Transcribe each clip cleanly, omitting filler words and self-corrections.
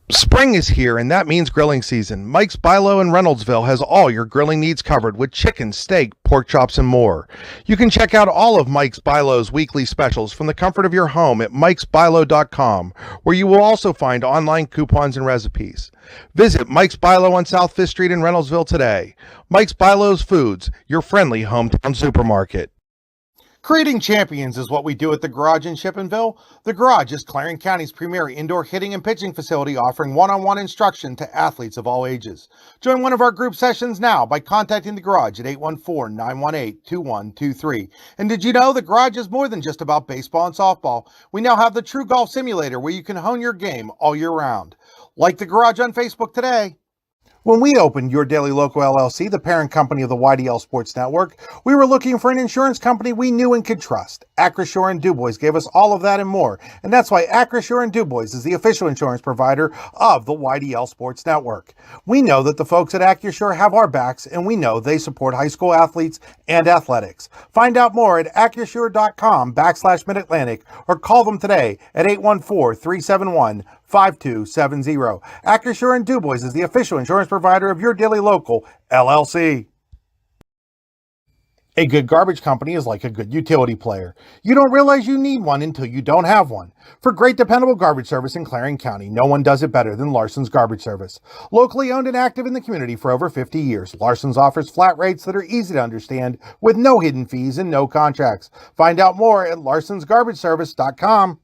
Spring is here, and that means grilling season. Mike's Bilo in Reynoldsville has all your grilling needs covered with chicken, steak, pork chops, and more. You can check out all of Mike's Bilo's weekly specials from the comfort of your home at mikesbilo.com, where you will also find online coupons and recipes. Visit Mike's Bilo on South 5th Street in Reynoldsville today. Mike's Bilo's Foods, your friendly hometown supermarket. Creating champions is what we do at the Garage in Shippenville. The Garage is Clarion County's premier indoor hitting and pitching facility, offering one-on-one instruction to athletes of all ages. Join one of our group sessions now by contacting the Garage at 814-918-2123. And did you know the Garage is more than just about baseball and softball? We now have the True Golf Simulator, where you can hone your game all year round. Like the Garage on Facebook today. When we opened Your Daily Local LLC, the parent company of the YDL Sports Network, we were looking for an insurance company we knew and could trust. Acrisure and DuBois gave us all of that and more, and that's why Acrisure and DuBois is the official insurance provider of the YDL Sports Network. We know that the folks at Acrisure have our backs, and we know they support high school athletes and athletics. Find out more at acrisure.com/Mid-Atlantic or call them today at 814-371-5270. Acrisure and DuBois is the official insurance provider of Your Daily Local LLC. A good garbage company is like a good utility player. You don't realize you need one until you don't have one. For great dependable garbage service in Clarion County, no one does it better than Larson's Garbage Service. Locally owned and active in the community for over 50 years, Larson's offers flat rates that are easy to understand with no hidden fees and no contracts. Find out more at larsonsgarbageservice.com.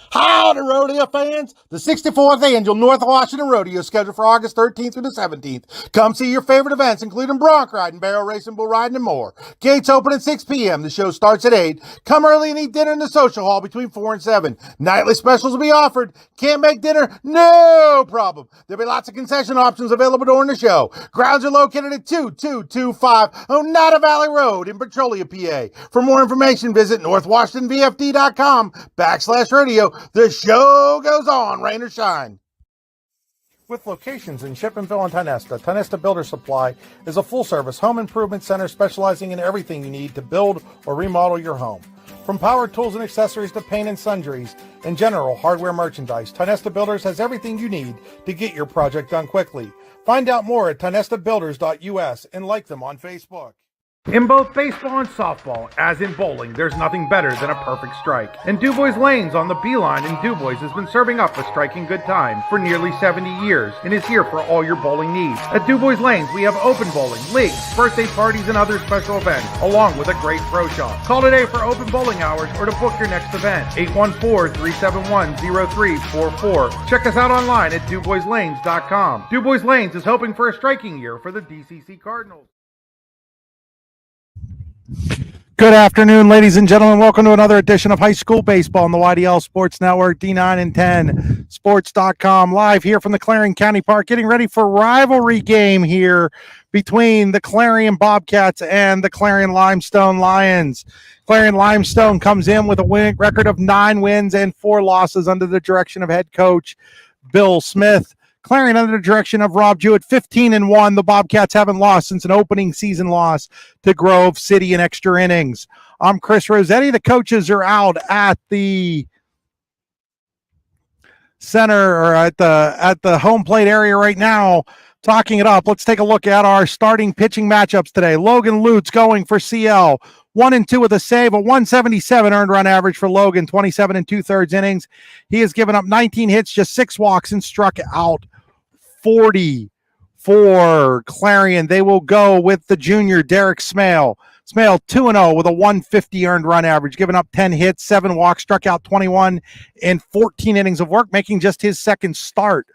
Howdy, rodeo fans! The 64th Annual North Washington Rodeo is scheduled for August 13th through the 17th. Come see your favorite events, including bronc riding, barrel racing, bull riding, and more. Gates open at 6 p.m. The show starts at 8. Come early and eat dinner in the social hall between 4 and 7. Nightly specials will be offered. Can't make dinner? No problem. There'll be lots of concession options available during the show. Grounds are located at 2225 Oneida Valley Road in Petrolia, PA. For more information, visit northwashingtonvfd.com/rodeo. The show goes on, rain or shine. With locations in Shippenville and Tionesta, Tionesta Builder Supply is a full-service home improvement center specializing in everything you need to build or remodel your home. From power tools and accessories to paint and sundries and general hardware merchandise, Tionesta Builders has everything you need to get your project done quickly. Find out more at tionestabuilders.us and like them on Facebook. In both baseball and softball, as in bowling, there's nothing better than a perfect strike. And DuBois Lanes on the Beeline in DuBois has been serving up a striking good time for nearly 70 years and is here for all your bowling needs. At DuBois Lanes, we have open bowling, leagues, birthday parties, and other special events, along with a great pro shop. Call today for open bowling hours or to book your next event. 814-371-0344. Check us out online at DuBoisLanes.com. DuBois Lanes is hoping for a striking year for the DCC Cardinals. Good afternoon, ladies and gentlemen. Welcome to another edition of High School Baseball on the YDL Sports Network, D9 and 10 Sports.com, live here from the Clarion County Park, getting ready for rivalry game here between the Clarion Bobcats and the Clarion Limestone Lions. Clarion Limestone comes in with a record of 9 wins and 4 losses under the direction of head coach Bill Smith. Clarion under the direction of Rob Jewett, 15-1. The Bobcats haven't lost since an opening season loss to Grove City in extra innings. I'm Chris Rossetti. The coaches are out at the center or at the home plate area right now, talking it up. Let's take a look at our starting pitching matchups today. Logan Lutz going for CL. 1-2 with a save, a 177 earned run average for Logan, 27 2/3 innings. He has given up 19 hits, just 6 walks, and struck out 40 for Clarion. They will go with the junior, Derek Smale. Smale 2-0 with a 150 earned run average, giving up 10 hits, 7 walks, struck out 21 in 14 innings of work, making just his second start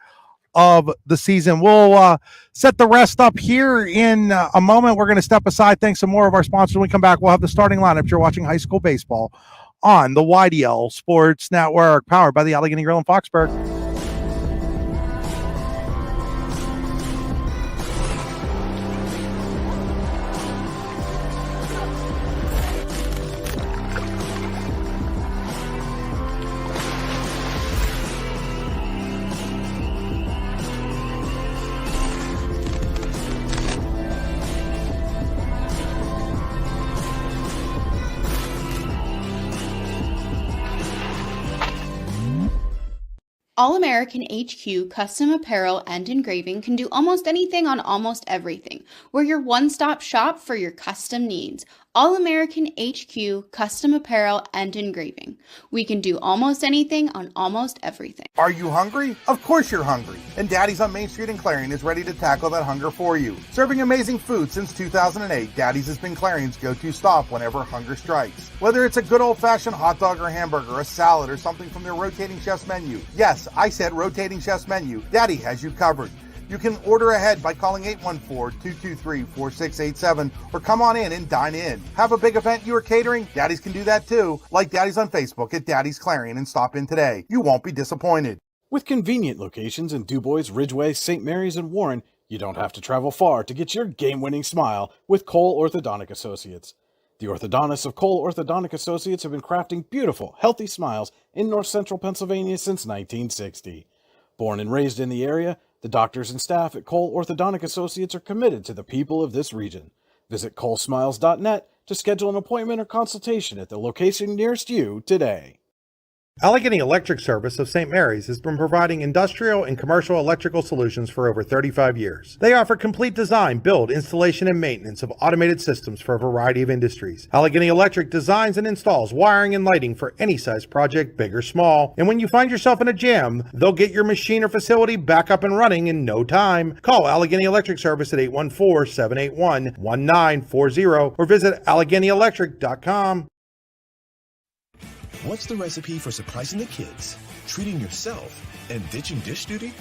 of the season. We'll set the rest up here in a moment. We're going to step aside. Thanks to more of our sponsors. When we come back, we'll have the starting lineup. You're watching High School Baseball on the YDL Sports Network, powered by the Allegheny Grill in Foxburg. All American HQ custom apparel and engraving can do almost anything on almost everything. We're your one-stop shop for your custom needs. All American HQ custom apparel and engraving. We can do almost anything on almost everything. Are you hungry? Of course you're hungry. And Daddy's on Main Street in Clarion is ready to tackle that hunger for you. Serving amazing food since 2008, Daddy's has been Clarion's go-to stop whenever hunger strikes. Whether it's a good old-fashioned hot dog or hamburger, a salad, or something from their rotating chef's menu. Yes, I said rotating chef's menu. Daddy has you covered. You can order ahead by calling 814-223-4687 or come on in and dine in. Have a big event you are catering? Daddy's can do that too. Like Daddy's on Facebook at Daddy's Clarion and stop in today. You won't be disappointed. With convenient locations in DuBois, Ridgeway, St. Mary's, and Warren, you don't have to travel far to get your game-winning smile with Cole Orthodontic Associates. The orthodontists of Cole Orthodontic Associates have been crafting beautiful, healthy smiles in north central Pennsylvania since 1960. Born and raised in the area, the doctors and staff at Cole Orthodontic Associates are committed to the people of this region. Visit colesmiles.net to schedule an appointment or consultation at the location nearest you today. Allegheny Electric Service of St. Mary's has been providing industrial and commercial electrical solutions for over 35 years. They offer complete design, build, installation, and maintenance of automated systems for a variety of industries. Allegheny Electric designs and installs wiring and lighting for any size project, big or small. And when you find yourself in a jam, they'll get your machine or facility back up and running in no time. Call Allegheny Electric Service at 814-781-1940 or visit AlleghenyElectric.com. What's the recipe for surprising the kids, treating yourself, and ditching dish duty?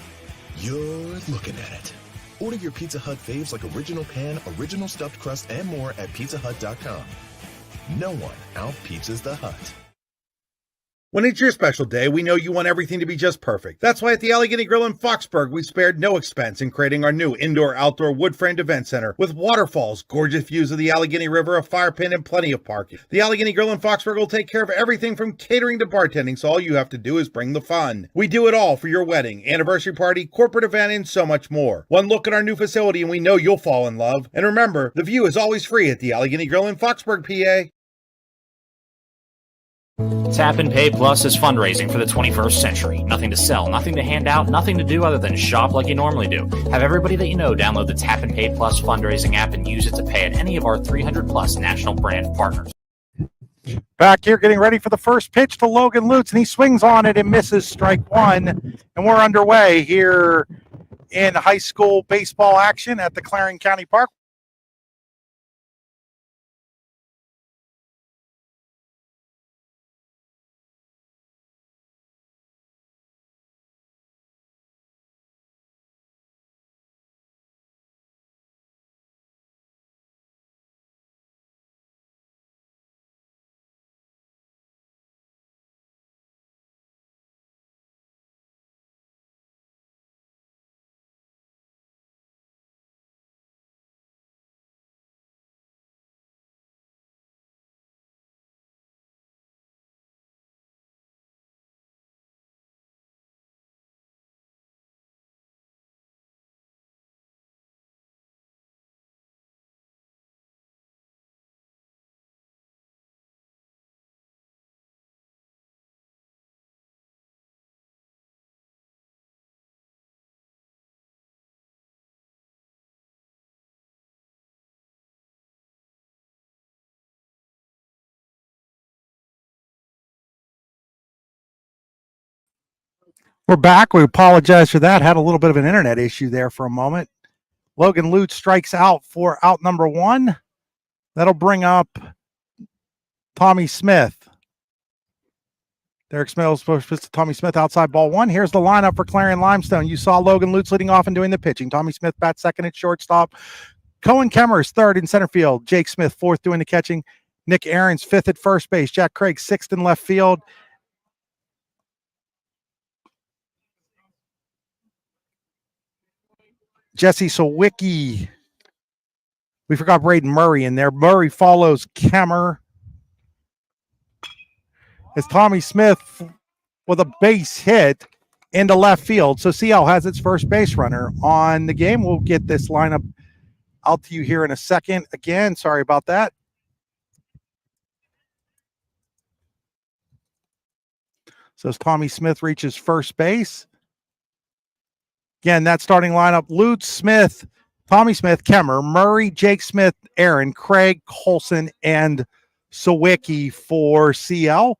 You're looking at it. Order your Pizza Hut faves like original pan, original stuffed crust, and more at pizzahut.com. No one out-pizzas the Hut. When it's your special day, we know you want everything to be just perfect. That's why at the Allegheny Grill in Foxburg, we spared no expense in creating our new indoor-outdoor wood-framed event center with waterfalls, gorgeous views of the Allegheny River, a fire pit, and plenty of parking. The Allegheny Grill in Foxburg will take care of everything from catering to bartending, so all you have to do is bring the fun. We do it all for your wedding, anniversary party, corporate event, and so much more. One look at our new facility and we know you'll fall in love. And remember, the view is always free at the Allegheny Grill in Foxburg, PA. Tap and Pay Plus is fundraising for the 21st century. Nothing to sell, nothing to hand out, nothing to do other than shop like you normally do. Have everybody that you know download the Tap and Pay Plus fundraising app and use it to pay at any of our 300 plus national brand partners. Back here getting ready for the first pitch to Logan Lutz, and he swings on it and misses strike one. And we're underway here in high school baseball action at the Clarion County Park. We're back. We apologize for that. Had a little bit of an internet issue there for a moment. Logan Lutz strikes out for out number one. That'll bring up Tommy Smith. Derek Smith supposed to Tommy Smith outside ball one. Here's the lineup for Clarion Limestone. You saw Logan Lutz leading off and doing the pitching. Tommy Smith bats second at shortstop. Cohen Kemmers third in center field. Jake Smith fourth doing the catching. Nick Aarons fifth at first base. Jack Craig sixth in left field. Jesse Sawicki. We forgot Braden Murray in there. Murray follows Kemmer. As Tommy Smith with a base hit into left field. So Seattle has its first base runner on the game. We'll get this lineup out to you here in a second. Again, sorry about that. So as Tommy Smith reaches first base. Again, that starting lineup: Lutz, Smith, Tommy Smith, Kemmer, Murray, Jake Smith, Aaron, Craig, Colson, and Sawicki for CL.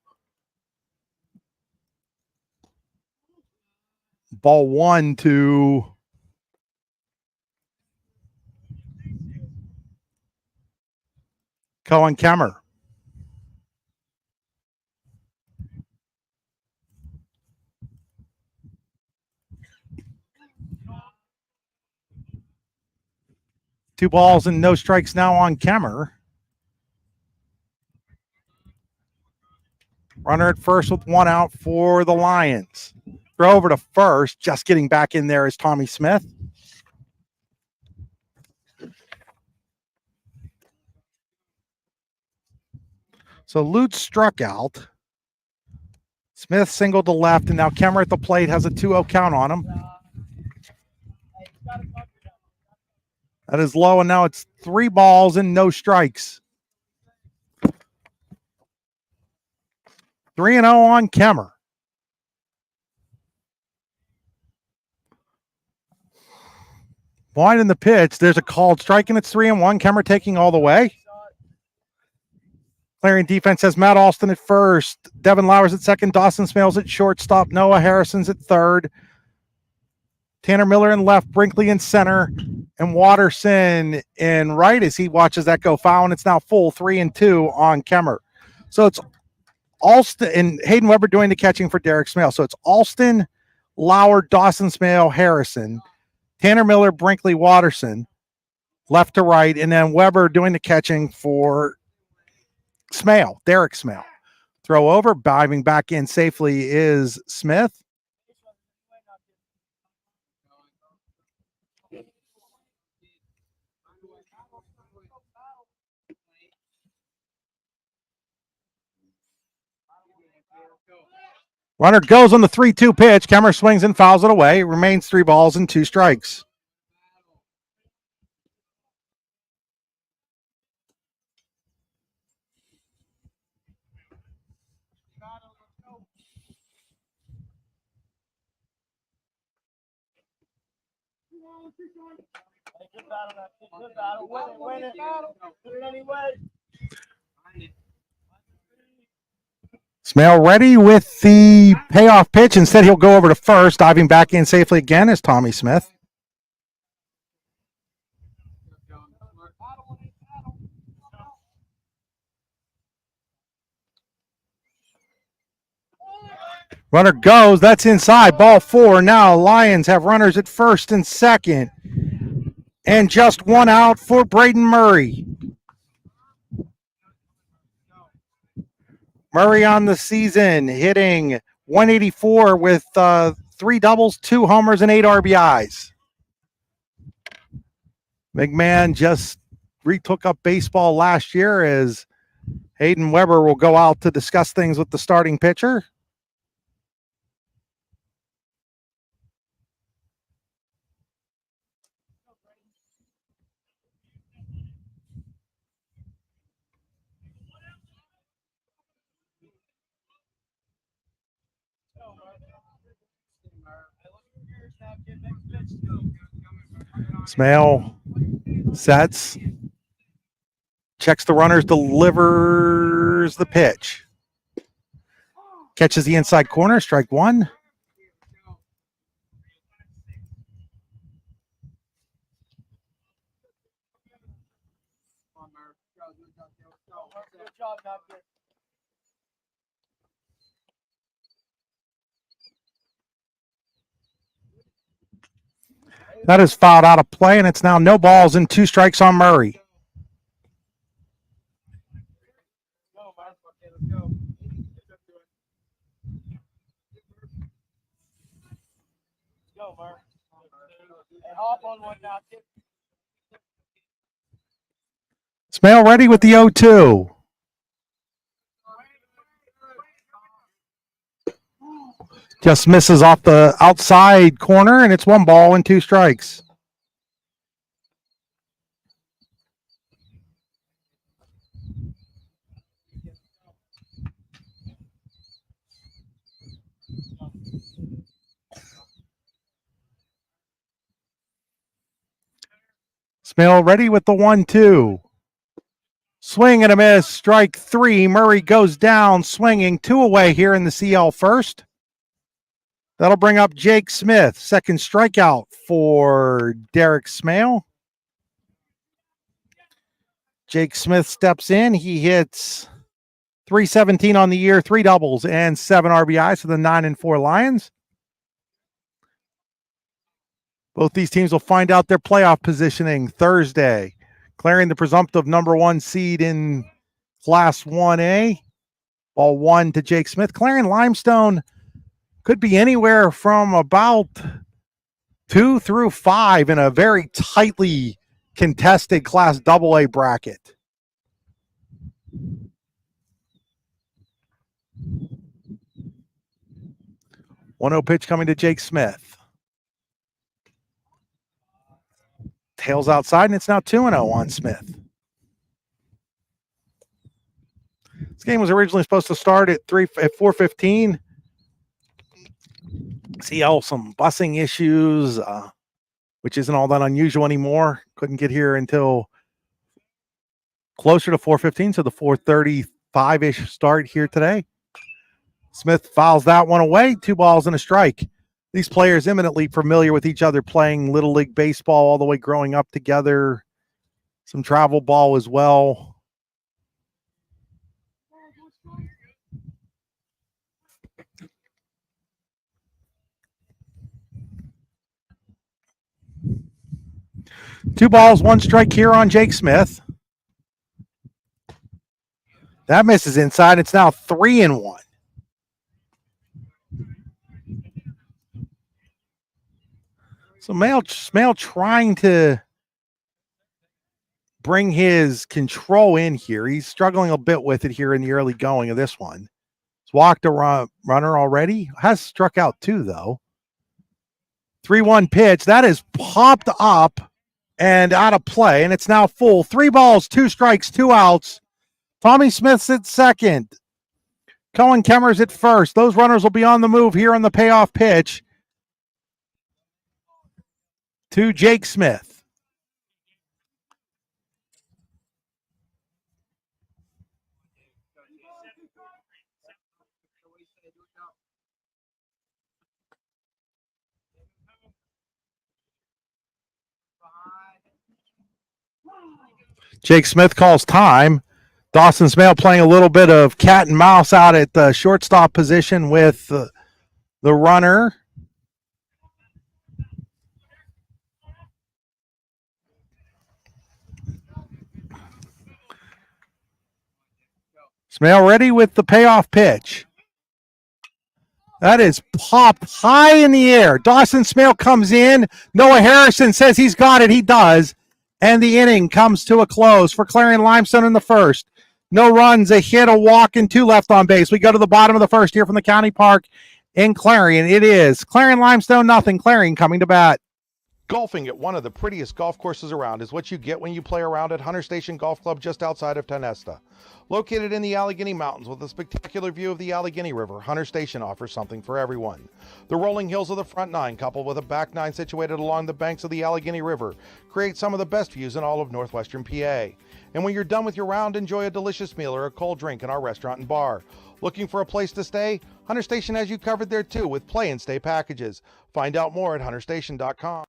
Ball 1 to Cohen Kemmer. Two balls and no strikes now on Kemmer. Runner at first with one out for the Lions. Throw over to first. Just getting back in there is Tommy Smith. So Lutz struck out. Smith singled to left, and now Kemmer at the plate has a 2-0 count on him. That is low, and now it's 3 balls and no strikes. 3-0 on Kemmer. Blind in the pitch. There's a called strike, and it's 3-1. Kemmer taking all the way. Clarion defense has Matt Alston at first, Devin Lowers at second, Dawson Smales at shortstop, Noah Harrison's at third, Tanner Miller in left, Brinkley in center, and Watterson in right as he watches that go foul, and it's now full 3-2 on Kemmer. So it's Alston and Hayden Weber doing the catching for Derek Smale. So it's Alston, Lauer, Dawson Smale, Harrison, Tanner Miller, Brinkley, Watterson, left to right, and then Weber doing the catching for Smale, Derek Smale. Throw over, diving back in safely is Smith. Runner goes on the 3-2 pitch. Kemmer swings and fouls it away. It remains 3 balls and 2 strikes. Smale ready with the payoff pitch. Instead, he'll go over to first. Diving back in safely again is Tommy Smith. Runner goes. That's inside. Ball 4. Now Lions have runners at first and second. And just 1 out for Braden Murray. Murray on the season hitting 184 with 3 doubles, 2 homers, and 8 RBIs. McMahon just retook up baseball last year as Hayden Weber will go out to discuss things with the starting pitcher. Smale sets, checks the runners, delivers the pitch. Catches the inside corner, strike 1. That is fouled out of play, and it's now no balls and 2 strikes on Murray. Smale ready with the 0-2. Just misses off the outside corner, and it's 1 ball and 2 strikes. Smale ready with the 1-2. Swing and a miss. Strike 3. Murray goes down swinging. 2 away here in the CL first. That'll bring up Jake Smith. Second strikeout for Derek Smale. Jake Smith steps in. He hits .317 on the year, 3 doubles and 7 RBIs for the 9-4 Lions. Both these teams will find out their playoff positioning Thursday. Clarion, the presumptive number 1 seed in Class 1A. Ball 1 to Jake Smith. Clarion Limestone could be anywhere from about 2 through 5 in a very tightly contested Class AA bracket. One-0 pitch coming to Jake Smith. Tails outside, and it's now 2-0 on Smith. This game was originally supposed to start at 4:15. CL some busing issues, which isn't all that unusual anymore. Couldn't get here until closer to 4:15, so the 4:35-ish start here today. Smith fouls that one away. 2 balls and a strike. These players eminently familiar with each other, playing Little League Baseball all the way growing up together. Some travel ball as well. Two balls, 1 strike here on Jake Smith. That misses inside. It's now 3-1. So Smale trying to bring his control in here. He's struggling a bit with it here in the early going of this one. He's walked a runner already. Has struck out 2, though. 3-1 pitch. That is popped up and out of play, and it's now full. 3 balls, 2 strikes, 2 outs. Tommy Smith's at second. Cohen Kemmer's at first. Those runners will be on the move here on the payoff pitch to Jake Smith. Jake Smith calls time. Dawson Smale playing a little bit of cat and mouse out at the shortstop position with the runner. Smale ready with the payoff pitch. That is popped high in the air. Dawson Smale comes in. Noah Harrison says he's got it. He does. And the inning comes to a close for Clarion Limestone in the first. No runs, a hit, a walk, and 2 left on base. We go to the bottom of the first here from the County Park in Clarion. It is Clarion Limestone, nothing. Clarion coming to bat. Golfing at one of the prettiest golf courses around is what you get when you play around at Hunter Station Golf Club just outside of Tonesta. Located in the Allegheny Mountains with a spectacular view of the Allegheny River, Hunter Station offers something for everyone. The rolling hills of the front 9, coupled with a back 9 situated along the banks of the Allegheny River, create some of the best views in all of northwestern PA. And when you're done with your round, enjoy a delicious meal or a cold drink in our restaurant and bar. Looking for a place to stay? Hunter Station has you covered there too with play and stay packages. Find out more at hunterstation.com.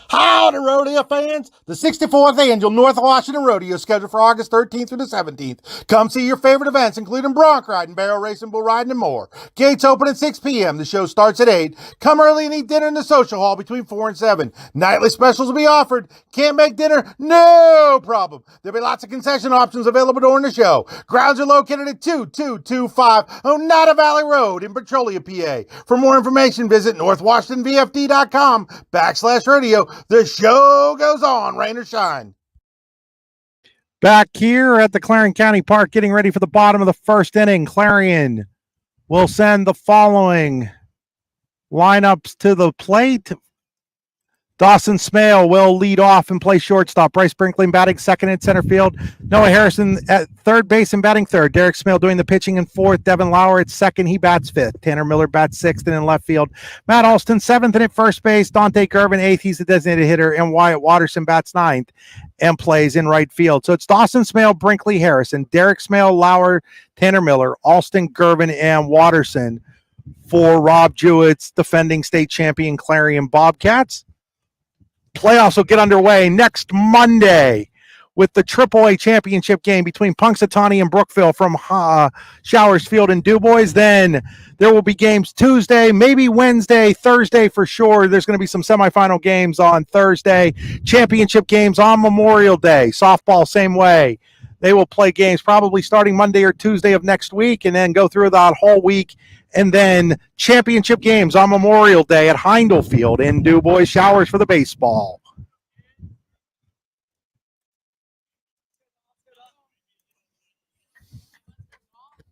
Howdy, rodeo fans! The 64th Annual North Washington Rodeo is scheduled for August 13th through the 17th. Come see your favorite events, including bronc riding, barrel racing, bull riding, and more. Gates open at 6 p.m. The show starts at 8. Come early and eat dinner in the social hall between 4 and 7. Nightly specials will be offered. Can't make dinner? No problem. There'll be lots of concession options available during the show. Grounds are located at 2225 Oneida Valley Road in Petrolia, PA. For more information, visit northwashingtonvfd.com/rodeo. The show goes on, rain or shine. Back here at the Clarion County Park, getting ready for the bottom of the first inning. Clarion will send the following lineups to the plate. Dawson Smale will lead off and play shortstop. Bryce Brinkley batting second in center field. Noah Harrison at third base and batting third. Derek Smale doing the pitching in fourth. Devin Lauer at second. He bats fifth. Tanner Miller bats sixth and in left field. Matt Alston seventh and at first base. Dante Gervin eighth. He's the designated hitter. And Wyatt Watterson bats ninth and plays in right field. So it's Dawson Smale, Brinkley, Harrison, Derek Smale, Lauer, Tanner Miller, Alston, Gervin, and Watterson for Rob Jewett's defending state champion Clarion Bobcats. Playoffs will get underway next Monday with the AAA championship game between Punxsutawney and Brookville from Showers Field in DuBois. Then there will be games Tuesday, maybe Wednesday, Thursday for sure. There's going to be some semifinal games on Thursday, championship games on Memorial Day. Softball, same way. They will play games probably starting Monday or Tuesday of next week and then go through that whole week. And then championship games on Memorial Day at Heindel Field in DuBois. Showers for the baseball.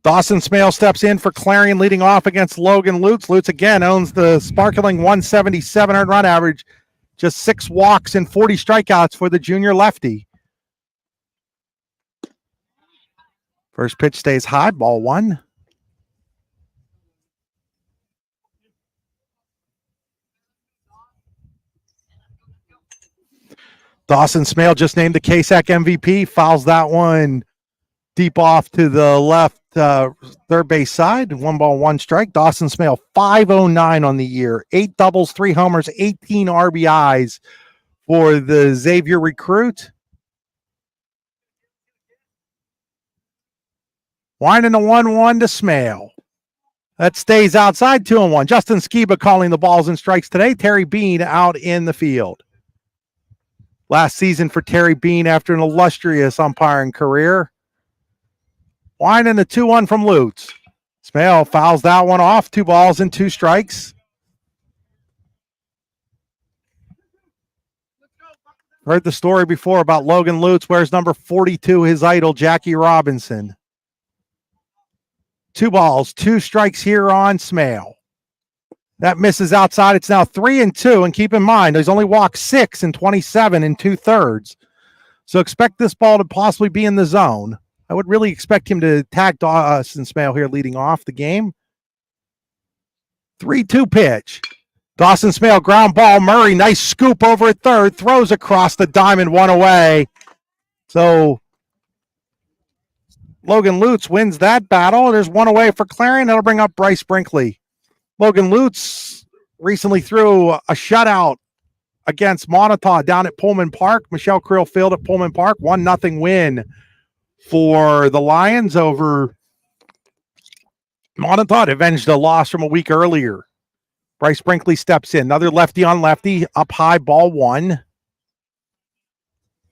Dawson Smale steps in for Clarion, leading off against Logan Lutz. Lutz again owns the sparkling 177 earned run average. Just 6 walks and 40 strikeouts for the junior lefty. First pitch stays high, ball 1. Dawson Smale just named the KSAC MVP, fouls that one deep off to the left third base side. 1 ball, 1 strike. Dawson Smale, 509 on the year, 8 doubles, 3 homers, 18 RBIs for the Xavier recruit. Winding the 1-1 to Smale. That stays outside, 2-1. Justin Skiba calling the balls and strikes today. Terry Bean out in the field. Last season for Terry Bean after an illustrious umpiring career. Winding the 2-1 from Lutz. Smale fouls that one off. 2 balls and 2 strikes. Heard the story before about Logan Lutz. Wears number 42, his idol, Jackie Robinson. 2 balls, 2 strikes here on Smale. That misses outside. It's now 3-2. And keep in mind, he's only walked 6 in 27 and 2/3. So expect this ball to possibly be in the zone. I would really expect him to tag Dawson Smale here leading off the game. 3-2 pitch. Dawson Smale, ground ball. Murray, nice scoop over at third. Throws across the diamond, 1 away. So Logan Lutz wins that battle. There's 1 away for Clarion. That'll bring up Bryce Brinkley. Logan Lutz recently threw a shutout against Montauk down at Pullman Park, Michelle Creel Field at Pullman Park. 1-0 win for the Lions over Montauk. Avenged a loss from a week earlier. Bryce Brinkley steps in. Another lefty on lefty. Up high, ball 1.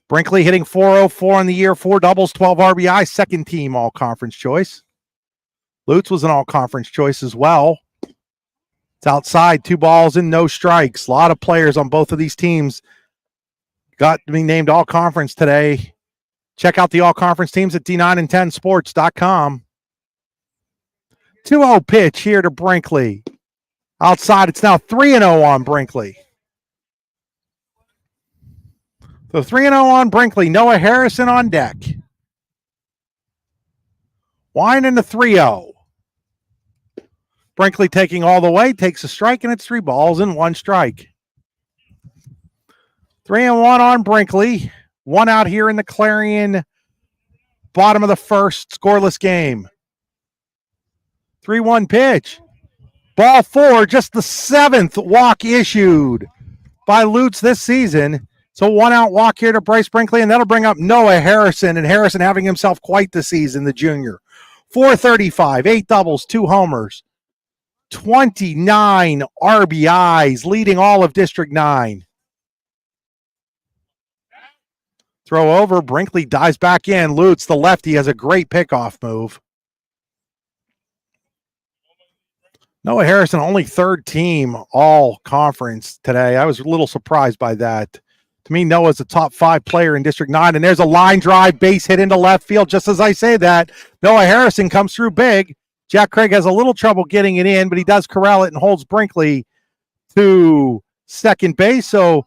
Brinkley hitting .404 on the year, 4 doubles, 12 RBI, second team all-conference choice. Lutz was an all-conference choice as well. It's outside, 2 balls and no strikes. A lot of players on both of these teams got to be named all-conference today. Check out the all-conference teams at d9and10sports.com. 2-0 pitch here to Brinkley. Outside, it's now 3-0 on Brinkley. So 3-0 on Brinkley. Noah Harrison on deck. Winding the 3-0. Brinkley taking all the way, takes a strike, and it's 3 balls and 1 strike. 3-1 on Brinkley. 1 out here in the Clarion bottom of the first scoreless game. 3-1 pitch. Ball 4, just the 7th walk issued by Lutz this season. So 1 out walk here to Bryce Brinkley, and that'll bring up Noah Harrison, and Harrison having himself quite the season, the junior. 435, 8 doubles, 2 homers, 29 RBIs, leading all of District 9. Throw over, Brinkley dives back in. Lutz, the lefty, has a great pickoff move. Noah Harrison, only 3rd team all conference today. I was a little surprised by that. To me, Noah's a top 5 player in District 9, and there's a line drive, base hit into left field. Just as I say that, Noah Harrison comes through big. Jack Craig has a little trouble getting it in, but he does corral it and holds Brinkley to second base. So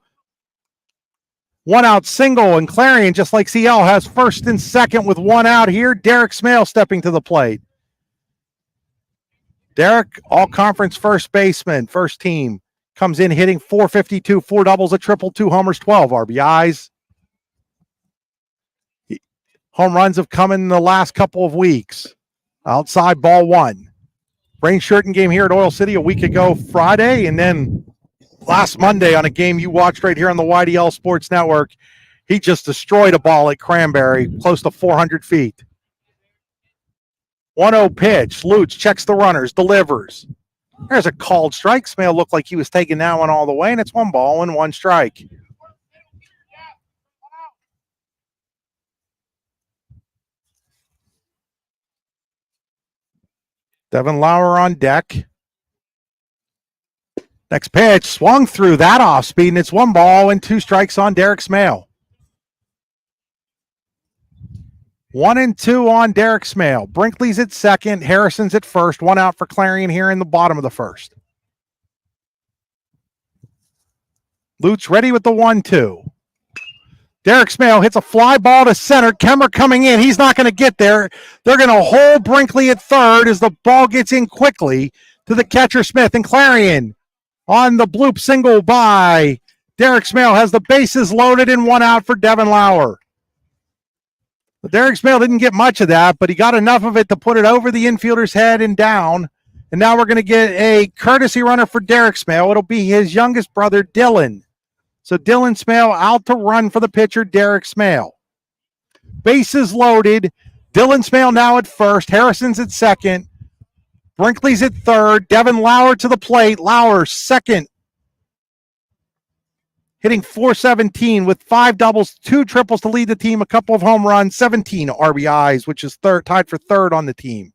One out single, and Clarion, just like CL, has first and second with one out here. Derek Smale stepping to the plate. Derek, all-conference first baseman, first team, comes in hitting .452, 4 doubles, a triple, 2 homers, 12 RBIs. Home runs have come in the last couple of weeks. Outside, ball one. Rain shortened game here at Oil City a week ago Friday, and then last Monday on a game you watched right here on the YDL Sports Network, he just destroyed a ball at Cranberry, close to 400 feet. 1-0 pitch. Lutz checks the runners, delivers. There's a called strike. Smale looked like he was taking that one all the way, and it's 1 ball and 1 strike. Devin Lauer on deck. Next pitch, swung through that off speed, and it's 1 ball and 2 strikes on Derek Smale. 1-2 on Derek Smale. Brinkley's at second, Harrison's at first. 1 out for Clarion here in the bottom of the first. Lutz ready with the 1-2. Derek Smale hits a fly ball to center. Kemmer coming in. He's not going to get there. They're going to hold Brinkley at third as the ball gets in quickly to the catcher Smith. And Clarion on the bloop single by Derek Smale has the bases loaded and 1 out for Devin Lauer. But Derek Smale didn't get much of that, but he got enough of it to put it over the infielder's head and down. And now we're going to get a courtesy runner for Derek Smale. It'll be his youngest brother, Dylan. So Dylan Smale out to run for the pitcher, Derek Smale. Bases loaded. Dylan Smale now at first. Harrison's at second. Brinkley's at third. Devin Lauer to the plate. Lauer second. Hitting .417 with 5 doubles, 2 triples to lead the team, a couple of home runs, 17 RBIs, which is tied for third on the team.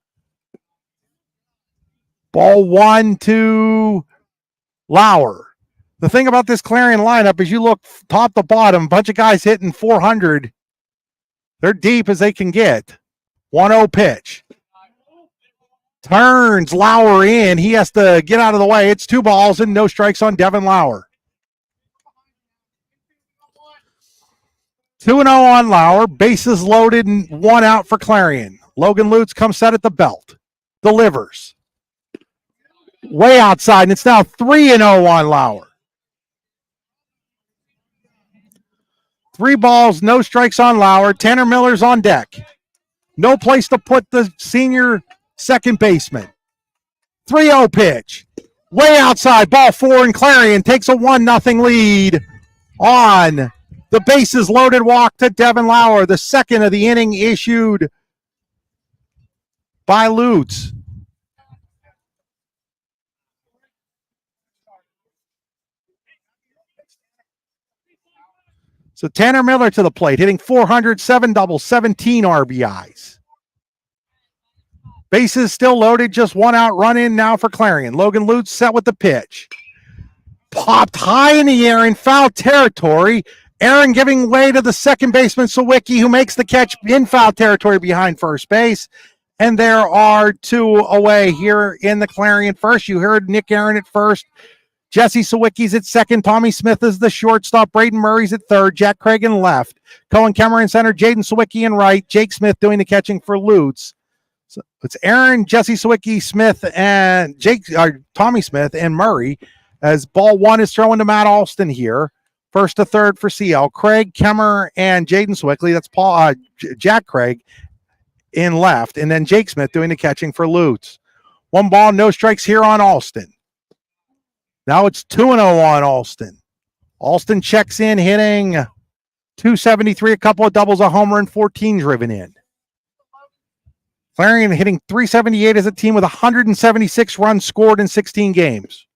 Ball 1 to Lauer. The thing about this Clarion lineup is you look top to bottom, a bunch of guys hitting 400. They're deep as they can get. 1-0 pitch. Turns Lauer in. He has to get out of the way. It's 2 balls and no strikes on Devin Lauer. 2-0 on Lauer. Bases loaded and 1 out for Clarion. Logan Lutz comes set at the belt. Delivers. Way outside, and it's now 3-0 on Lauer. 3 balls, no strikes on Lauer. Tanner Miller's on deck. No place to put the senior second baseman. 3-0 pitch. Way outside, ball 4, and Clarion takes a 1-0 lead on the bases loaded walk to Devin Lauer, the second of the inning issued by Lutz. So Tanner Miller to the plate, hitting .400, 7 doubles, 17 RBIs. Bases still loaded, just 1 out, run in now for Clarion. Logan Lutz set with the pitch. Popped high in the air in foul territory. Aaron giving way to the second baseman, Sawicki, who makes the catch in foul territory behind first base. And there are 2 away here in the Clarion first. You heard Nick Aaron at first. Jesse Sawicki's at second. Tommy Smith is the shortstop. Braden Murray's at third. Jack Craig in left. Cohen Kemmer in center. Jaden Sawicki in right. Jake Smith doing the catching for Lutz. So it's Aaron, Jesse Sawicki, Smith, and Tommy Smith and Murray as ball 1 is throwing to Matt Alston here. First to third for CL. Craig, Kemmer, and Jaden Sawicki. That's Jack Craig in left. And then Jake Smith doing the catching for Lutz. 1 ball, no strikes here on Alston. Now it's 2-0 on Alston. Alston checks in, hitting .273, a couple of doubles, a homer, and 14 driven in. Clarion hitting .378 as a team with 176 runs scored in 16 games.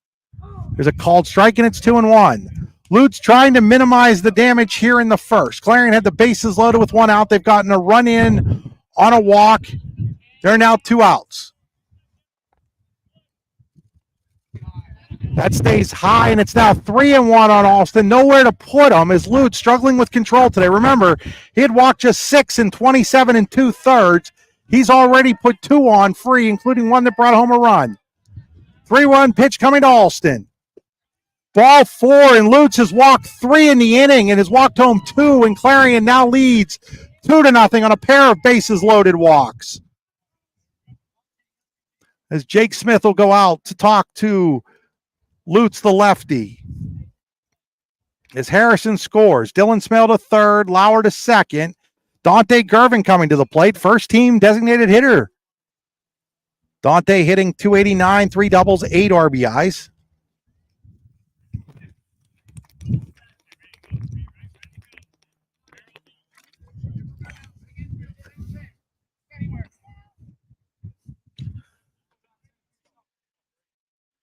There's a called strike, and it's 2-1. Lutz trying to minimize the damage here in the first. Clarion had the bases loaded with 1 out. They've gotten a run in on a walk. There are now 2 outs. That stays high, and it's now 3-1 on Alston. Nowhere to put him as Lutz struggling with control today. Remember, he had walked just 6 in 27 2/3. He's already put 2 on free, including one that brought home a run. 3-1 pitch coming to Alston. Ball 4, and Lutz has walked 3 in the inning and has walked home 2, and Clarion now leads 2-0 on a pair of bases loaded walks. As Jake Smith will go out to talk to Lutz, the lefty. As Harrison scores, Dylan Smale to third, Lauer to second. Dante Gervin coming to the plate, first team designated hitter. Dante hitting .289, 3 doubles, 8 RBIs.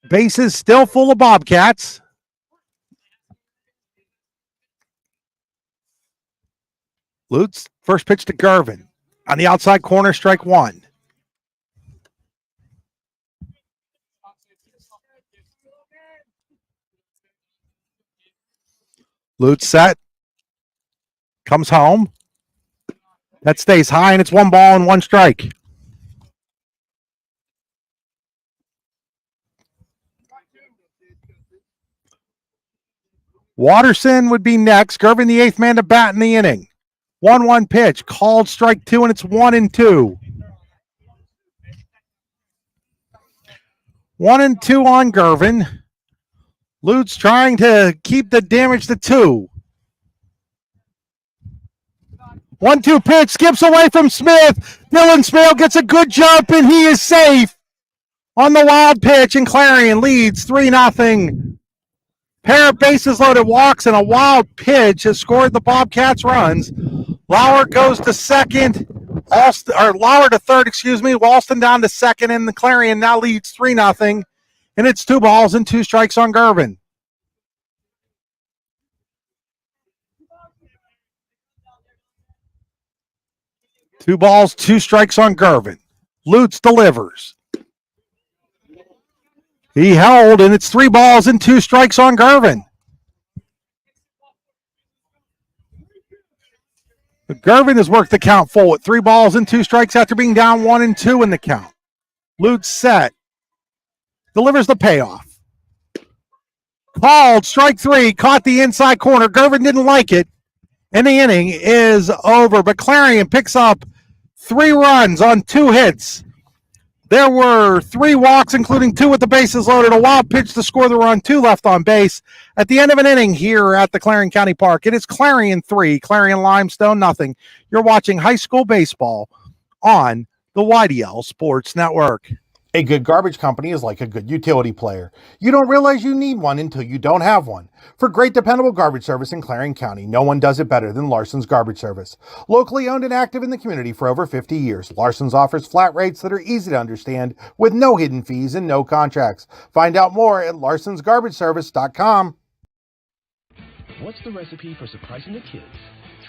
Bases still full of Bobcats. Lutz, first pitch to Gervin. On the outside corner, strike 1. Lutz set. Comes home. That stays high, and it's 1 ball and 1 strike. Watterson would be next. Gervin, the 8th man to bat in the inning. 1-1 pitch. Called strike 2, and it's 1-2. 1-2 on Gervin. Lutz trying to keep the damage to 2. 1-2 pitch. Skips away from Smith. Dylan Smale gets a good jump, and he is safe on the wild pitch, and Clarion leads 3-0. Pair of bases loaded walks and a wild pitch has scored the Bobcats runs. Lauer goes to second, Lauer to third, Walston down to second, and the Clarion now leads 3-0. And it's 2 balls and 2 strikes on Gervin. Two balls, 2 strikes on Gervin. Lutz delivers. He held, and it's 3 balls and 2 strikes on Gervin. Gervin has worked the count full at 3 balls and 2 strikes after being down 1-2 in the count. Lutz set. Delivers the payoff. Called, strike 3, caught the inside corner. Gervin didn't like it, and the inning is over. But Clarion picks up 3 runs on 2 hits. There were 3 walks, including 2 with the bases loaded, a wild pitch to score the run, 2 left on base. At the end of an inning here at the Clarion County Park, it is Clarion 3, Clarion Limestone nothing. You're watching high school baseball on the YDL Sports Network. A good garbage company is like a good utility player. You don't realize you need one until you don't have one. For great dependable garbage service in Clarion County, no one does it better than Larson's Garbage Service. Locally owned and active in the community for over 50 years, Larson's offers flat rates that are easy to understand with no hidden fees and no contracts. Find out more at larsonsgarbageservice.com. What's the recipe for surprising the kids,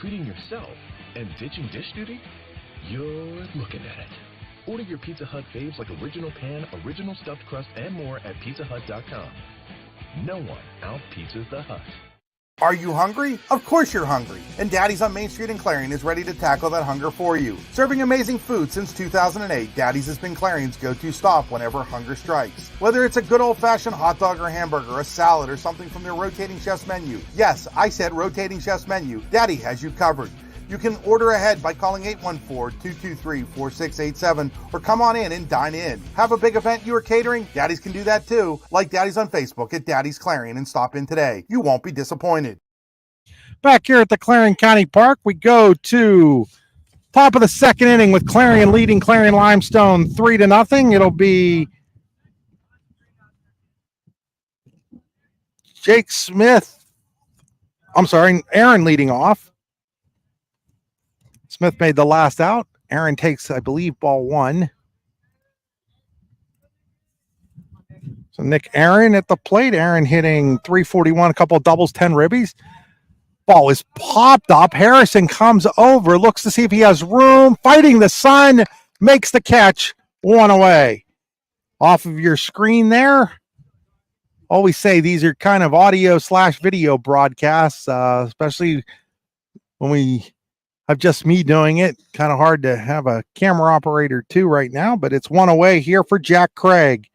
treating yourself, and ditching dish duty? You're looking at it. Order your Pizza Hut faves like original pan, original stuffed crust, and more at pizzahut.com. No one out-pizzas the Hut. Are you hungry? Of course you're hungry. And Daddy's on Main Street in Clarion is ready to tackle that hunger for you. Serving amazing food since 2008, Daddy's has been Clarion's go-to stop whenever hunger strikes. Whether it's a good old-fashioned hot dog or hamburger, a salad, or something from their rotating chef's menu. Yes, I said rotating chef's menu. Daddy has you covered. You can order ahead by calling 814-223-4687 or come on in and dine in. Have a big event you are catering? Daddy's can do that too. Like Daddy's on Facebook at Daddy's Clarion and stop in today. You won't be disappointed. Back here at the Clarion County Park, we go to top of the second inning with Clarion leading Clarion Limestone 3-0. It'll be Aaron leading off. Smith made the last out. Aaron takes, I believe, ball 1. So Nick Aaron at the plate. Aaron hitting .341, a couple of doubles, 10 ribbies. Ball is popped up. Harrison comes over, looks to see if he has room. Fighting the sun, makes the catch. 1 away. Off of your screen there. Always say these are kind of audio/video broadcasts, especially when we have just me doing it. Kind of hard to have a camera operator too right now, but it's 1 away here for Jack Craig.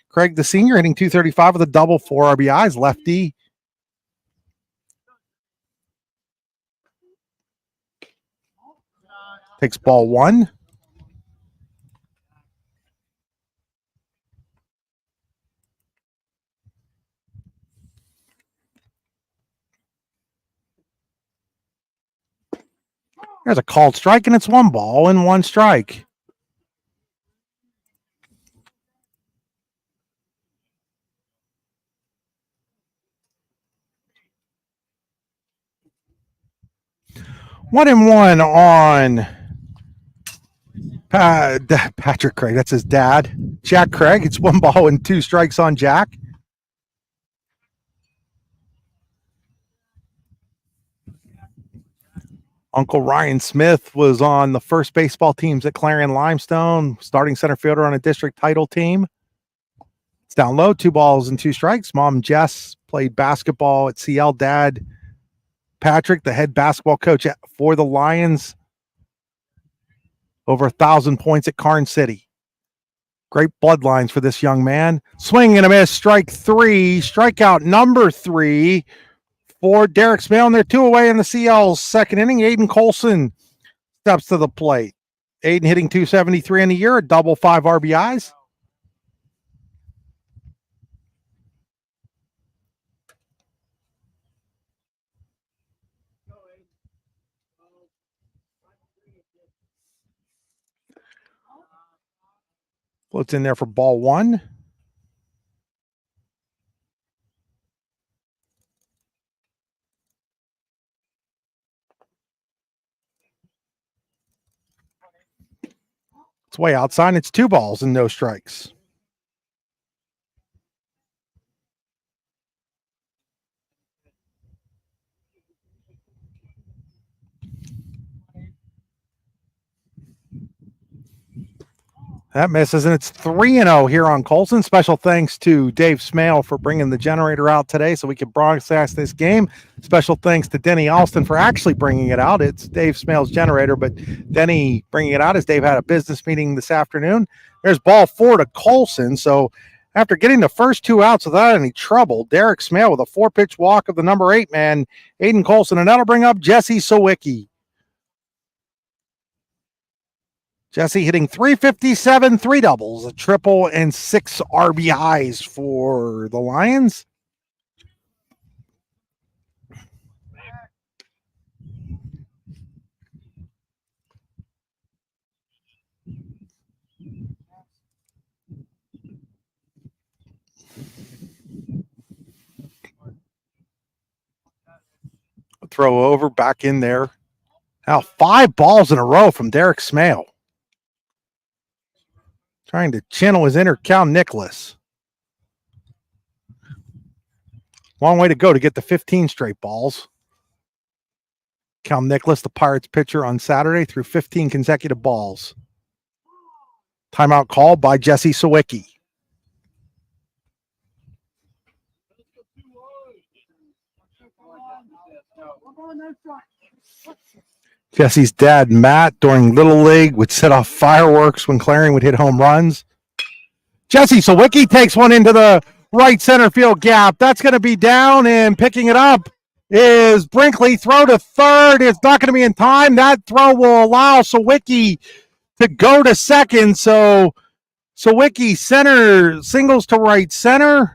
Craig, the senior, hitting .235 with a double, 4 RBIs. Lefty Takes ball one. There's a called strike, and it's 1 strike. One and one on Patrick Craig. That's his dad, Jack Craig. It's 1 strikes on Jack. Uncle Ryan Smith was on the first baseball teams at Clarion Limestone, starting center fielder on a district title team. It's down low, 2 strikes. Mom Jess played basketball at CL. Dad Patrick, the head basketball coach for the Lions. Over 1,000 points at Carn City. Great bloodlines for this young man. Swing and a miss, strike 3. Strikeout number 3 for Derek Smale, and they're 2 away in the CL's second inning. Aiden Colson steps to the plate. Aiden hitting .273 in the year, a double 5 RBIs. Floats in there for ball one. It's way outside. It's 2 balls and no strikes. That misses, and it's 3-0 here on Colson. Special thanks to Dave Smale for bringing the generator out today so we could broadcast this game. Special thanks to Denny Alston for actually bringing it out. It's Dave Smale's generator, but Denny bringing it out as Dave had a business meeting this afternoon. There's ball 4 to Colson. So after getting the first 2 outs without any trouble, Derek Smale with a 4-pitch walk of the number 8 man, Aiden Colson, and that'll bring up Jesse Sawicki. Jesse hitting .357, 3 doubles, a triple, and 6 RBIs for the Lions. Throw over, back in there. Now 5 balls in a row from Derek Smale. Trying to channel his inner Cal Nicholas. Long way to go to get the 15 straight balls. Cal Nicholas, the Pirates pitcher on Saturday, threw 15 consecutive balls. Timeout called by Jesse Sawicki. Jesse's dad, Matt, during Little League would set off fireworks when Clarion would hit home runs. Jesse Sawicki takes one into the right center field gap. That's going to be down, and picking it up is Brinkley. Throw to third. It's not going to be in time. That throw will allow Sawicki to go to second. So Sawicki center, singles to right center.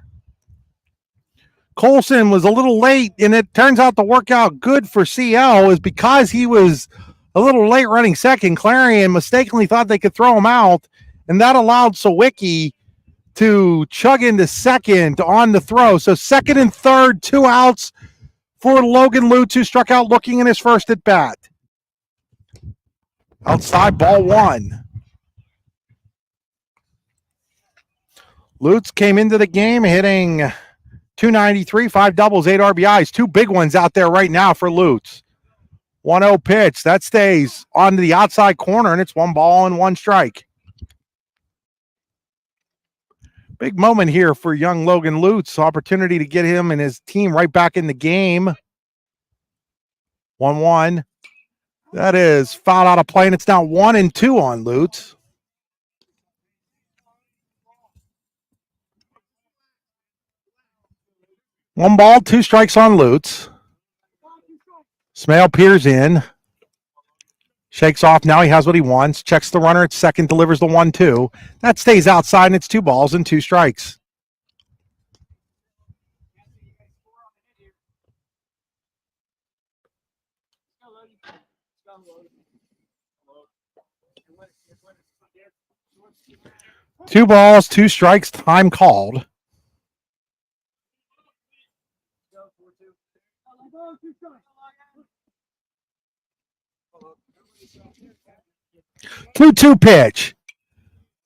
Colson was a little late, and it turns out to work out good for CL is because he was a little late running second. Clarion mistakenly thought they could throw him out, and that allowed Sawicki to chug into second on the throw. So second and third, 2 outs for Logan Lutz, who struck out looking in his first at bat. Outside, ball 1. Lutz came into the game hitting .293, 5 doubles, 8 RBIs. 2 big ones out there right now for Lutz. 1-0 pitch. That stays on the outside corner, and it's 1 ball and 1 strike. Big moment here for young Logan Lutz. Opportunity to get him and his team right back in the game. 1-1. That is fouled out of play, and it's now 1-2 on Lutz. One ball, 2 strikes on Lutz. Smale peers in. Shakes off. Now he has what he wants. Checks the runner at second, delivers the 1-2. That stays outside, and it's 2 balls and 2 strikes. Two balls, 2 strikes, time called. Two pitch.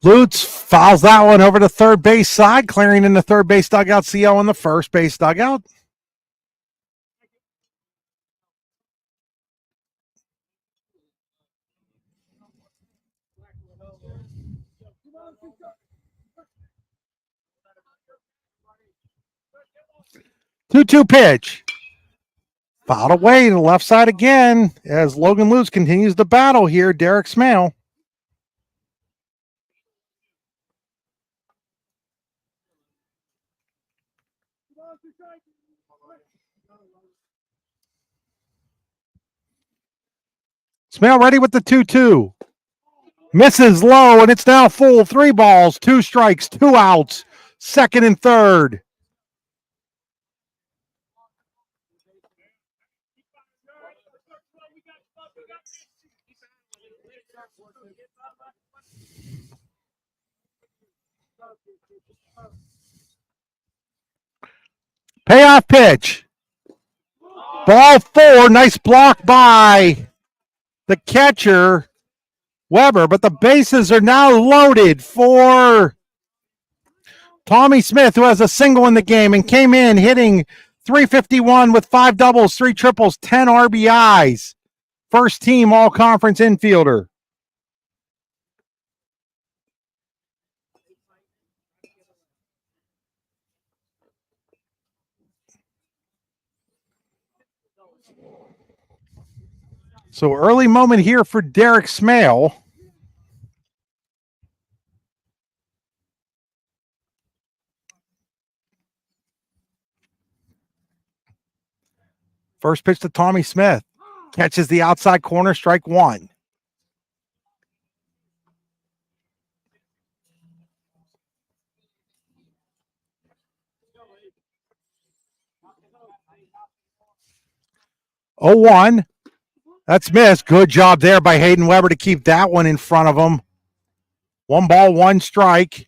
Lutz fouls that one over to third base side. Clarion in the third base dugout. CO in the first base dugout. Two pitch. Fouled away to the left side again as Logan Lutz continues the battle here. Derek Smale. Smale ready with the 2-2. Misses low, and it's now full. 3 balls, 2 strikes, 2 outs. Second and third. Payoff pitch. Ball 4. Nice block by the catcher, Weber, but the bases are now loaded for Tommy Smith, who has a single in the game and came in hitting .351 with 5 doubles, 3 triples, 10 RBIs. First team all-conference infielder. So early moment here for Derek Smale. First pitch to Tommy Smith. Catches the outside corner, strike 1. Oh, 1. That's missed. Good job there by Hayden Weber to keep that one in front of him. 1 ball, 1 strike.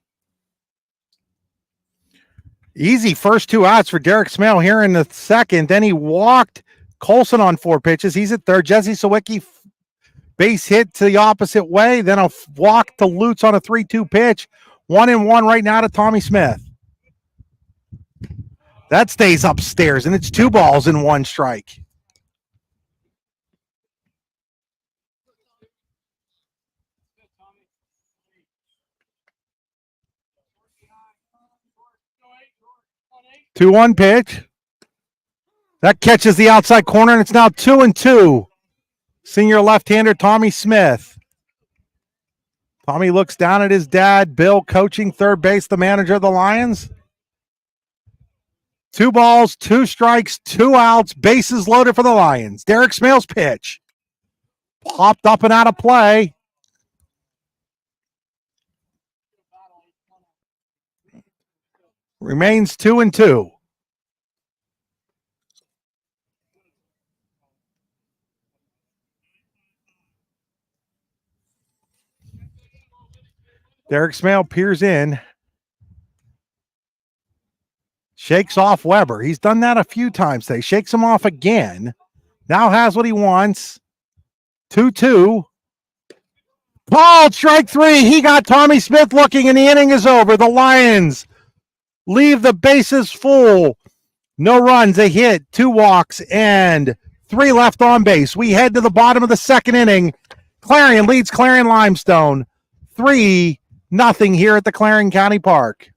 Easy first 2 outs for Derek Smale here in the second. Then he walked Colson on 4 pitches. He's at third. Jesse Sawicki base hit to the opposite way. Then a walk to Lutz on a 3-2 pitch. 1-1 right now to Tommy Smith. That stays upstairs, and it's 2 balls and 1 strike. Two 1 pitch. That catches the outside corner, and it's now 2-2. Senior left-hander Tommy Smith. Tommy looks down at his dad, Bill, coaching third base, the manager of the Lions. 2 balls, 2 strikes, 2 outs, bases loaded for the Lions. Derek Smale's pitch. Popped up and out of play. Remains 2-2. Derek Smale peers in. Shakes off Weber. He's done that a few times today. Shakes him off again. Now has what he wants. 2-2. Paul, strike 3. He got Tommy Smith looking, and the inning is over. The Lions leave the bases full. No runs, a hit, 2 walks, and 3 left on base. We head to the bottom of the second inning. Clarion leads Clarion Limestone 3-0 here at the Clarion County Park.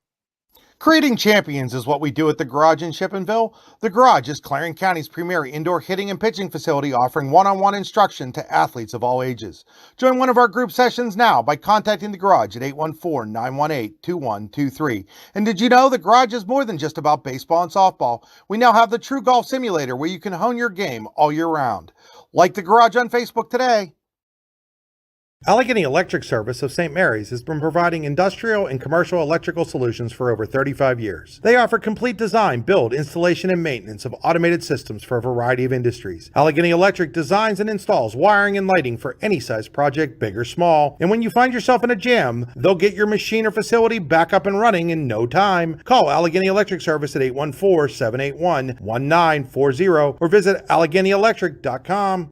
Creating champions is what we do at the Garage in Shippenville. The Garage is Clarion County's premier indoor hitting and pitching facility, offering one-on-one instruction to athletes of all ages. Join one of our group sessions now by contacting the Garage at 814-918-2123. And did you know the Garage is more than just about baseball and softball? We now have the True Golf Simulator where you can hone your game all year round. Like the Garage on Facebook today. Allegheny Electric Service of St. Mary's has been providing industrial and commercial electrical solutions for over 35 years. They offer complete design, build, installation, and maintenance of automated systems for a variety of industries. Allegheny Electric designs and installs wiring and lighting for any size project, big or small. And when you find yourself in a jam, they'll get your machine or facility back up and running in no time. Call Allegheny Electric Service at 814-781-1940 or visit AlleghenyElectric.com.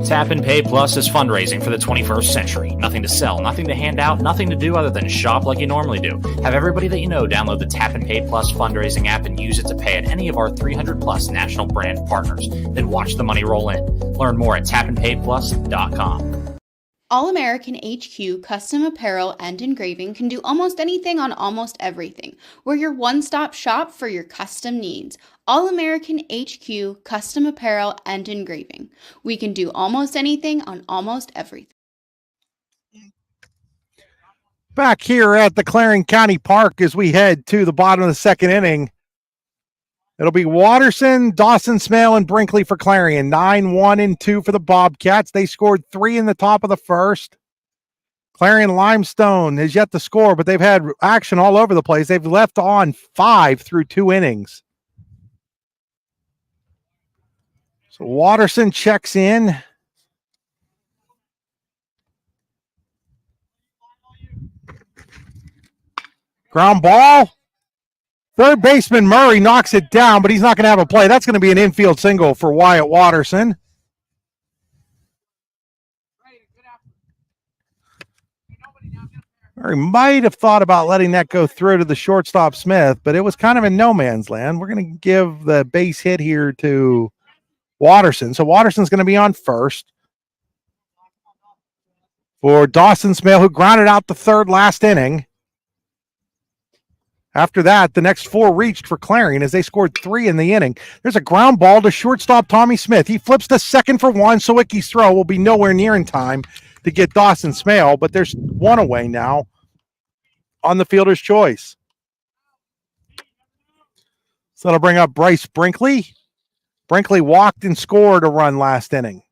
Tap and Pay Plus is fundraising for the 21st century. Nothing to sell, nothing to hand out, nothing to do other than shop like you normally do. Have everybody that you know download the Tap and Pay Plus fundraising app and use it to pay at any of our 300 plus national brand partners. Then watch the money roll in. Learn more at tapandpayplus.com. All American HQ Custom Apparel and Engraving can do almost anything on almost everything. We're your one-stop shop for your custom needs. All American HQ Custom Apparel and Engraving. We can do almost anything on almost everything. Back here at the Clarion County Park as we head to the bottom of the second inning. It'll be Watterson, Dawson, Smale, and Brinkley for Clarion. 9-1-2 for the Bobcats. They scored 3 in the top of the first. Clarion Limestone has yet to score, but they've had action all over the place. They've left on 5 through 2 innings. So Watterson checks in. Ground ball. Third baseman Murray knocks it down, but he's not going to have a play. That's going to be an infield single for Wyatt Watterson. Murray might have thought about letting that go through to the shortstop Smith, but it was kind of in no man's land. We're going to give the base hit here to Watterson. So Watterson's going to be on first for Dawson Smale, who grounded out the third last inning. After that, the next 4 reached for Clarion as they scored 3 in the inning. There's a ground ball to shortstop Tommy Smith. He flips to second for 1. Sawicki's throw will be nowhere near in time to get Dawson Smale, but there's 1 away now on the fielder's choice. So that'll bring up Bryce Brinkley. Brinkley walked and scored a run last inning.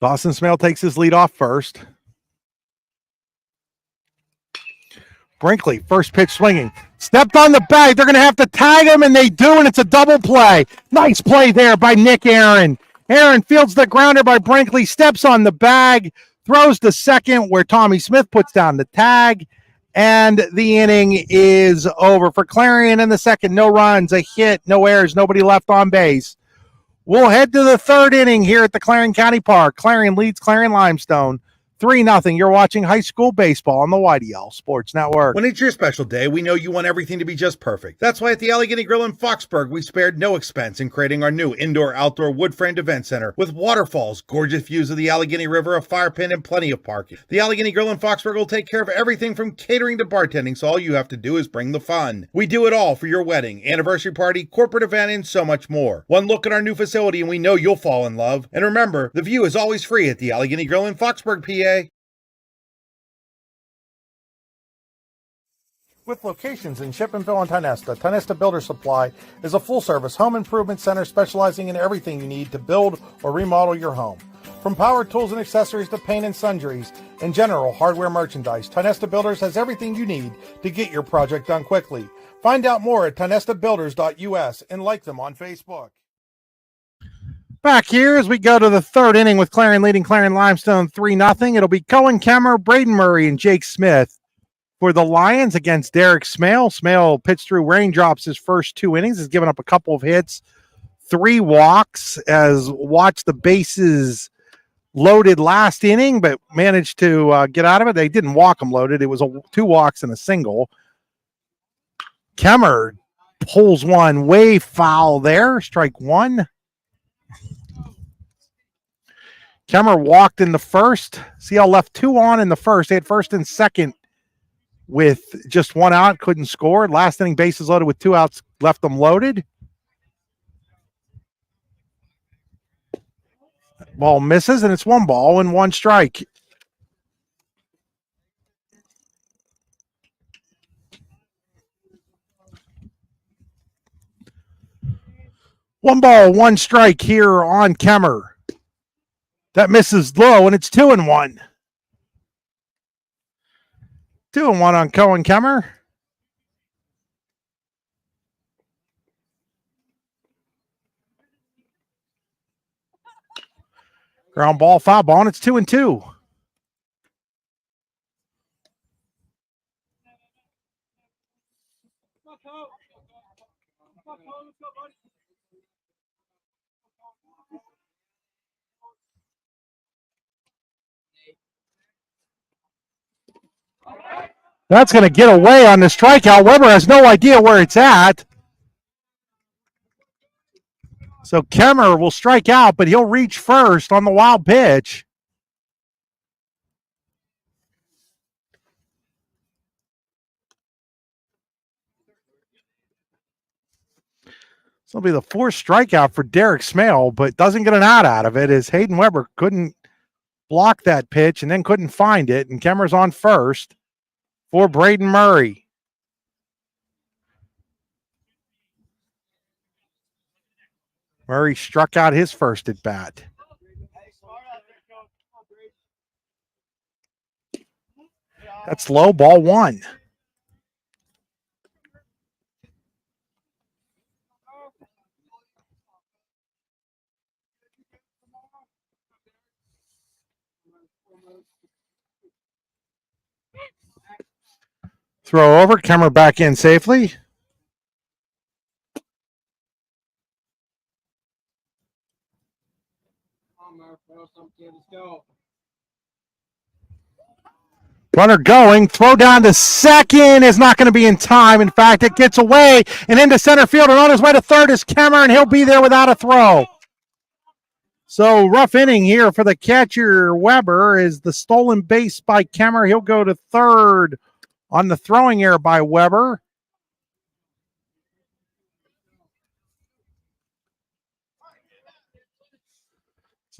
Dawson Smale takes his lead off first. Brinkley, first pitch swinging. Stepped on the bag. They're going to have to tag him, and they do, and it's a double play. Nice play there by Nick Aaron. Aaron fields the grounder by Brinkley, steps on the bag, throws to second where Tommy Smith puts down the tag, and the inning is over. For Clarion in the second, no runs, a hit, no errors, nobody left on base. We'll head to the third inning here at the Clarion County Park. Clarion leads Clarion Limestone 3-0. You're watching high school baseball on the YDL Sports Network. When it's your special day, we know you want everything to be just perfect. That's why at the Allegheny Grill in Foxburg, we spared no expense in creating our new indoor-outdoor wood-framed event center with waterfalls, gorgeous views of the Allegheny River, a fire pit, and plenty of parking. The Allegheny Grill in Foxburg will take care of everything from catering to bartending, so all you have to do is bring the fun. We do it all for your wedding, anniversary party, corporate event, and so much more. One look at our new facility and we know you'll fall in love. And remember, the view is always free at the Allegheny Grill in Foxburg, PA. With locations in Shippenville and Tionesta, Tionesta Builder Supply is a full-service home improvement center specializing in everything you need to build or remodel your home. From power tools and accessories to paint and sundries and general hardware merchandise, Tionesta Builders has everything you need to get your project done quickly. Find out more at tionestabuilders.us and like them on Facebook. Back here as we go to the third inning with Clarion leading Clarion Limestone 3-0. It'll be Cohen Kemmer, Braden Murray, and Jake Smith for the Lions against Derek Smale. Smale pitched through raindrops his first 2 innings, has given up a couple of hits, 3 walks, as watched the bases loaded last inning, but managed to get out of it. They didn't walk him loaded. It was 2 walks and a single. Kemmer pulls one way foul there, strike 1. Kemmer walked in the first. CL left 2 on in the first. They had first and second with just 1 out, couldn't score. Last inning, bases loaded with 2 outs, left them loaded. Ball misses, and it's 1 ball and 1 strike. One ball, one strike here on Kemmer. That misses low, and it's 2-1. 2-1 on Cohen Kemmer. Ground ball, foul ball, and it's 2-2. That's going to get away on the strikeout. Weber has no idea where it's at. So Kemmer will strike out, but he'll reach first on the wild pitch. This will be the fourth strikeout for Derek Smale, but doesn't get an out of it as Hayden Weber couldn't block that pitch and then couldn't find it. And Kemmer's on first for Braden Murray. Murray struck out his first at bat. That's low, ball one. Throw over, Kemmer back in safely. Runner going, throw down to second is not going to be in time. In fact, it gets away and into center field, and on his way to third is Kemmer, and he'll be there without a throw. So rough inning here for the catcher Weber is the stolen base by Kemmer. He'll go to third on the throwing error by Weber.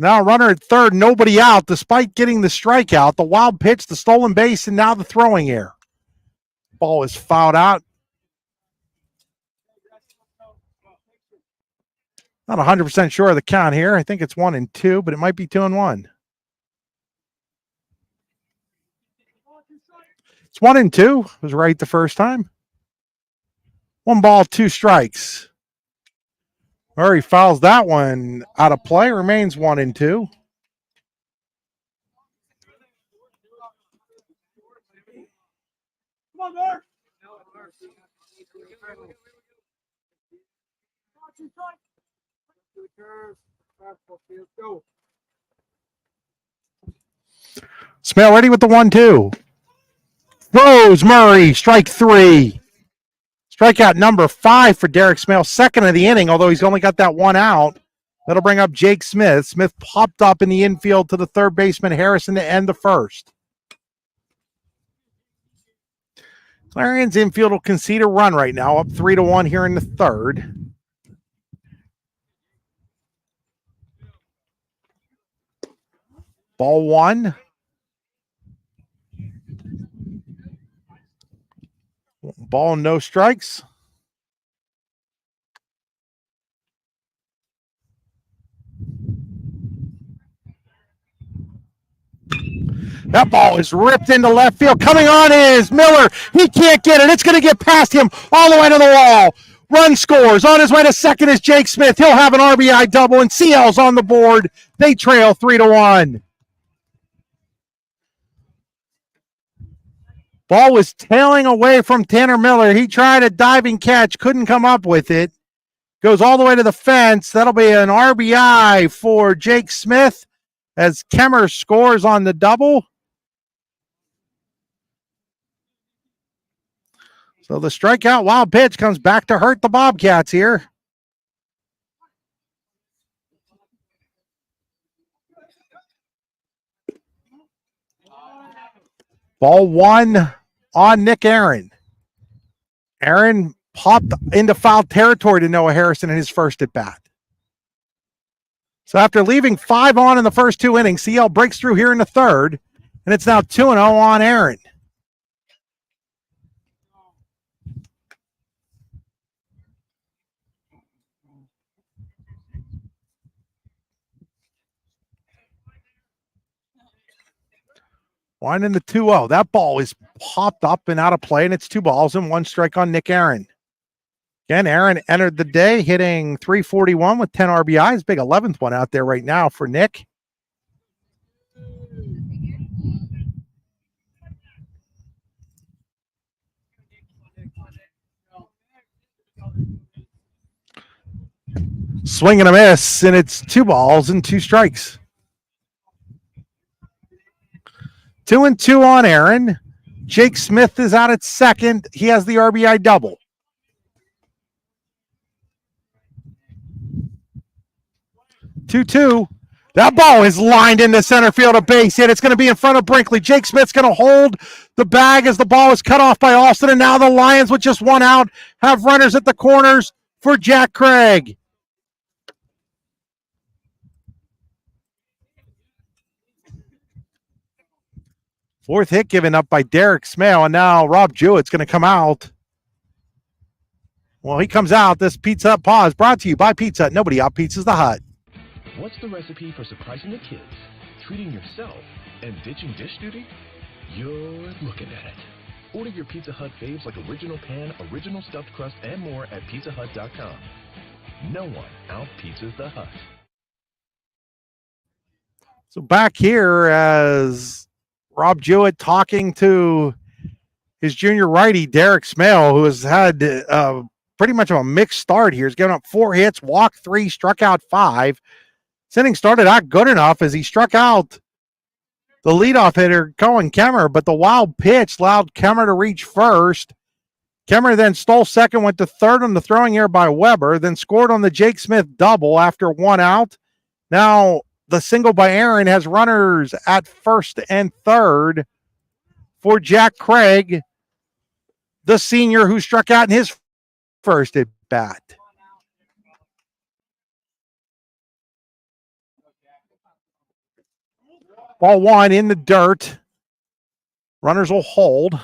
Now a runner at third, nobody out, despite getting the strikeout. The wild pitch, the stolen base, and now the throwing error. Ball is fouled out. Not 100% sure of the count here. I think it's 1-2, but it might be 2-1. It's 1-2. Was right the first time. 1 ball, 2 strikes. Murray fouls that one out of play. Remains 1-2. Smell ready with the 1-2. Rose Murray, strike 3. Strikeout number 5 for Derek Smale, second of the inning, although he's only got that one out. That'll bring up Jake Smith. Smith popped up in the infield to the third baseman, Harrison, to end the first. Clarion's infield will concede a run right now, up 3-1 here in the third. Ball one. Ball, no strikes. That ball is ripped into left field. Coming on is Miller. He can't get it. It's going to get past him all the way to the wall. Run scores. On his way to second is Jake Smith. He'll have an RBI double, and CL's on the board. They trail 3-1. Ball was tailing away from Tanner Miller. He tried a diving catch, couldn't come up with it. Goes all the way to the fence. That'll be an RBI for Jake Smith as Kemmer scores on the double. So the strikeout wild pitch comes back to hurt the Bobcats here. Ball one on Nick Aaron. Aaron popped into foul territory to Noah Harrison in his first at bat. So after leaving 5 on in the first 2 innings, CL breaks through here in the third, and it's now 2-0 on Aaron. Winding the 2-0. That ball is popped up and out of play, and it's 2 balls and 1 strike on Nick Aaron. Again, Aaron entered the day hitting .341 with 10 RBIs. Big 11th one out there right now for Nick. Swing and a miss, and it's 2 balls and 2 strikes. 2-2 on Aaron. Jake Smith is out at second. He has the RBI double. Two. That ball is lined into center field, a base hit. It's going to be in front of Brinkley. Jake Smith's going to hold the bag as the ball is cut off by Austin, and now the Lions, with just 1 out, have runners at the corners for Jack Craig. Fourth hit given up by Derek Smale, and now Rob Jewett's going to come out. Well, he comes out. This Pizza Hut pause brought to you by Pizza Hut. Nobody out pizzas the Hut. What's the recipe for surprising the kids, treating yourself, and ditching dish duty? You're looking at it. Order your Pizza Hut faves like original pan, original stuffed crust, and more at pizzahut.com. No one out-pizzas the Hut. So back here as Rob Jewett talking to his junior righty, Derek Smale, who has had pretty much of a mixed start here. He's given up 4 hits, walked 3, struck out 5. This inning started out good enough as he struck out the leadoff hitter, Cohen Kemmer, but the wild pitch allowed Kemmer to reach first. Kemmer then stole second, went to third on the throwing error by Weber, then scored on the Jake Smith double after 1 out. Now the single by Aaron has runners at first and third for Jack Craig, the senior who struck out in his first at bat. Ball 1 in the dirt. Runners will hold.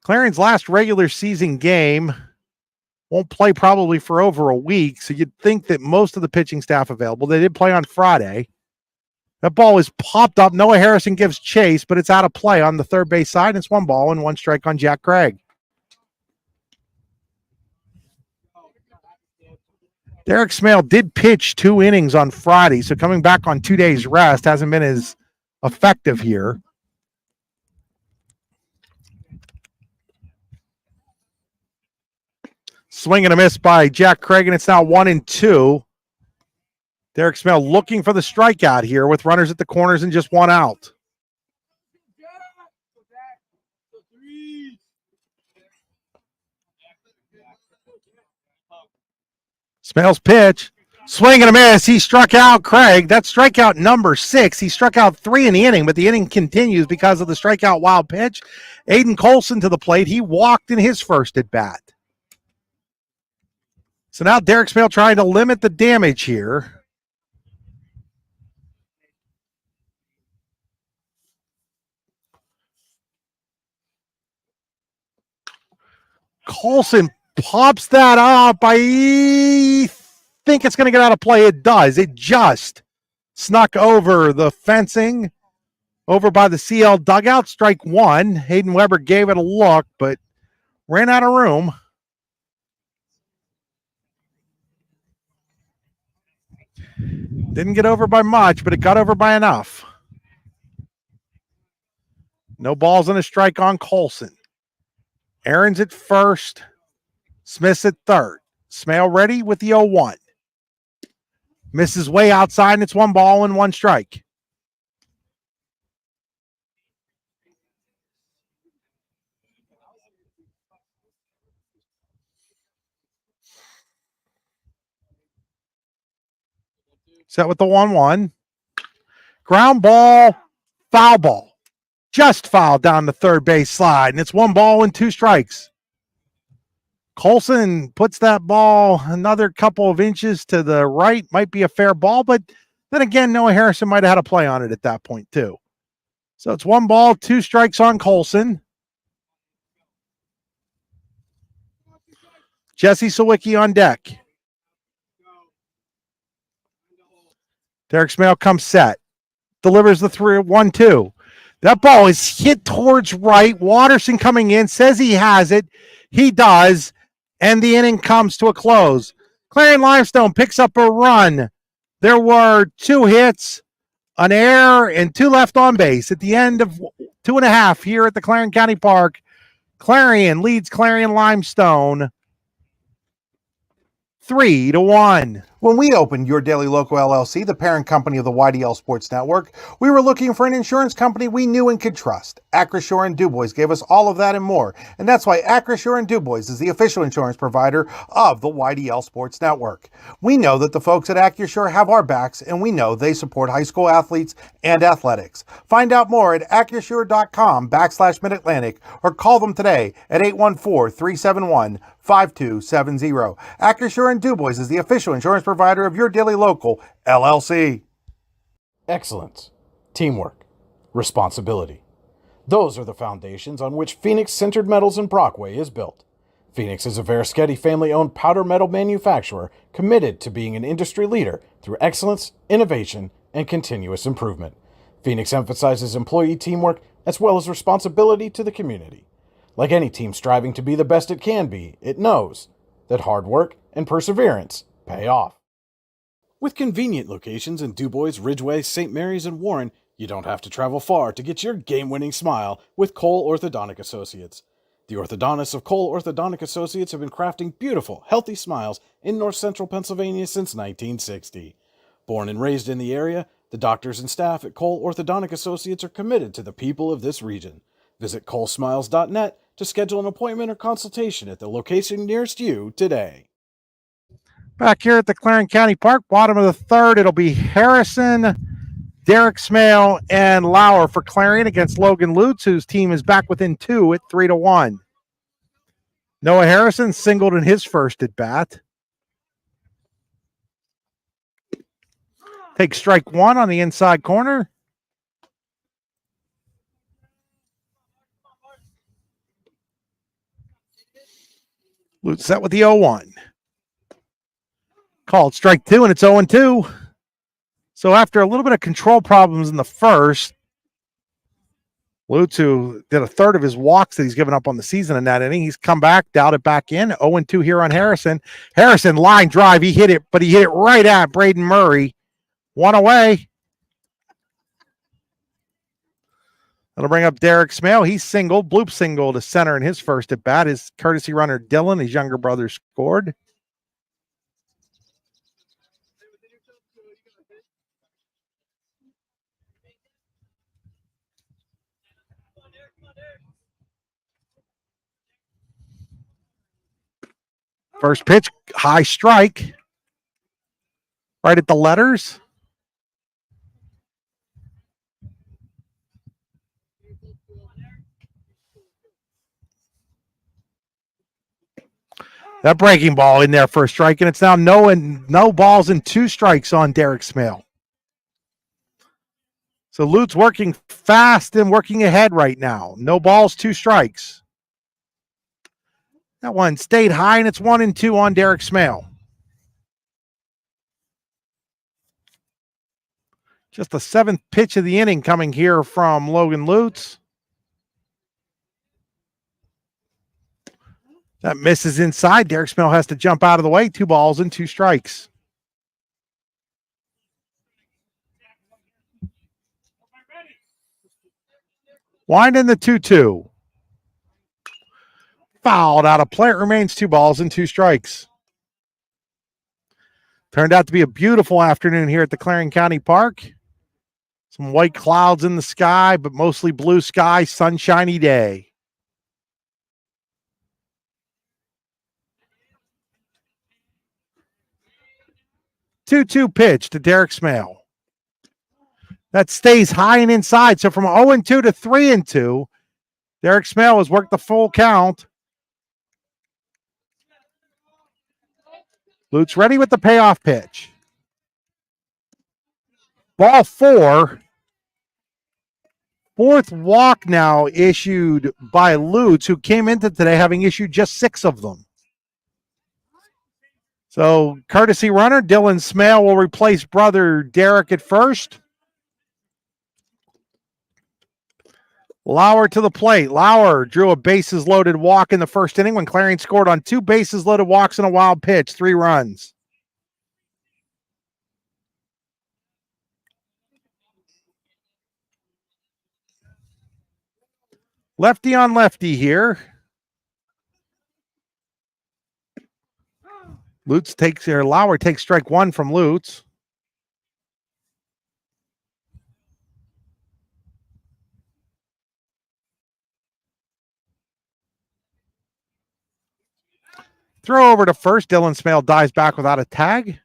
Clarion's last regular season game won't play probably for over a week, so you'd think that most of the pitching staff available. They did play on Friday. That ball is popped up. Noah Harrison gives chase, but it's out of play on the third base side. It's 1 ball and 1 strike on Jack Craig. Derek Smale did pitch 2 innings on Friday, so coming back on 2 days rest hasn't been as effective here. Swing and a miss by Jack Craig, and it's now 1-2. Derek Smale looking for the strikeout here with runners at the corners and just 1 out. Smale's pitch. Swing and a miss. He struck out Craig. That's strikeout number 6. He struck out 3 in the inning, but the inning continues because of the strikeout wild pitch. Aiden Colson to the plate. He walked in his first at bat. So now Derek Smale trying to limit the damage here. Colson pops that up. I think it's going to get out of play. It does. It just snuck over the fencing, over by the CL dugout. Strike 1. Hayden Weber gave it a look, but ran out of room. Didn't get over by much, but it got over by enough. No balls and a strike on Colson. Aaron's at first. Smith's at third. Smale ready with the 0-1. Misses way outside, and it's 1 ball and 1 strike. Set with the 1-1. Ground ball, foul ball. Just fouled down the third base slide, and it's 1 ball and 2 strikes. Colson puts that ball another couple of inches to the right. Might be a fair ball, but then again, Noah Harrison might have had a play on it at that point too. So it's 1 ball, 2 strikes on Colson. Jesse Sawicki on deck. Derek Smale comes set. Delivers the 3-1-2. That ball is hit towards right. Watterson coming in, says he has it. He does. And the inning comes to a close. Clarion Limestone picks up a run. There were 2 hits, an error, and 2 left on base at the end of 2.5 here at the Clarion County Park. Clarion leads Clarion Limestone 3-1. When we opened Your Daily Local LLC, the parent company of the YDL Sports Network, we were looking for an insurance company we knew and could trust. Acrisure and Dubois gave us all of that and more, and that's why Acrisure and Dubois is the official insurance provider of the YDL Sports Network. We know that the folks at Acrisure have our backs, and we know they support high school athletes and athletics. Find out more at acrisure.com/Mid-Atlantic or call them today at 814-371-5270. Acrisure and Dubois is the official insurance provider of Your Daily Local LLC. Excellence, teamwork, responsibility. Those are the foundations on which Phoenix Sintered Metals in Brockway is built. Phoenix is a Verischetti family-owned powder metal manufacturer committed to being an industry leader through excellence, innovation, and continuous improvement. Phoenix emphasizes employee teamwork as well as responsibility to the community. Like any team striving to be the best it can be, it knows that hard work and perseverance pay off. With convenient locations in Dubois, Ridgeway, St. Mary's, and Warren, you don't have to travel far to get your game-winning smile with Cole Orthodontic Associates. The orthodontists of Cole Orthodontic Associates have been crafting beautiful, healthy smiles in north central Pennsylvania since 1960. Born and raised in the area, the doctors and staff at Cole Orthodontic Associates are committed to the people of this region. Visit colesmiles.net to schedule an appointment or consultation at the location nearest you today. Back here at the Clarion County Park, bottom of the third, it'll be Harrison, Derek Smale, and Lauer for Clarion against Logan Lutz, whose team is back within 2 at 3-1. Noah Harrison singled in his first at bat. Take strike 1 on the inside corner. Lutz set with the 0-1. Called strike 2, and it's 0-2. So after a little bit of control problems in the first, Lutz, who did a third of his walks that he's given up on the season in that inning, he's come back, dialed it back in. 0-2 here on Harrison. Harrison, line drive. He hit it, but he hit it right at Braden Murray. 1 away. That'll bring up Derek Smale. He singled, bloop single to center in his first at bat. His courtesy runner, Dylan, his younger brother, scored. First pitch, high strike. Right at the letters. That breaking ball in there for a strike, and it's now no balls and 2 strikes on Derek Smale. So Lutz working fast and working ahead right now. No balls, 2 strikes. That one stayed high, and it's 1-2 on Derek Smale. Just the 7th pitch of the inning coming here from Logan Lutz. That misses inside. Derek Smale has to jump out of the way. 2 balls and 2 strikes. Winding the 2-2. Fouled out of play. It remains 2 balls and 2 strikes. Turned out to be a beautiful afternoon here at the Clarion County Park. Some white clouds in the sky, but mostly blue sky, sunshiny day. Two pitch to Derek Smale. That stays high and inside. So from 0-2 to 3-2, Derek Smale has worked the full count. Lutz ready with the payoff pitch. Ball 4. 4th walk now issued by Lutz, who came into today having issued just 6 of them. So, courtesy runner, Dylan Smale will replace brother Derek at first. Lauer to the plate. Lauer drew a bases-loaded walk in the first inning when Clarion scored on 2 bases-loaded walks and a wild pitch, 3 runs. Lefty on lefty here. Lauer takes strike 1 from Lutz. Throw over to first. Dylan Smale dives back without a tag.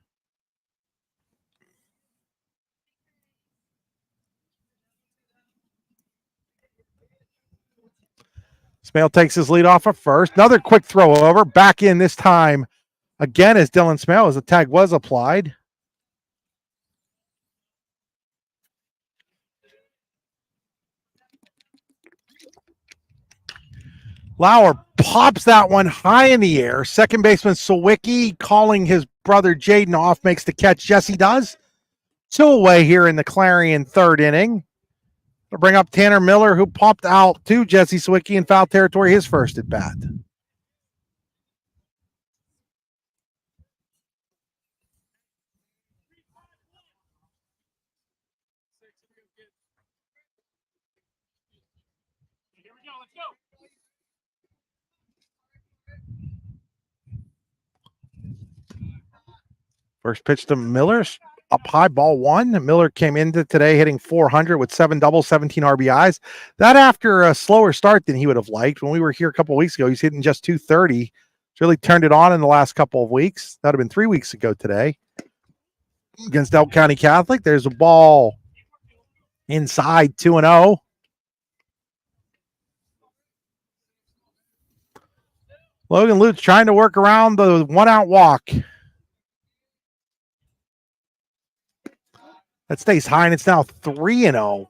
Smale takes his lead off at first. Another quick throw over. Back in this time again as Dylan Smale as the tag was applied. Lauer pops that one high in the air. Second baseman Sawicki calling his brother Jaden off, makes the catch. Jesse does. 2 away here in the Clarion third inning. We'll bring up Tanner Miller, who popped out to Jesse Sawicki in foul territory his first at bat. First pitch to Miller, up high, ball 1. Miller came into today hitting .400 with 7 doubles, 17 RBIs. That after a slower start than he would have liked. When we were here a couple of weeks ago, he's hitting just .230. He's really turned it on in the last couple of weeks. That would have been 3 weeks ago today against Elk County Catholic. There's a ball inside, 2-0. Logan Lutz trying to work around the 1-out walk. That stays high, and it's now 3-0.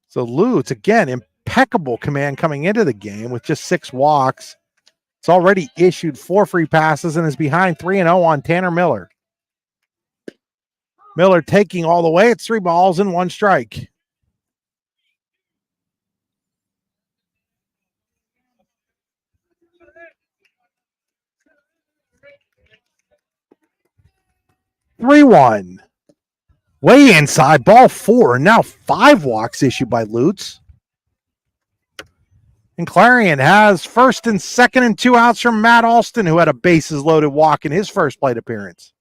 So Lutz, again, impeccable command coming into the game with just 6 walks. It's already issued 4 free passes and is behind 3-0 on Tanner Miller. Miller taking all the way. It's 3 balls and 1 strike. Three-one. Way inside, ball 4. Now 5 walks issued by Lutz. And Clarion has first and second and 2 outs from Matt Alston, who had a bases-loaded walk in his first plate appearance.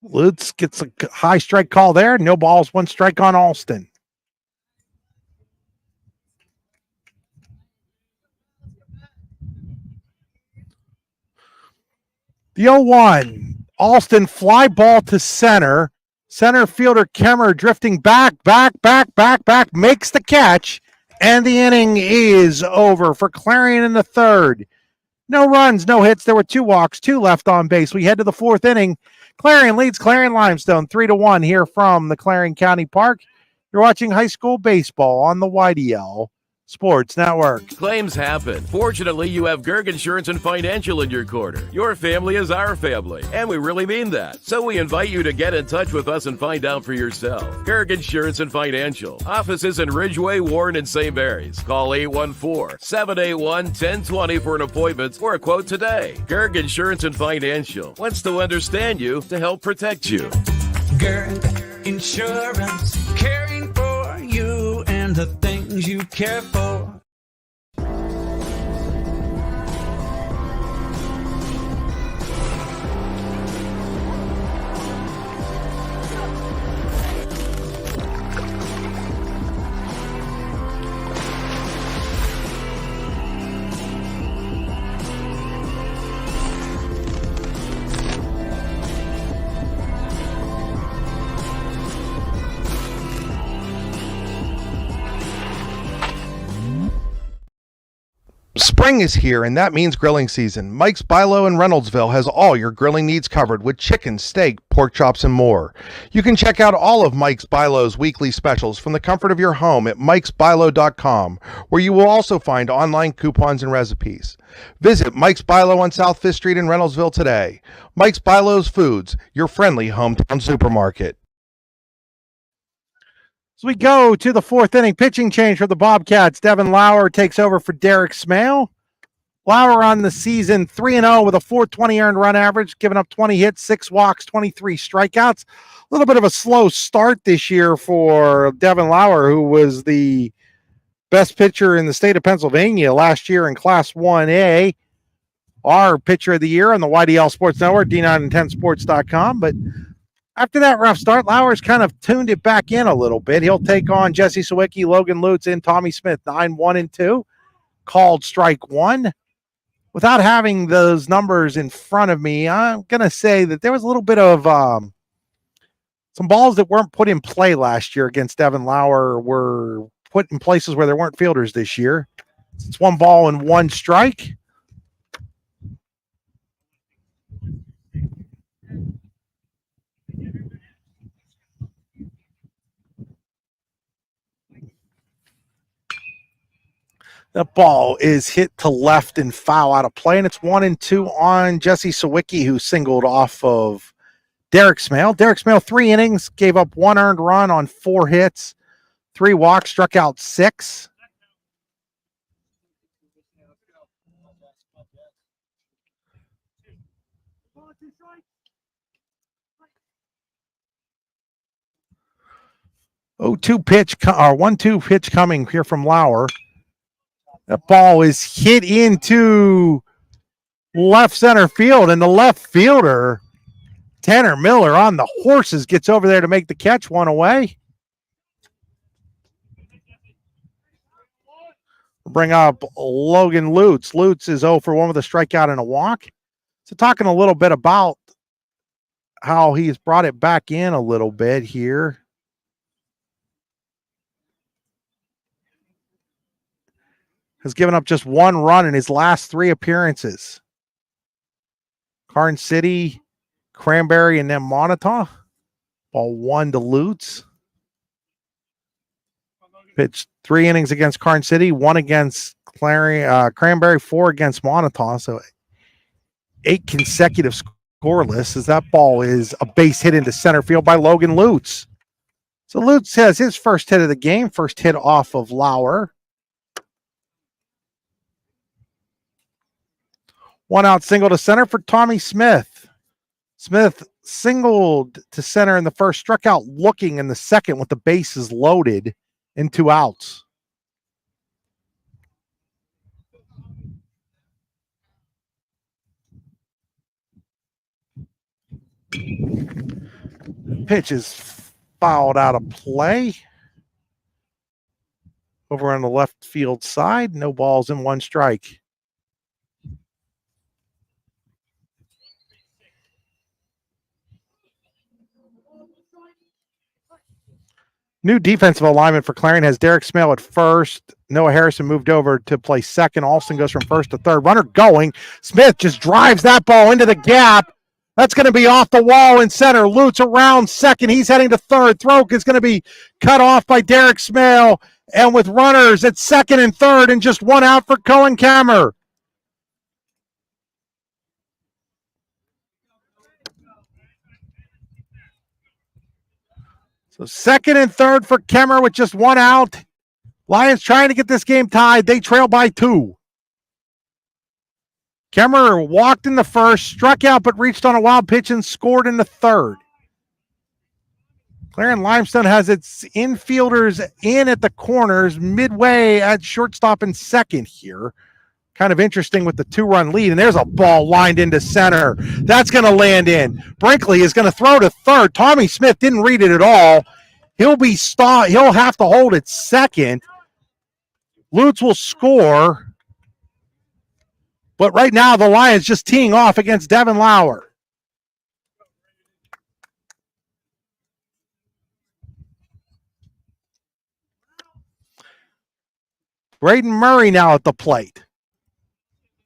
Lutz gets a high strike call there. No balls, 1 strike on Alston. The 0-1. Alston fly ball to center. Center fielder Kemmer drifting back, makes the catch. And the inning is over for Clarion in the third. No runs, no hits. There were 2 walks, 2 left on base. We head to the 4th inning. Clarion leads Clarion Limestone 3-1 here from the Clarion County Park. You're watching high school baseball on the YDL Sports Network. Claims happen. Fortunately, you have Gerg Insurance and Financial in your corner. Your family is our family, and we really mean that. So we invite you to get in touch with us and find out for yourself. Gerg Insurance and Financial. Offices in Ridgeway, Warren, and St. Mary's. Call 814-781-1020 for an appointment or a quote today. Gerg Insurance and Financial wants to understand you to help protect you. Gerg Insurance, caring for you and the things you care for. Spring is here, and that means grilling season. Mike's Bilo in Reynoldsville has all your grilling needs covered with chicken, steak, pork chops, and more. You can check out all of Mike's Bilo's weekly specials from the comfort of your home at mikesbilo.com, where you will also find online coupons and recipes. Visit Mike's Bilo on South 5th Street in Reynoldsville today. Mike's Bilo's Foods, your friendly hometown supermarket. So we go to the fourth inning. Pitching change for the Bobcats. Devin Lauer takes over for Derek Smale. Lauer on the season 3-0 with a 420 earned run average, giving up 20 hits, 6 walks, 23 strikeouts. A little bit of a slow start this year for Devin Lauer, who was the best pitcher in the state of Pennsylvania last year in Class 1A. Our pitcher of the year on the YDL Sports Network, D910sports.com. But after that rough start, Lauer's kind of tuned it back in a little bit. He'll take on Jesse Sawicki, Logan Lutz, and Tommy Smith, 9-1-2. Called strike one. Without having those numbers in front of me, I'm going to say that there was a little bit of some balls that weren't put in play last year against Devin Lauer were put in places where there weren't fielders this year. It's 1 ball and 1 strike. That ball is hit to left and foul out of play, and it's 1-2 on Jesse Sawicki, who singled off of Derek Smale. Derek Smale, 3 innings, gave up 1 earned run on 4 hits, 3 walks, struck out 6. Oh, 1-2 pitch coming here from Lauer. That ball is hit into left center field, and the left fielder, Tanner Miller, on the horses, gets over there to make the catch, 1 away. We'll bring up Logan Lutz. Lutz is 0 for 1 with a strikeout and a walk. So talking a little bit about how he's brought it back in a little bit here. Has given up just 1 run in his last 3 appearances. Karn City, Cranberry, and then Montauk. Ball 1 to Lutz. Pitched 3 innings against Karn City, 1 against Cranberry, 4 against Montauk. So 8 consecutive scoreless, as that ball is a base hit into center field by Logan Lutz. So Lutz has his first hit of the game, first hit off of Lauer. 1 out single to center for Tommy Smith. Smith singled to center in the first, struck out looking in the second with the bases loaded and 2 outs. Pitch is fouled out of play. Over on the left field side, no balls and 1 strike. New defensive alignment for Clarion has Derek Smale at first. Noah Harrison moved over to play second. Alston goes from first to third. Runner going. Smith just drives that ball into the gap. That's going to be off the wall in center. Lutz around second. He's heading to third. Throw is going to be cut off by Derek Smale. And with runners at second and third and just 1 out for Cohen Kemmer. So second and third for Kemmer with just 1 out. Lions trying to get this game tied. They trail by 2. Kemmer walked in the first, struck out, but reached on a wild pitch and scored in the third. Clarion Limestone has its infielders in at the corners, midway at shortstop and second here. Kind of interesting with the 2-run lead, and there's a ball lined into center. That's going to land in. Brinkley is going to throw to third. Tommy Smith didn't read it at all. He'll have to hold it second. Lutz will score. But right now, the Lions just teeing off against Devin Lauer. Braden Murray now at the plate.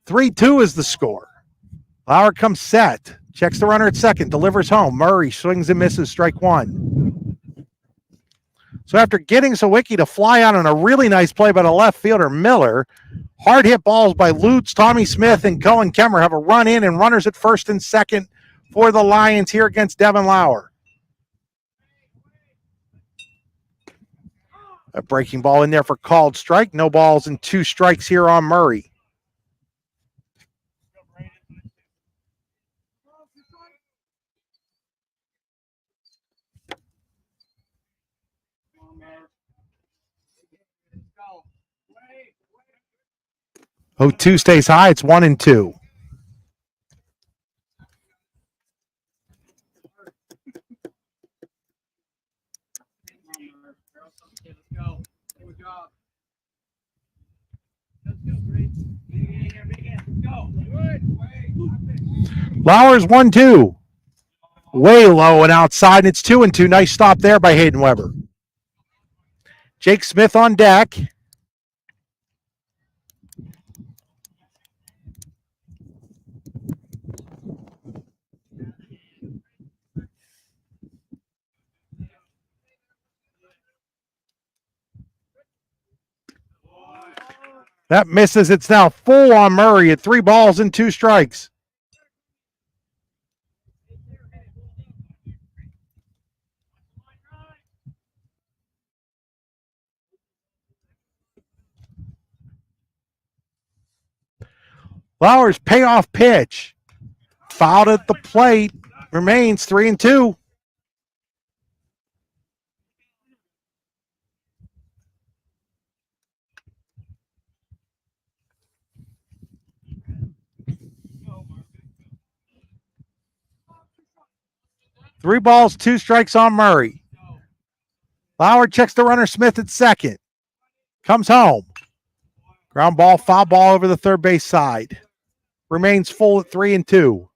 3-2 is the score. Lauer comes set. Checks the runner at second. Delivers home. Murray swings and misses. Strike one. So after getting Sawicki to fly out on a really nice play by the left fielder, Miller, hard hit balls by Lutz, Tommy Smith, and Cohen Kemmer have a run in and runners at first and second for the Lions here against Devin Lauer. A breaking ball in there for called strike. No balls and 2 strikes here on Murray. Oh, 2 stays high. It's 1-2. Lauer's 1-2. Way low and outside, and it's 2-2. Nice stop there by Hayden Weber. Jake Smith on deck. That misses. It's now full on Murray at 3 balls and 2 strikes. Lauer's payoff pitch. Fouled at the plate. Remains 3-2. Three balls, 2 strikes on Murray. Lauer checks the runner Smith at second. Comes home. Ground ball, foul ball over the third base side. Remains full at 3-2.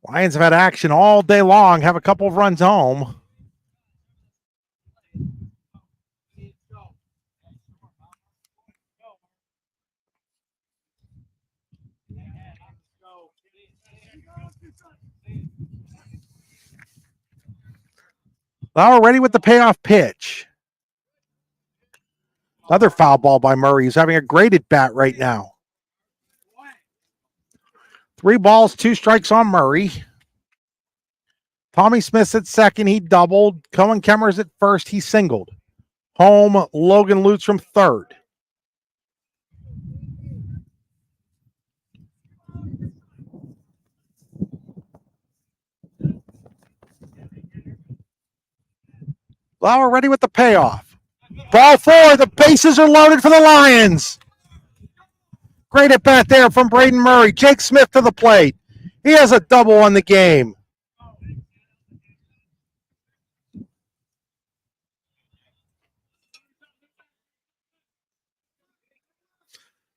Lions have had action all day long, have a couple of runs home. Lauer ready with the payoff pitch. Another foul ball by Murray. He's having a great at bat right now. 3 balls, 2 strikes on Murray. Tommy Smith's at second. He doubled. Cohen Kemmer's at first. He singled. Home, Logan Lutz from third. Lauer ready with the payoff. Ball 4. The bases are loaded for the Lions. Great at bat there from Braden Murray. Jake Smith to the plate. He has a double on the game.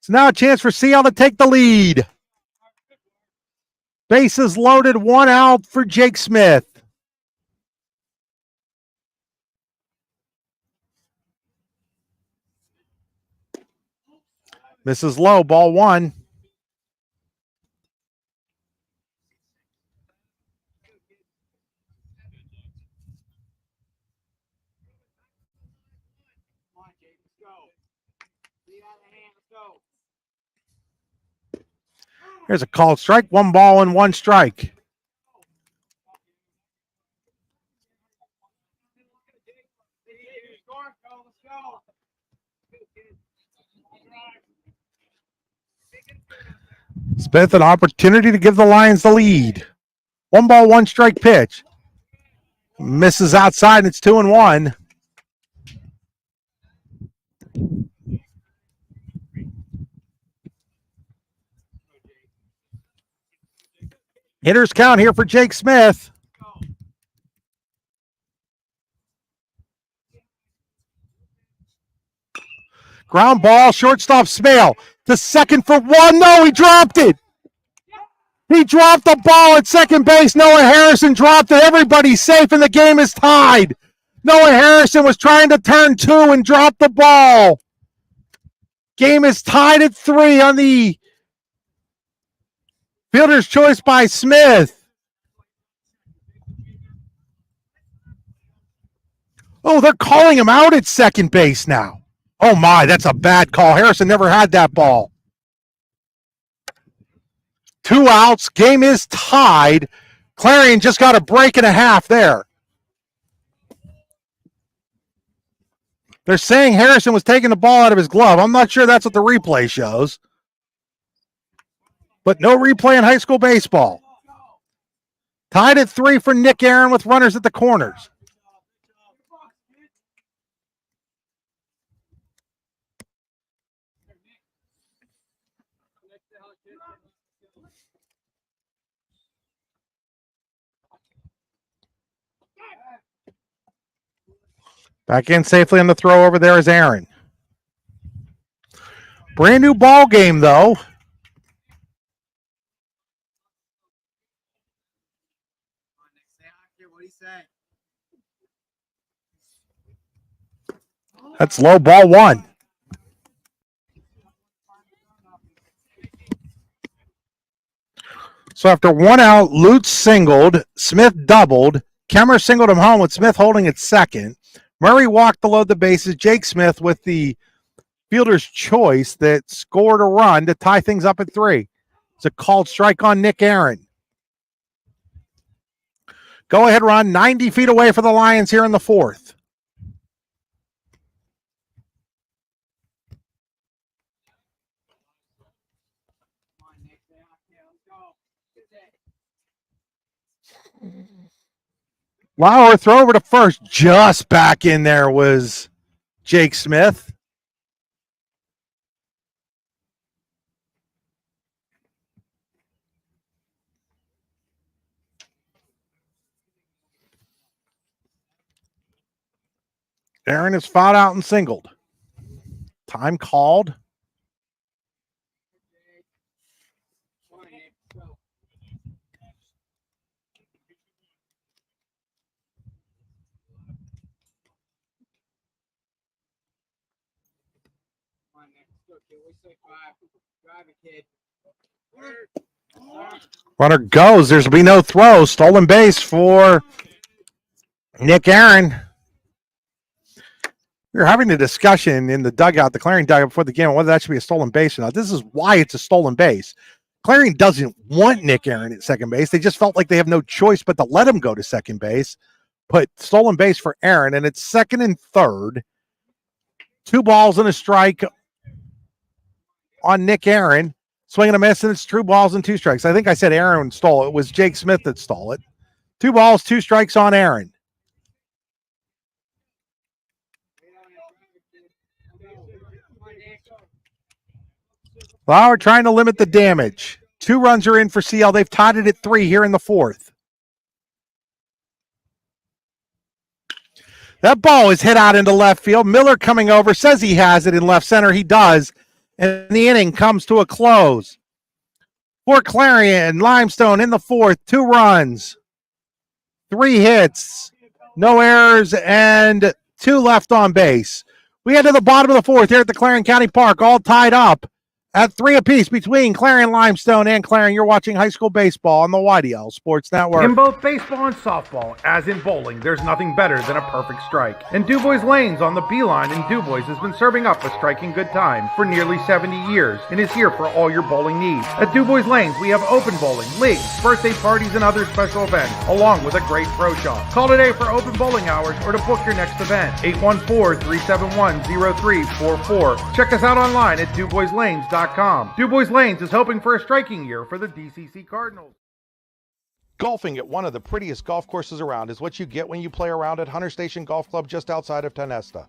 So now a chance for Seattle to take the lead. Bases loaded, 1 out for Jake Smith. Misses low, ball 1. Here's a called strike, 1 ball and 1 strike. Smith an opportunity to give the Lions the lead. 1 ball, 1 strike pitch. Misses outside, and it's 2-1. Hitters count here for Jake Smith. Ground ball, shortstop Smale to second for 1. No, he dropped it. He dropped the ball at second base. Noah Harrison dropped it. Everybody's safe, and the game is tied. Noah Harrison was trying to turn 2 and drop the ball. Game is tied at 3 on the fielder's choice by Smith. Oh, they're calling him out at second base now. Oh, my, that's a bad call. Harrison never had that ball. 2 outs. Game is tied. Clarion just got a break and a half there. They're saying Harrison was taking the ball out of his glove. I'm not sure that's what the replay shows. But no replay in high school baseball. Tied at 3 for Nick Aaron with runners at the corners. Back in safely on the throw over there is Aaron. Brand new ball game, though. That's low, ball 1. So after 1 out, Lutz singled, Smith doubled, Kemmer singled him home with Smith holding at second. Murray walked to load the bases. Jake Smith with the fielder's choice that scored a run to tie things up at 3. It's a called strike on Nick Aaron. Go ahead run, 90 feet away for the Lions here in the 4th. Lauer throw over to first. Just back in there was Jake Smith. Aaron is fouled out and singled. Time called. Runner goes. There's be no throw. Stolen base for Nick Aaron. We were having a discussion in the dugout, the Clarion dugout before the game, whether that should be a stolen base or not. This is why it's a stolen base. Clarion doesn't want Nick Aaron at second base. They just felt like they have no choice but to let him go to second base. Put stolen base for Aaron, and it's second and third. 2 balls and a strike on Nick Aaron. Swing and a miss, and it's 2 balls and 2 strikes. I think I said Aaron stole it. It was Jake Smith that stole it. 2 balls, 2 strikes on Aaron. Lauer trying to limit the damage. 2 runs are in for CL. They've tied it at 3 here in the 4th. That ball is hit out into left field. Miller coming over, says he has it in left center. He does. And the inning comes to a close. For Clarion, Limestone in the 4th, 2 runs, 3 hits, no errors, and 2 left on base. We head to the bottom of the 4th here at the Clarion County Park, all tied up at 3 apiece between Clarion Limestone and Clarion. You're watching high school baseball on the YDL Sports Network. In both baseball and softball, as in bowling, there's nothing better than a perfect strike. And DuBois Lanes on the Beeline in DuBois has been serving up a striking good time for nearly 70 years and is here for all your bowling needs. At DuBois Lanes, we have open bowling, leagues, birthday parties, and other special events, along with a great pro shop. Call today for open bowling hours or to book your next event. 814-371-0344. Check us out online at DuBoisLanes.com. DuBois Lanes is hoping for a striking year for the DCC Cardinals. Golfing at one of the prettiest golf courses around is what you get when you play around at Hunter Station Golf Club just outside of Tonesta.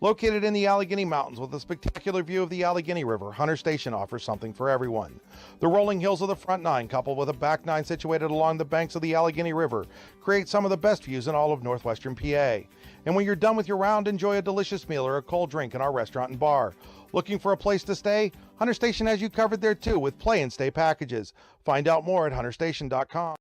Located in the Allegheny Mountains with a spectacular view of the Allegheny River, Hunter Station offers something for everyone. The rolling hills of the front nine, coupled with a back nine situated along the banks of the Allegheny River, create some of the best views in all of northwestern PA. And when you're done with your round, enjoy a delicious meal or a cold drink in our restaurant and bar. Looking for a place to stay? Hunter Station has you covered there too with play and stay packages. Find out more at hunterstation.com.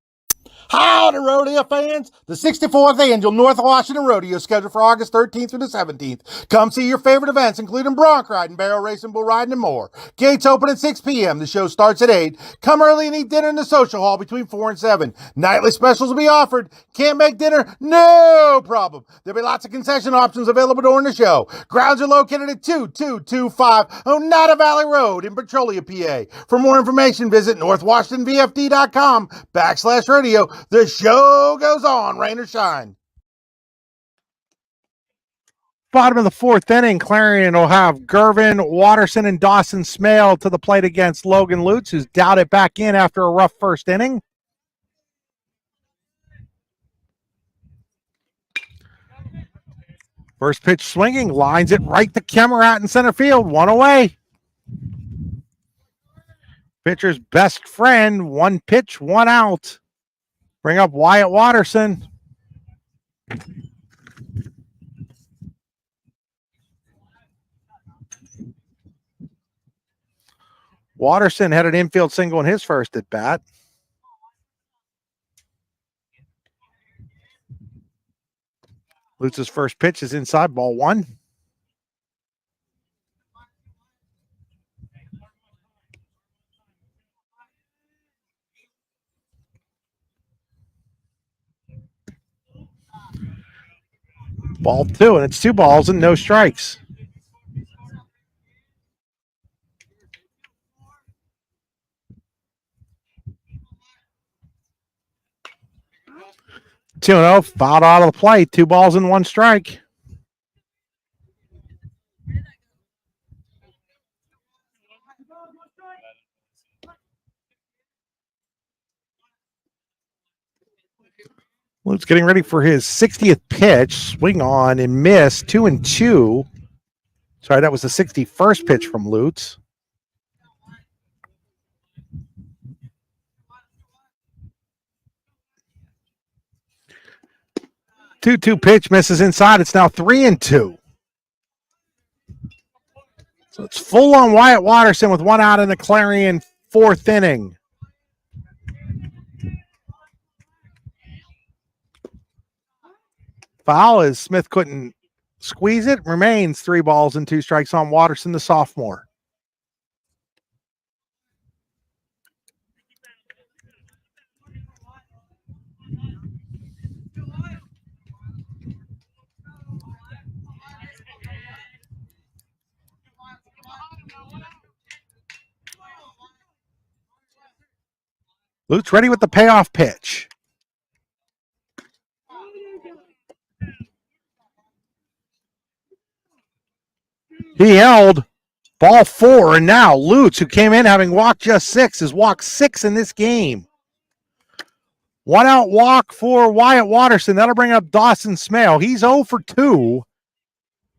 Howdy, rodeo fans! The 64th Annual North Washington Rodeo is scheduled for August 13th through the 17th. Come see your favorite events, including bronc riding, barrel racing, bull riding, and more. Gates open at 6 p.m. The show starts at 8. Come early and eat dinner in the social hall between 4 and 7. Nightly specials will be offered. Can't make dinner? No problem. There'll be lots of concession options available during the show. Grounds are located at 2225 Oneida Valley Road in Petrolia, PA. For more information, visit northwashingtonvfd.com/rodeo. The show goes on, rain or shine. Bottom of the fourth inning, Clarion will have Gervin, Watterson, and Dawson Smale to the plate against Logan Lutz, who's dialed it back in after a rough first inning. First pitch swinging, lines it right to Kemmer out in center field, one away. Pitcher's best friend, one pitch, one out. Bring up Wyatt Watterson. Watterson had an infield single in his first at bat. Lutz's first pitch is inside, ball one. Ball two, and it's 2 balls and no strikes. Two and 0, fouled out of the plate. 2 balls and 1 strike. Lutz getting ready for his 60th pitch. Swing on and miss. 2-2. Sorry, that was the 61st pitch from Lutz. Two pitch misses inside. It's now 3-2. So it's full on Wyatt Watterson with 1 out in the Clarion fourth inning. Foul as Smith couldn't squeeze it. Remains 3 balls and 2 strikes on Watterson, the sophomore. Lutz ready with the payoff pitch. He held ball 4, and now Lutz, who came in having walked just 6, has walked 6 in this game. 1 out walk for Wyatt Watterson. That'll bring up Dawson Smale. He's 0 for 2.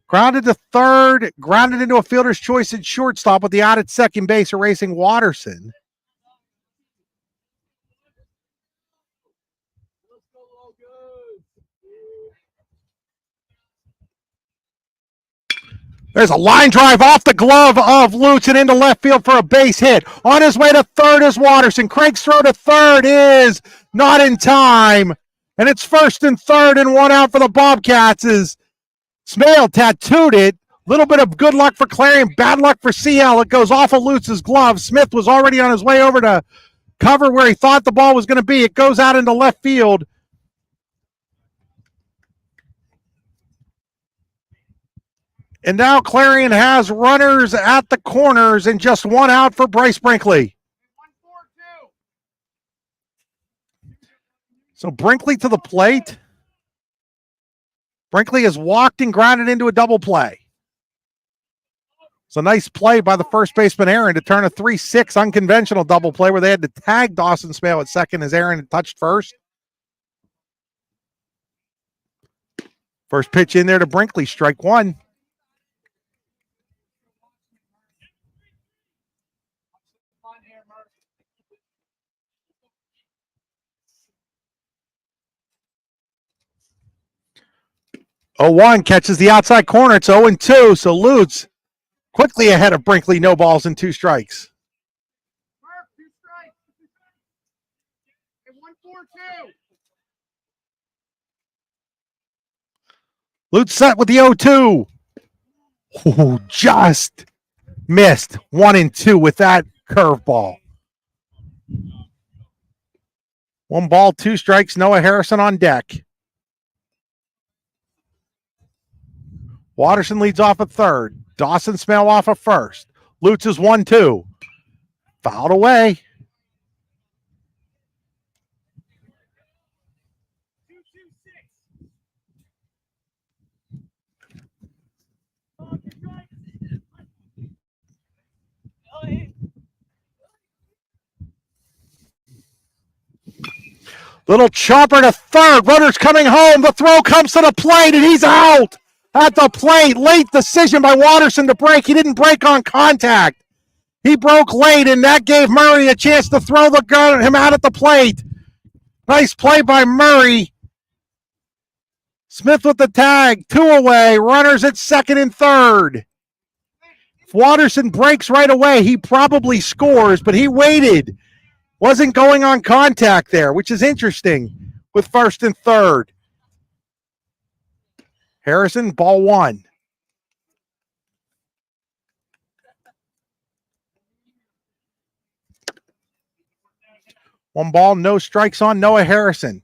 Grounded to third, grounded into a fielder's choice at shortstop with the out at second base, erasing Watterson. There's a line drive off the glove of Lutz and into left field for a base hit. On his way to third is Watterson. Craig's throw to third is not in time. And it's first and third and 1 out for the Bobcats as Smale tattooed it. Little bit of good luck for Clarion, bad luck for CL. It goes off of Lutz's glove. Smith was already on his way over to cover where he thought the ball was going to be. It goes out into left field. And now Clarion has runners at the corners and just 1 out for Bryce Brinkley. So Brinkley to the plate. Brinkley has walked and grounded into a double play. It's a nice play by the first baseman, Aaron, to turn a 3-6 unconventional double play where they had to tag Dawson Smale at second as Aaron had touched first. First pitch in there to Brinkley, strike one. Oh, 1 catches the outside corner. It's 0-2, so Lutz quickly ahead of Brinkley. No balls and 2 strikes. Lutz set with the 0-2. Ooh, just missed 1-2 with that curveball. 1 ball, 2 strikes. Noah Harrison on deck. Watterson leads off at third. Dawson Smale off at first. Lutz is 1-2. Fouled away. Little chopper to third. Runner's coming home. The throw comes to the plate, and he's out at the plate. Late decision by Watterson to break. He didn't break on contact. He broke late, and that gave Murray a chance to throw him out at the plate. Nice play by Murray. Smith with the tag. 2 away. Runners at second and third. If Watterson breaks right away, he probably scores, but he waited. Wasn't going on contact there, which is interesting with first and third. Harrison, ball 1. One ball, no strikes on Noah Harrison.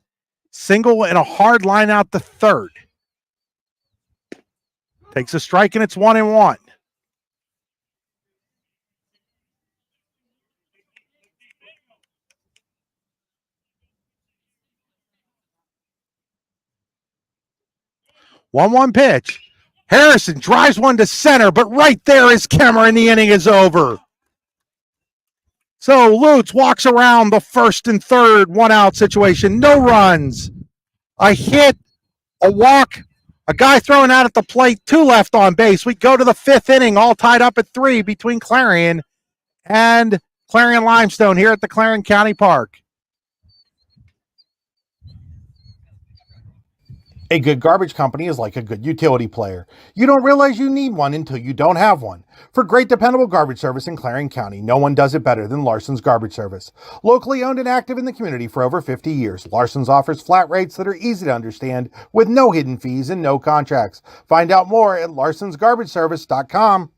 Single and a hard line out to third. Takes a strike and it's 1-1. One pitch. Harrison drives one to center, but right there is Kemmer, and the inning is over. So Lutz walks around the first and third 1-out situation. No runs. A hit, a walk, a guy thrown out at the plate, 2 left on base. We go to the 5th inning, all tied up at 3 between Clarion and Clarion Limestone here at the Clarion County Park. A good garbage company is like a good utility player. You don't realize you need one until you don't have one. For great dependable garbage service in Clarion County, no one does it better than Larson's Garbage Service. Locally owned and active in the community for over 50 years, Larson's offers flat rates that are easy to understand with no hidden fees and no contracts. Find out more at larsonsgarbageservice.com.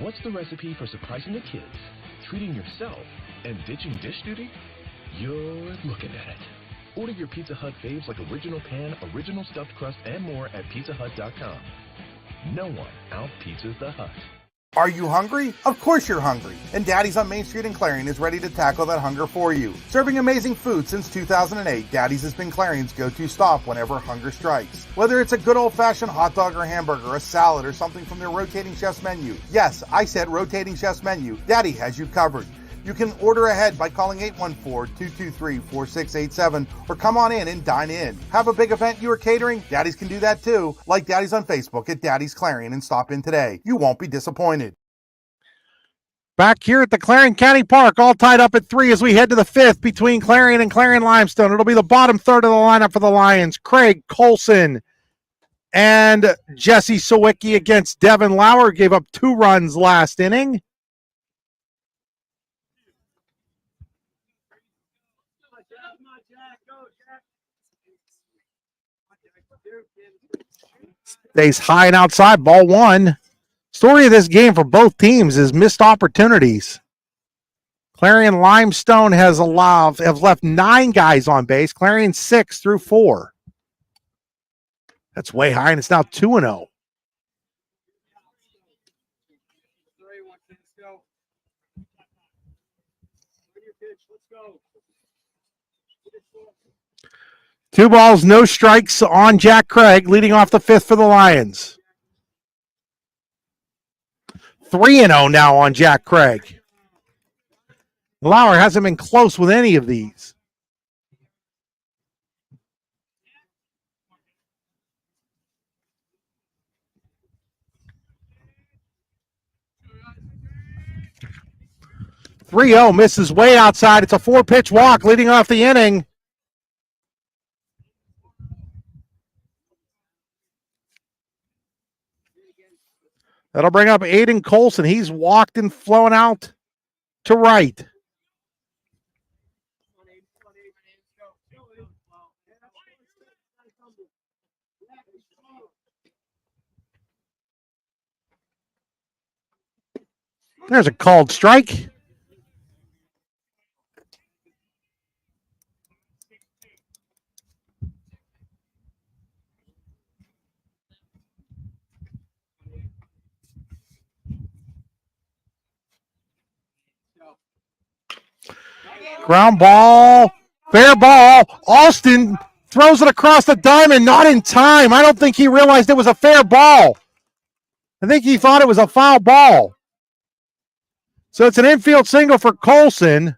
What's the recipe for surprising the kids, treating yourself, and ditching dish duty? You're looking at it. Order your Pizza Hut faves like original pan, original stuffed crust, and more at pizzahut.com. No one out-pizzas the Hut. Are you hungry? Of course you're hungry. And Daddy's on Main Street in Clarion is ready to tackle that hunger for you. Serving amazing food since 2008, Daddy's has been Clarion's go-to stop whenever hunger strikes. Whether it's a good old-fashioned hot dog or hamburger, a salad, or something from their rotating chef's menu. Yes, I said rotating chef's menu. Daddy has you covered. You can order ahead by calling 814-223-4687 or come on in and dine in. Have a big event you are catering? Daddy's can do that too. Like Daddy's on Facebook at Daddy's Clarion and stop in today. You won't be disappointed. Back here at the Clarion County Park, all tied up at 3 as we head to the 5th between Clarion and Clarion Limestone. It'll be the bottom third of the lineup for the Lions. Craig Colson and Jesse Sawicki against Devin Lauer. Gave up 2 runs last inning. Stays high and outside, ball 1. Story of this game for both teams is missed opportunities. Clarion Limestone have left 9 guys on base. Clarion 6 through 4. That's way high, and it's now 2-0. Two balls, no strikes on Jack Craig, leading off the 5th for the Lions. 3-0 now on Jack Craig. Lauer hasn't been close with any of these. Misses way outside. It's a 4-pitch walk leading off the inning. That'll bring up Aiden Colson. He's walked and flown out to right. There's a called strike. Ground ball, fair ball. Austin throws it across the diamond, not in time. I don't think he realized it was a fair ball. I think he thought it was a foul ball. So it's an infield single for Colson.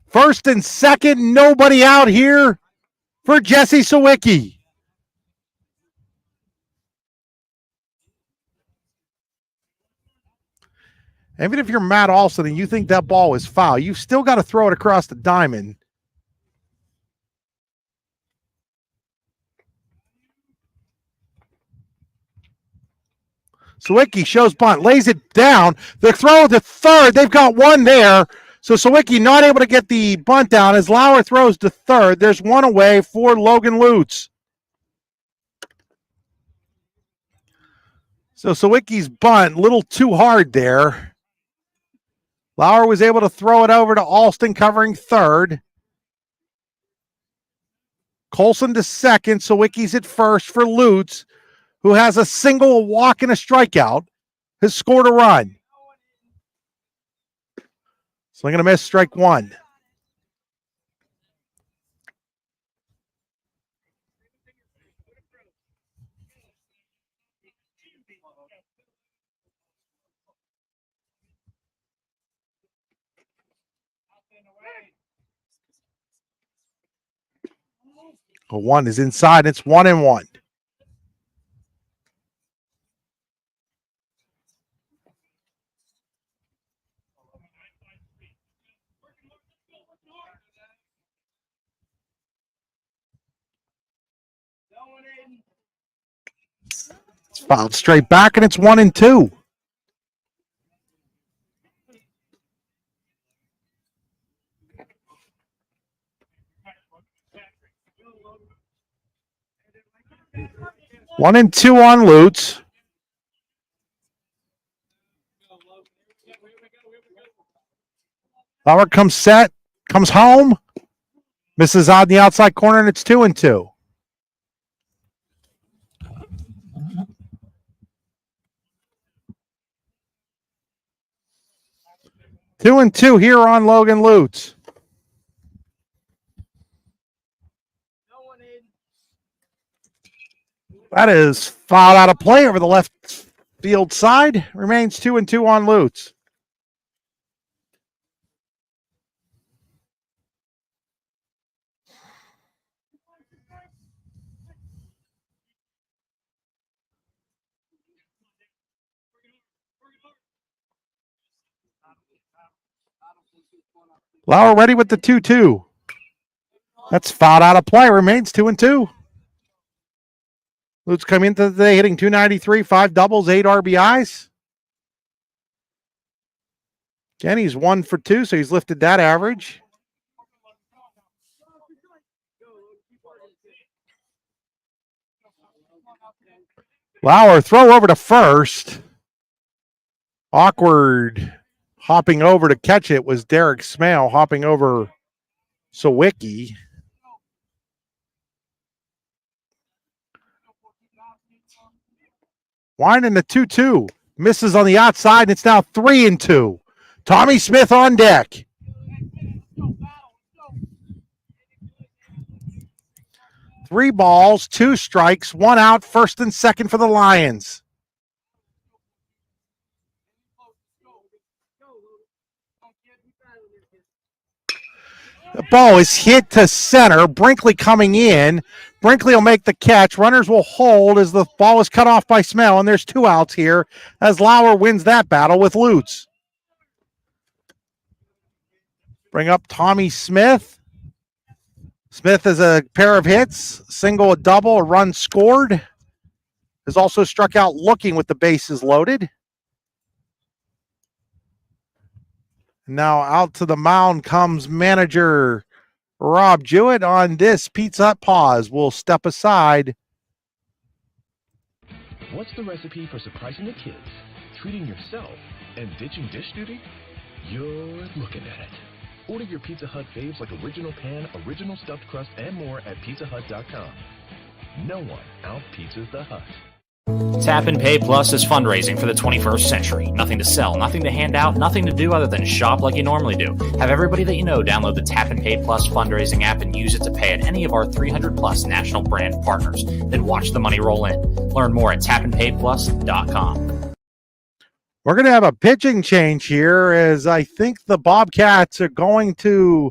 First and second, nobody out here for Jesse Sawicki. Even if you're Matt Olson and you think that ball is foul, you've still got to throw it across the diamond. Sawicki shows bunt, lays it down. The throw to third. They've got one there. So Sawicki not able to get the bunt down as Lauer throws to third. There's one away for Logan Lutz. So Sawicki's bunt, a little too hard there. Lauer was able to throw it over to Alston covering third. Colson to second. Sawicki's at first for Lutz, who has a single, a walk, and a strikeout, has scored a run. Swing and a miss, strike one. A one is inside. It's 1-1. It's fouled straight back, and it's 1-2. One and two on Lutz. Lauer comes set, comes home, misses on the outside corner, and it's 2-2. Two and two here on Logan Lutz. That is fouled out of play over the left field side. Remains 2-2 on Lutz. Lauer ready with the 2-2. That's fouled out of play. Remains 2-2. Lutz come into the day hitting .293, 5 doubles, 8 RBIs. Again, he's 1 for 2, so he's lifted that average. Lauer throw over to first. Awkward hopping over to catch it was Derek Smale hopping over Sawicki. Winding the 2-2. Misses on the outside, and it's now 3-2. Tommy Smith on deck. Three balls, 2 strikes, 1 out, first and second for the Lions. The ball is hit to center. Brinkley coming in. Brinkley will make the catch. Runners will hold as the ball is cut off by Smell, and there's 2 outs here as Lauer wins that battle with Lutz. Bring up Tommy Smith. Smith has a pair of hits, single, a double, a run scored. Has also struck out looking with the bases loaded. Now out to the mound comes manager Rob Jewett on this Pizza Hut pause. We'll step aside. What's the recipe for surprising the kids, treating yourself, and ditching dish duty? You're looking at it. Order your Pizza Hut faves like original pan, original stuffed crust, and more at pizzahut.com. No one out-pizzas the Hut. Tap and Pay Plus is fundraising for the 21st century. Nothing to sell, nothing to hand out, nothing to do other than shop like you normally do. Have everybody that you know download the Tap and Pay Plus fundraising app and use it to pay at any of our 300 plus national brand partners. Then watch the money roll in. Learn more at tapandpayplus.com. We're going to have a pitching change here as I think the Bobcats are going to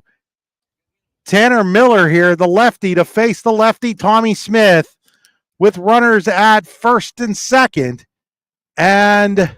Tanner Miller here, the lefty, to face the lefty Tommy Smith, with runners at first and second, and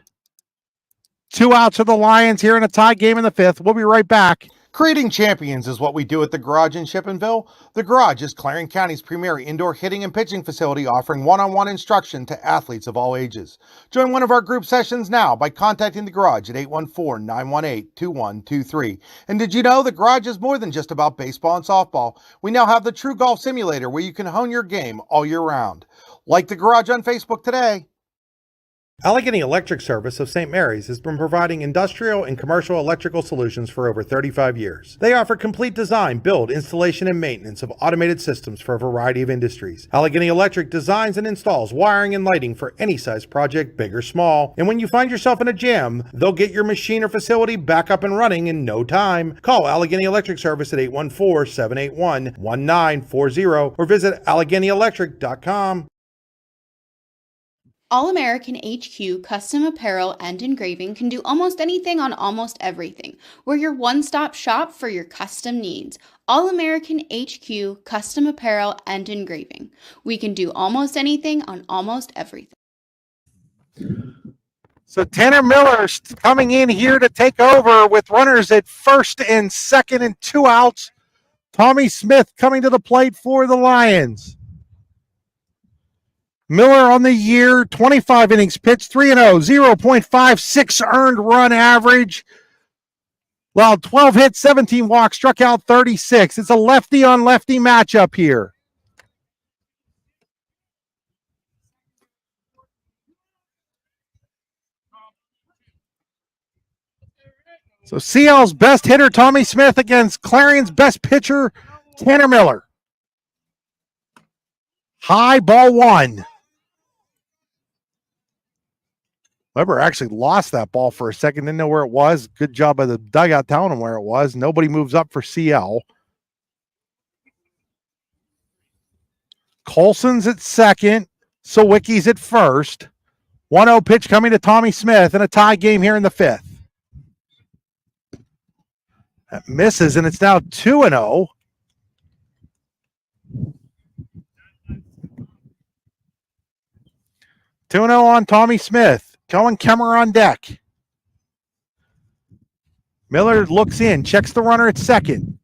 2 outs for the Lions here in a tie game in the 5th. We'll be right back. Creating champions is what we do at the Garage in Shippenville. The Garage is Clarion County's premier indoor hitting and pitching facility, offering one-on-one instruction to athletes of all ages. Join one of our group sessions now by contacting the Garage at 814-918-2123. And did you know the Garage is more than just about baseball and softball? We now have the True Golf Simulator where you can hone your game all year round. Like the Garage on Facebook today. Allegheny Electric Service of St. Mary's has been providing industrial and commercial electrical solutions for over 35 years. They offer complete design, build, installation, and maintenance of automated systems for a variety of industries. Allegheny Electric designs and installs wiring and lighting for any size project, big or small. And when you find yourself in a jam, they'll get your machine or facility back up and running in no time. Call Allegheny Electric Service at 814-781-1940 or visit AlleghenyElectric.com. All American HQ Custom Apparel and Engraving can do almost anything on almost everything. We're your one-stop shop for your custom needs. All American HQ Custom Apparel and Engraving. We can do almost anything on almost everything. So Tanner Miller's coming in here to take over with runners at first and second and 2 outs. Tommy Smith coming to the plate for the Lions. Miller on the year, 25 innings pitched, 3-0, 0.56 earned run average. Well, 12 hits, 17 walks, struck out 36. It's a lefty on lefty matchup here. So CL's best hitter, Tommy Smith, against Clarion's best pitcher, Tanner Miller. High ball 1. Weber actually lost that ball for a second, didn't know where it was. Good job by the dugout telling him where it was. Nobody moves up for CL. Colson's at second. Sawicki's at first. 1-0 pitch coming to Tommy Smith in a tie game here in the 5th. That misses, and it's now 2-0. On Tommy Smith. Cohen Kemmer on deck. Miller looks in, checks the runner at second.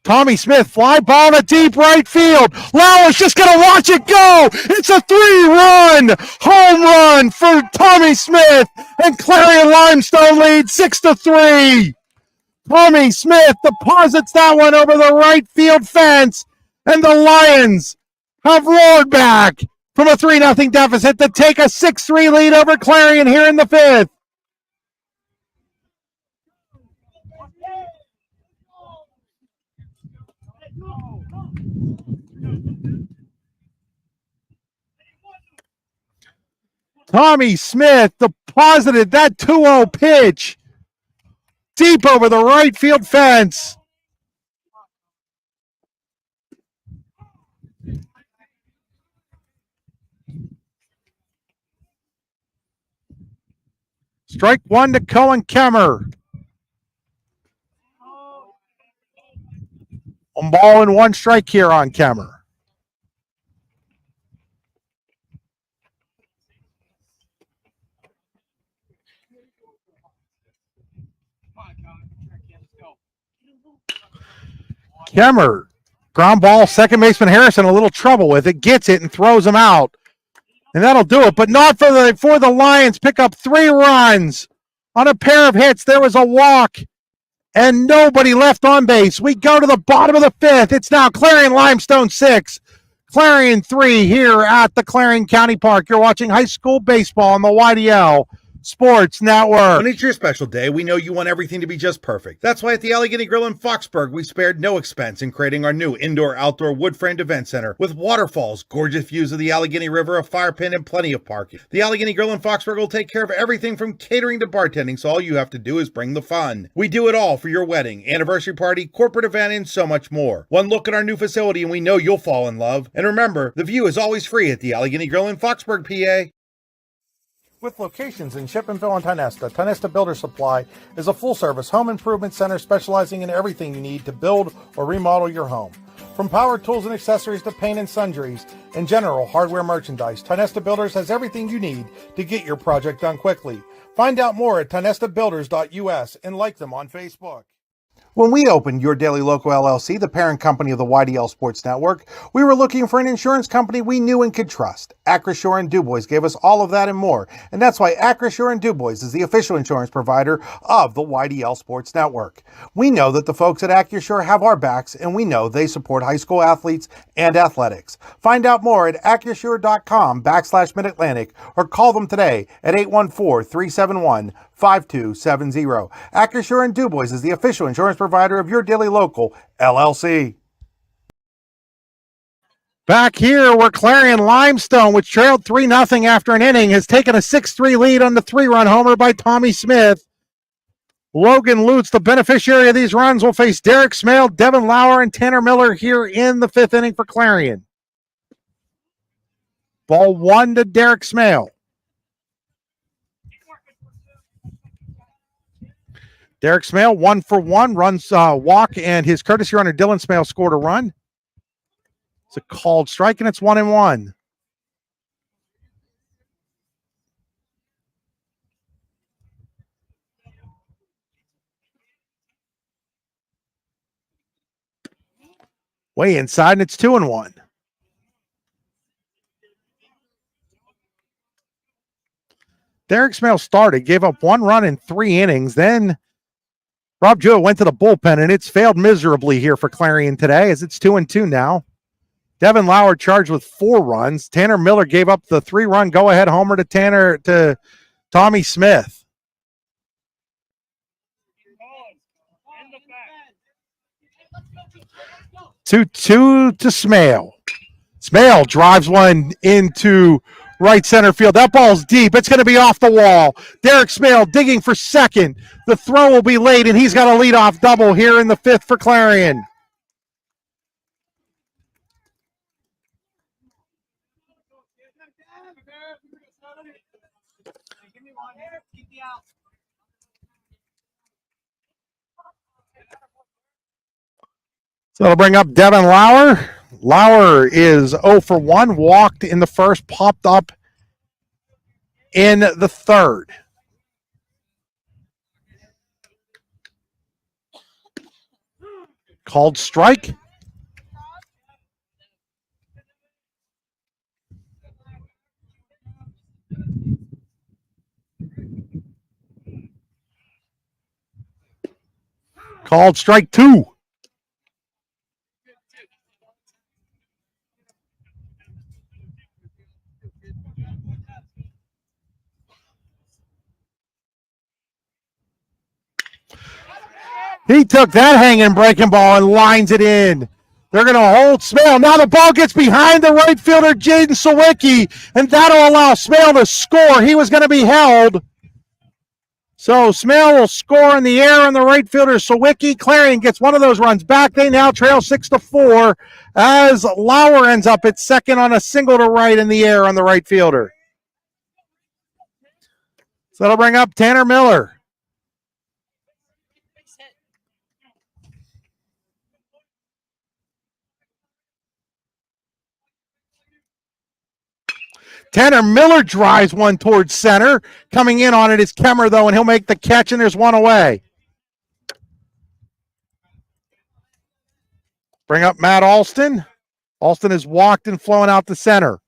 Tommy Smith, fly ball to deep right field. Lauer's just going to watch it go. It's a 3-run home run for Tommy Smith, and Clarion Limestone leads 6-3. Tommy Smith deposits that one over the right field fence, and the Lions have roared back from a 3-0 deficit to take a 6-3 lead over Clarion here in the 5th. Tommy Smith deposited that 2-0 pitch deep over the right field fence. Strike 1 to Cohen Kemmer. On ball and one strike here on Kemmer. Kemmer, ground ball, second baseman Harrison, a little trouble with it, gets it and throws him out. And that'll do it, but not for the Lions. Pick up 3 runs on a pair of hits. There was a walk and nobody left on base. We go to the bottom of the 5th. It's now Clarion Limestone 6, Clarion 3 here at the Clarion County Park. You're watching high school baseball on the YDL Sports Network. When it's your special day, we know you want everything to be just perfect. That's why at the Allegheny Grill in Foxburg, we spared no expense in creating our new indoor-outdoor wood-framed event center with waterfalls, gorgeous views of the Allegheny River, a fire pit, and plenty of parking. The Allegheny Grill in Foxburg will take care of everything from catering to bartending, so all you have to do is bring the fun. We do it all for your wedding, anniversary party, corporate event, and so much more. One look at our new facility and we know you'll fall in love. And remember, the view is always free at the Allegheny Grill in Foxburg, PA. With locations in Shippenville and Tionesta, Tionesta Builder Supply is a full-service home improvement center specializing in everything you need to build or remodel your home. From power tools and accessories to paint and sundries and general hardware merchandise, Tionesta Builders has everything you need to get your project done quickly. Find out more at tionestabuilders.us and like them on Facebook. When we opened Your Daily Local LLC, the parent company of the YDL Sports Network, we were looking for an insurance company we knew and could trust. Acrisure and Dubois gave us all of that and more, and that's why Acrisure and Dubois is the official insurance provider of the YDL Sports Network. We know that the folks at Acrisure have our backs, and we know they support high school athletes and athletics. Find out more at acrisure.com/Mid-Atlantic or call them today at 814-371-5270. Acrisure and Dubois is the official insurance provider of Your Daily Local LLC. Back here, where Clarion Limestone, which trailed 3-0 after an inning, has taken a 6-3 lead on the 3-run homer by Tommy Smith. Logan Lutz, the beneficiary of these runs, will face Derek Smale, Devin Lauer, and Tanner Miller here in the 5th inning for Clarion. Ball 1 to Derek Smale. Derek Smale, 1 for 1, runs walk, and his courtesy runner Dylan Smale scored a run. It's a called strike, and it's 1-1. Way inside, and it's 2-1. Derek Smale started, gave up 1 run in 3 innings. Then Rob Jewett went to the bullpen, and it's failed miserably here for Clarion today, as it's 2-2 now. Devin Lauer charged with 4 runs. Tanner Miller gave up the 3-run go-ahead homer to Tommy Smith. Two to Smale. Smale drives one into right center field. That ball's deep. It's going to be off the wall. Derek Smale digging for second. The throw will be late, and he's got a leadoff double here in the 5th for Clarion. So it'll bring up Devin Lauer. Lauer is 0 for 1, walked in the 1st, popped up in the 3rd. Called strike. Called strike 2. He took that hanging breaking ball and lines it in. They're going to hold Smale. Now the ball gets behind the right fielder, Jaden Sawicki, and that'll allow Smale to score. He was going to be held. So Smale will score in the air on the right fielder, Sawicki. Clarion gets one of those runs back. They now trail 6-4 as Lauer ends up at second on a single to right in the air on the right fielder. So that'll bring up Tanner Miller. Tanner Miller drives one towards center. Coming in on it is Kemmer, though, and he'll make the catch, and there's one away. Bring up Matt Alston. Alston has walked and flown out to center.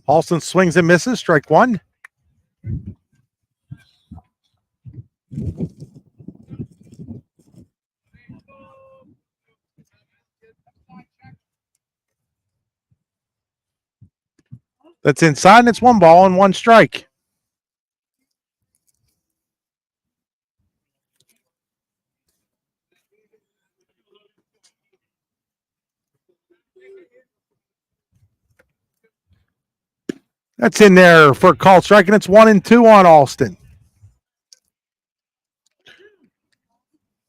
Alston swings and misses. Strike one. That's inside, and it's 1 ball and 1 strike. That's in there for a called strike, and it's 1-2 on Alston.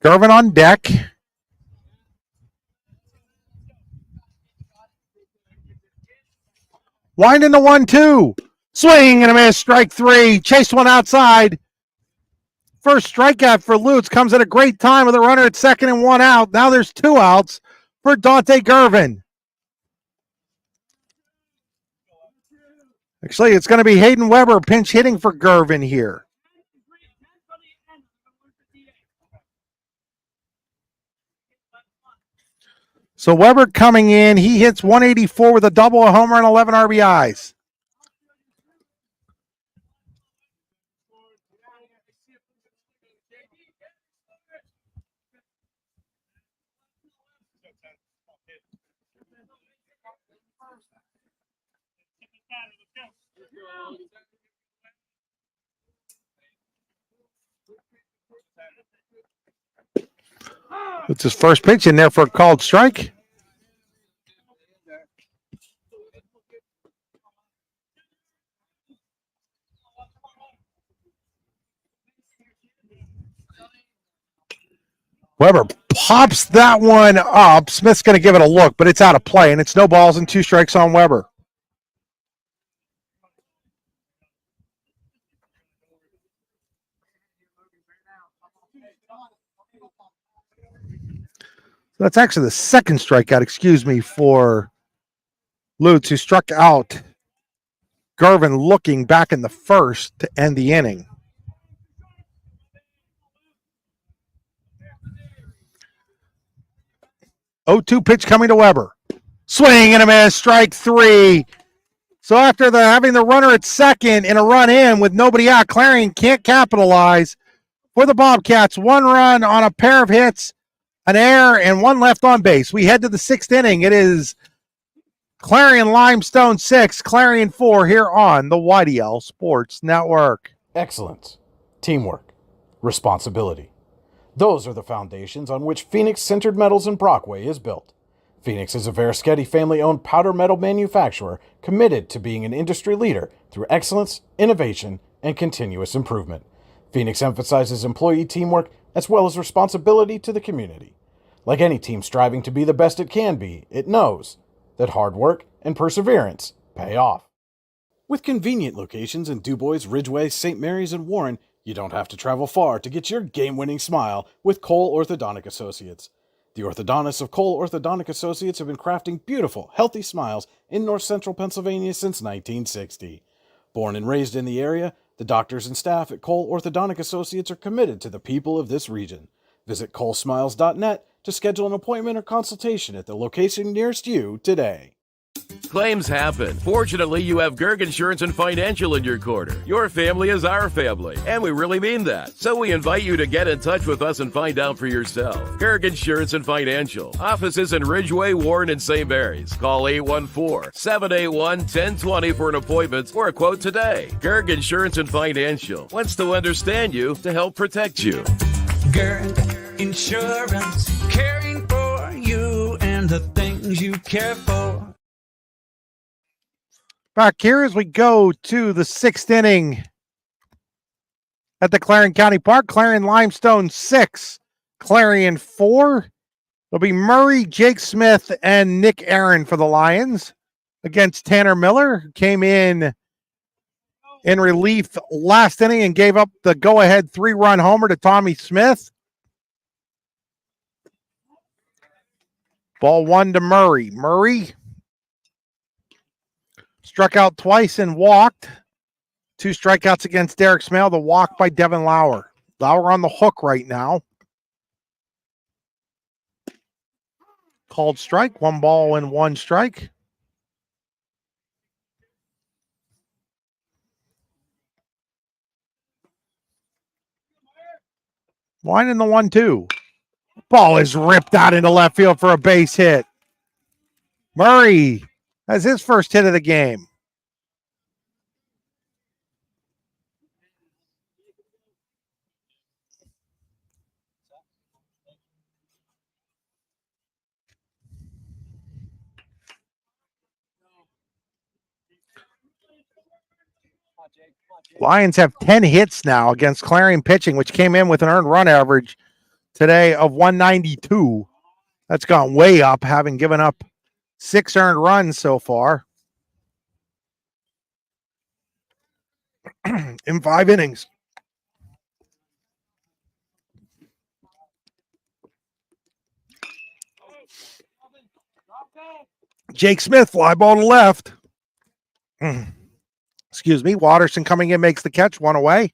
Gervin on deck. Winding the 1-2. Swing and a miss. Strike 3. Chased one outside. First strikeout for Lutz comes at a great time with a runner at second and 1 out. Now there's 2 outs for Dante Gervin. Actually, it's going to be Hayden Weber pinch hitting for Gervin here. So Weber coming in, he hits 184 with a double, a homer, and 11 RBIs. It's his first pitch in there for a called strike. Weber pops that one up. Smith's going to give it a look, but it's out of play, and it's no balls and 2 strikes on Weber. So that's actually the second strikeout, for Lutz, who struck out Gervin looking back in the first to end the inning. Oh, 2 pitch coming to Weber. Swing and a miss, strike 3. So after having the runner at second and a run in with nobody out, Clarion can't capitalize for the Bobcats. 1 run on a pair of hits, an error, and 1 left on base. We head to the 6th inning. It is Clarion Limestone 6, Clarion 4 here on the YDL Sports Network. Excellence, teamwork, responsibility. Those are the foundations on which Phoenix Sintered Metals in Brockway is built. Phoenix is a Verischetti family-owned powder metal manufacturer committed to being an industry leader through excellence, innovation, and continuous improvement. Phoenix emphasizes employee teamwork as well as responsibility to the community. Like any team striving to be the best it can be, it knows that hard work and perseverance pay off. With convenient locations in DuBois, Ridgeway, St. Mary's, and Warren, you don't have to travel far to get your game-winning smile with Cole Orthodontic Associates. The orthodontists of Cole Orthodontic Associates have been crafting beautiful, healthy smiles in north central Pennsylvania since 1960. Born and raised in the area, the doctors and staff at Cole Orthodontic Associates are committed to the people of this region. Visit colesmiles.net to schedule an appointment or consultation at the location nearest you today. Claims happen. Fortunately, you have Gerg Insurance and Financial in your corner. Your family is our family, and we really mean that. So we invite you to get in touch with us and find out for yourself. Gerg Insurance and Financial. Offices in Ridgeway, Warren, and St. Mary's. Call 814-781-1020 for an appointment or a quote today. Gerg Insurance and Financial wants to understand you to help protect you. Gerg Insurance, caring for you and the things you care for. Back here as we go to the 6th inning at the Clarion County Park. Clarion Limestone 6, Clarion 4. It'll be Murray, Jake Smith, and Nick Aaron for the Lions against Tanner Miller, who came in relief last inning and gave up the go-ahead 3-run homer to Tommy Smith. Ball 1 to Murray. Murray struck out twice and walked. 2 strikeouts against Derek Smale. The walk by Devin Lauer. Lauer on the hook right now. Called strike. 1 ball and 1 strike. Line in the 1-2. Ball is ripped out into left field for a base hit. Murray has his first hit of the game. Lions have 10 hits now against Clarion pitching, which came in with an earned run average today of 192. That's gone way up, having given up 6 earned runs so far in 5 innings. Jake Smith, fly ball to left. Excuse me. Watterson coming in, makes the catch, 1 away.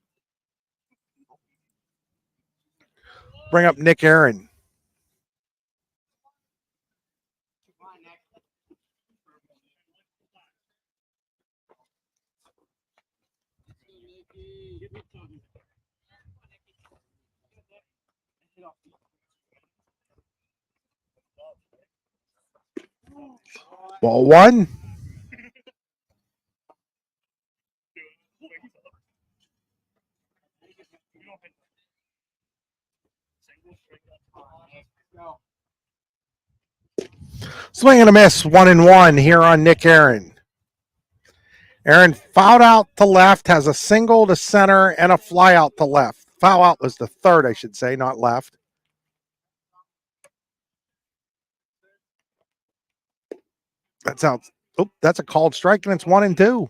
Bring up Nick Aaron. Ball 1. Swing and a miss, 1-1 here on Nick Aaron. Aaron fouled out to left, has a single to center and a fly out to left. Foul out was the third, I should say, not left. That's out. Oh, that's a called strike, and it's 1-2.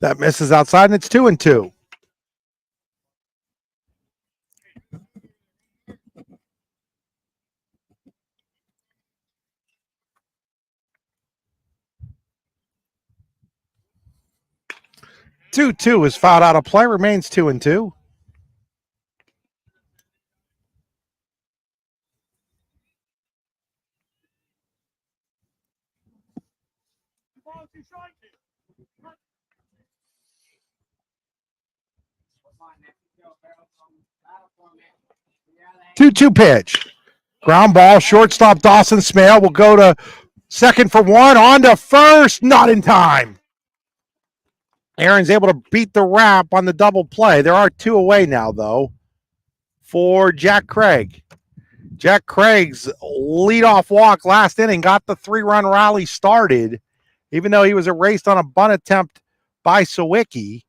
That misses outside, and it's 2-2. Two is fouled out of play, remains 2-2. Two pitch. Ground ball, shortstop Dawson Smale will go to second for 1, on to first, not in time. Aaron's able to beat the wrap on the double play. There are 2 away now, though, for Jack Craig. Jack Craig's leadoff walk last inning got the 3-run rally started, even though he was erased on a bunt attempt by Sawicki.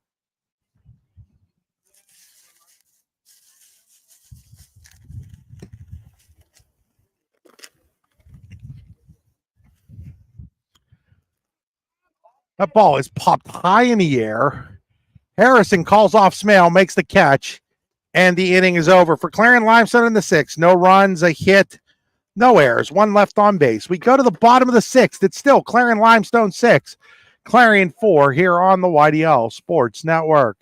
That ball is popped high in the air. Harrison calls off Smale, makes the catch, and the inning is over for Clarion Limestone in the 6th. No runs, a hit, no errors, 1 left on base. We go to the bottom of the 6th. It's still Clarion Limestone 6, Clarion 4 here on the YDL Sports Network.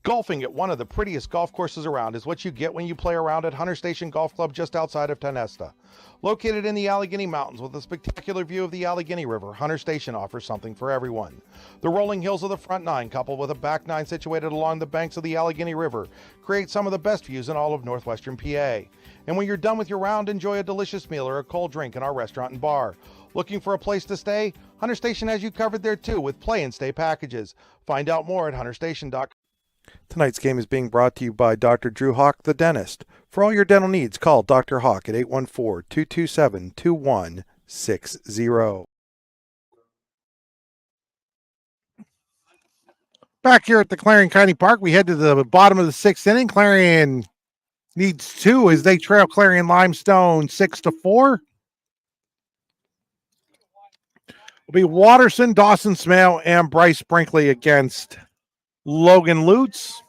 Golfing at one of the prettiest golf courses around is what you get when you play around at Hunter Station Golf Club just outside of Tonesta. Located in the Allegheny Mountains with a spectacular view of the Allegheny River, Hunter Station offers something for everyone. The rolling hills of the front nine, coupled with a back nine situated along the banks of the Allegheny River, create some of the best views in all of northwestern PA. And when you're done with your round, enjoy a delicious meal or a cold drink in our restaurant and bar. Looking for a place to stay? Hunter Station has you covered there too with play and stay packages. Find out more at hunterstation.com. Tonight's game is being brought to you by Dr. Drew Hawk, the dentist. For all your dental needs, call Dr. Hawk at 814-227-2160. Back here at the Clarion County Park, we head to the bottom of the sixth inning. Clarion needs two as they trail Clarion Limestone 6-4. Will be Watterson, Dawson Smale, and Bryce Brinkley against Logan Lutz.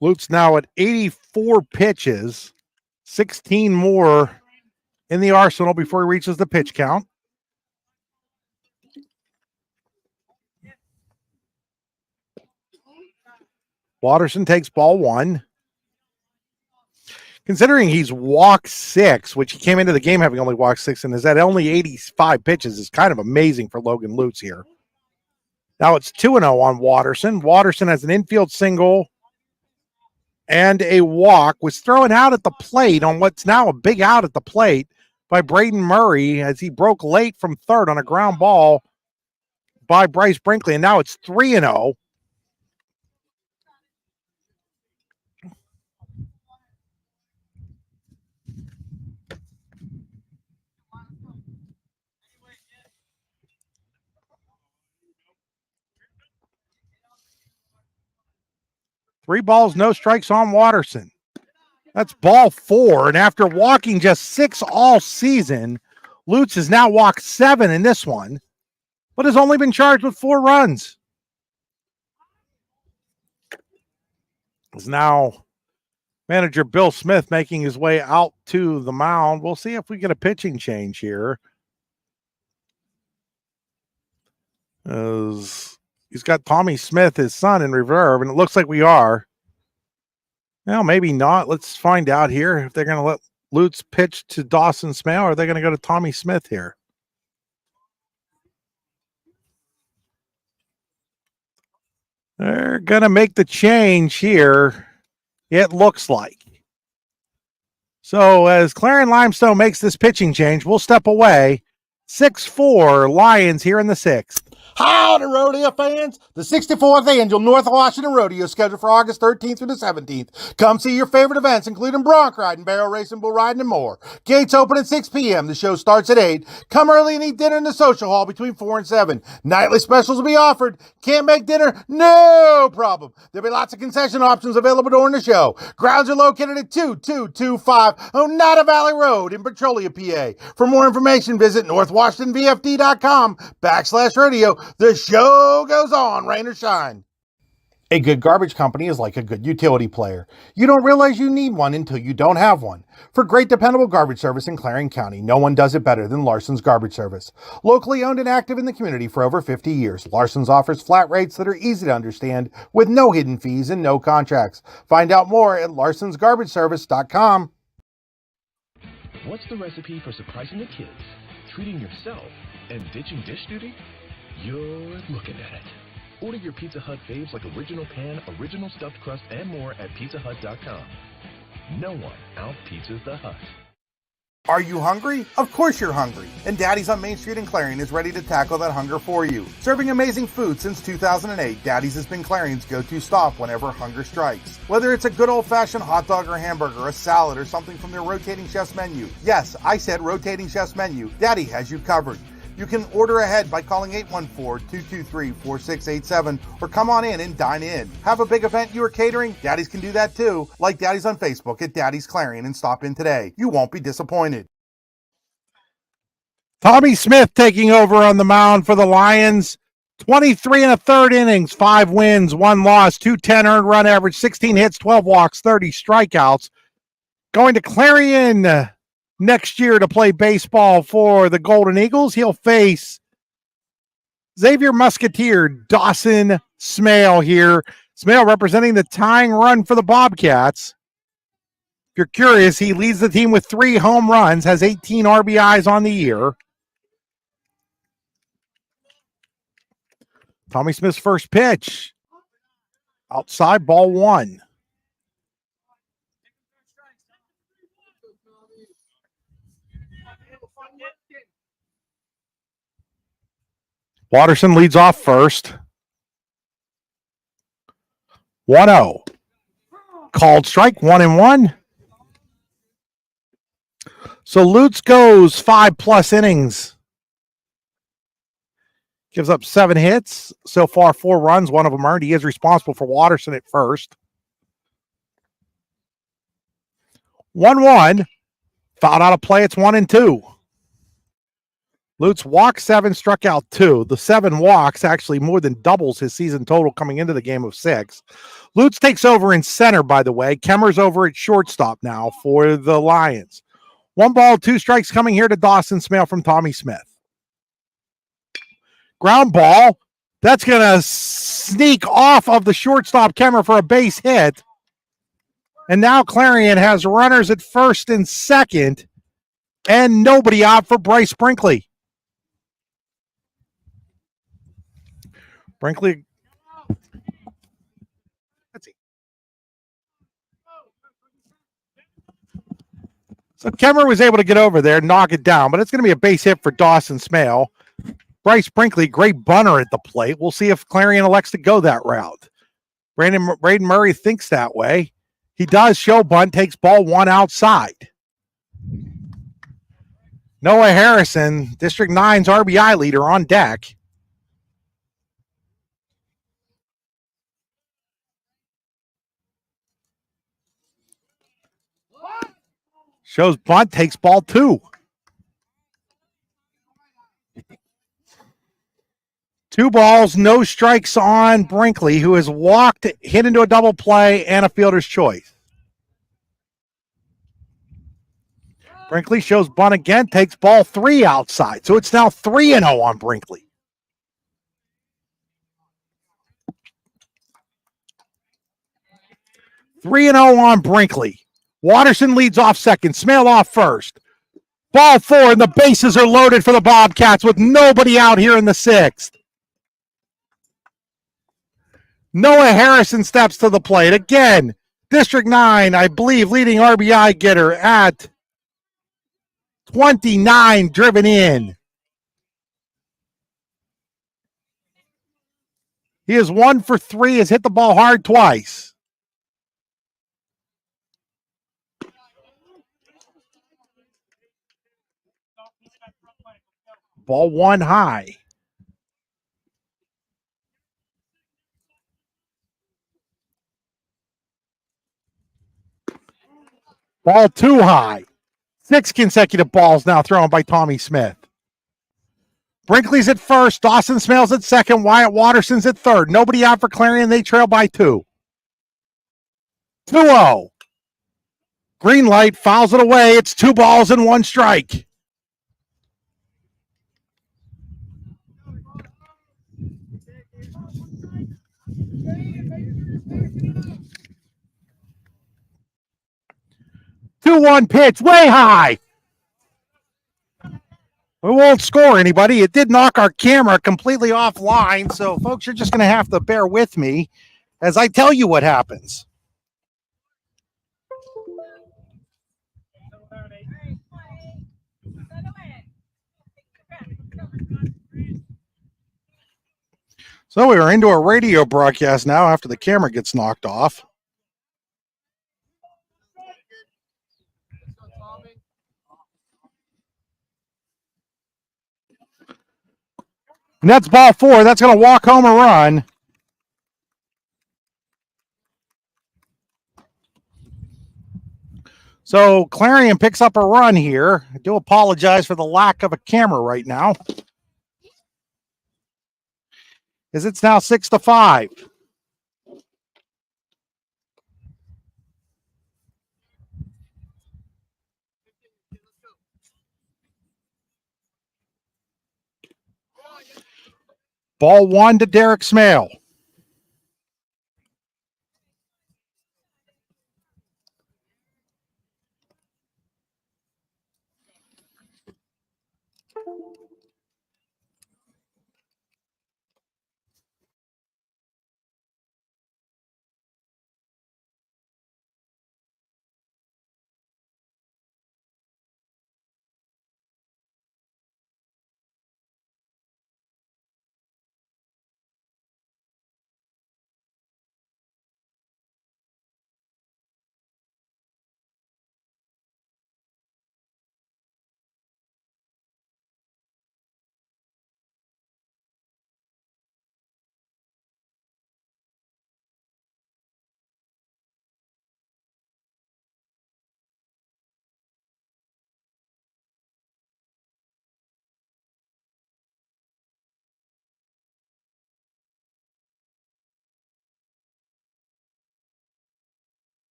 Lutz now at 84 pitches, 16 more in the arsenal before he reaches the pitch count. Watterson takes ball one. Considering he's walked 6, which he came into the game having only walked 6, and is at only 85 pitches, is kind of amazing for Logan Lutz here. Now it's 2-0 on Watterson. Watterson has an infield single and a walk, was thrown out at the plate on what's now a big out at the plate by Braden Murray as he broke late from third on a ground ball by Bryce Brinkley, and now it's 3-0. Three balls, no strikes on Watterson. That's ball 4. And after walking just 6 all season, Lutz has now walked 7 in this one, but has only been charged with 4 runs. Is now manager Bill Smith making his way out to the mound. We'll see if we get a pitching change here. He's got Tommy Smith, his son, in reserve, and it looks like we are. Well, maybe not. Let's find out here if they're going to let Lutz pitch to Dawson Smale, or are they going to go to Tommy Smith here? They're going to make the change here, it looks like. So as Clarion Limestone makes this pitching change, we'll step away. 6-4 Lions here in the 6th. Howdy, rodeo fans! The 64th Annual North Washington Rodeo is scheduled for August 13th through the 17th. Come see your favorite events, including bronc riding, barrel racing, bull riding, and more. Gates open at 6 p.m. The show starts at 8. Come early and eat dinner in the social hall between 4 and 7. Nightly specials will be offered. Can't make dinner? No problem. There'll be lots of concession options available during the show. Grounds are located at 2225 Oneida Valley Road in Petrolia, PA. For more information, visit northwashingtonvfd.com/rodeo. The show goes on, rain or shine. A good garbage company is like a good utility player. You don't realize you need one until you don't have one. For great dependable garbage service in Clarion County, no one does it better than Larson's Garbage Service. Locally owned and active in the community for over 50 years, Larson's offers flat rates that are easy to understand with no hidden fees and no contracts. Find out more at larsonsgarbageservice.com. What's the recipe for surprising the kids, treating yourself, and ditching dish duty? You're looking at it. Order your Pizza Hut faves like original pan, original stuffed crust, and more at pizzahut.com. No one out-pizzas the Hut. Are you hungry? Of course you're hungry. And Daddy's on Main Street in Clarion is ready to tackle that hunger for you. Serving amazing food since 2008, Daddy's has been Clarion's go-to stop whenever hunger strikes. Whether it's a good old-fashioned hot dog or hamburger, a salad, or something from their rotating chef's menu. Yes, I said rotating chef's menu. Daddy has you covered. You can order ahead by calling 814-223-4687 or come on in and dine in. Have a big event you are catering? Daddy's can do that too. Like Daddy's on Facebook at Daddy's Clarion and stop in today. You won't be disappointed. Tommy Smith taking over on the mound for the Lions. 23 and a third innings, 5 wins, 1 loss, 210 earned run average, 16 hits, 12 walks, 30 strikeouts. Going to Clarion next year to play baseball for the Golden Eagles. He'll face Xavier Musketeer, Dawson Smale here. Smale representing the tying run for the Bobcats. If you're curious, he leads the team with 3 home runs, has 18 RBIs on the year. Tommy Smith's first pitch. Outside, ball 1. Watterson leads off first. 1-0. Called strike, 1-1. So Lutz goes 5+ innings. Gives up 7 hits. So far, 4 runs, 1 of them earned. He is responsible for Watterson at first. 1-1. Fouled out of play. It's 1-2. Lutz walked 7, struck out 2. The 7 walks actually more than doubles his season total coming into the game of 6. Lutz takes over in center, by the way. Kemmer's over at shortstop now for the Lions. 1 ball, 2 strikes coming here to Dawson Smale from Tommy Smith. Ground ball. That's going to sneak off of the shortstop Kemmer for a base hit. And now Clarion has runners at first and second and nobody out for Bryce Brinkley. Brinkley. Let's see. So Kemmer was able to get over there, knock it down, but it's going to be a base hit for Dawson Smale. Bryce Brinkley, great bunter at the plate. We'll see if Clarion elects to go that route. Braden Murray thinks that way. He does show bunt, takes ball 1 outside. Noah Harrison, District 9's RBI leader, on deck. Shows bunt, takes ball 2. 2 balls, no strikes on Brinkley, who has walked, hit into a double play, and a fielder's choice. Brinkley shows bunt again, takes ball 3 outside. So it's now 3-0 on Brinkley. Three and 0 on Brinkley. Watterson leads off second. Smale off first. Ball 4, and the bases are loaded for the Bobcats with nobody out here in the 6th. Noah Harrison steps to the plate. Again, District 9, I believe, leading RBI getter at 29 driven in. He is 1 for 3, has hit the ball hard twice. Ball 1 high. Ball 2 high. 6 consecutive balls now thrown by Tommy Smith. Brinkley's at first. Dawson Smale's at second. Wyatt Watterson's at third. Nobody out for Clarion. They trail by 2. 2-0. Green light, fouls it away. It's 2 balls and 1 strike. Two-one pitch, way high. We won't score anybody. It did knock our camera completely offline, so folks, you're just going to have to bear with me as I tell you what happens. So we are into a radio broadcast now after the camera gets knocked off. And that's ball 4. That's going to walk home a run. So Clarion picks up a run here. I do apologize for the lack of a camera right now. As it's now 6-5. Ball one to Derek Smale.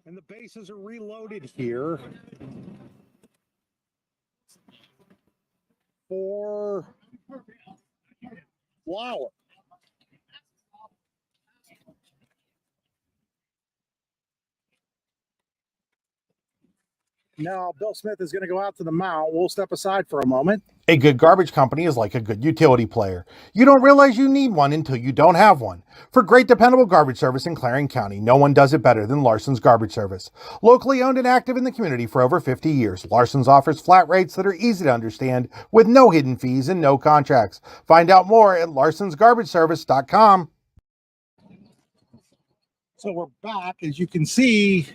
And the bases are reloaded here for Flower. Now, Bill Smith is going to go out to the mound. We'll step aside for a moment. A good garbage company is like a good utility player. You don't realize you need one until you don't have one. For great dependable garbage service in Clarion County, no one does it better than Larson's Garbage Service. Locally owned and active in the community for over 50 years, Larson's offers flat rates that are easy to understand with no hidden fees and no contracts. Find out more at larsonsgarbageservice.com. So we're back. As you can see,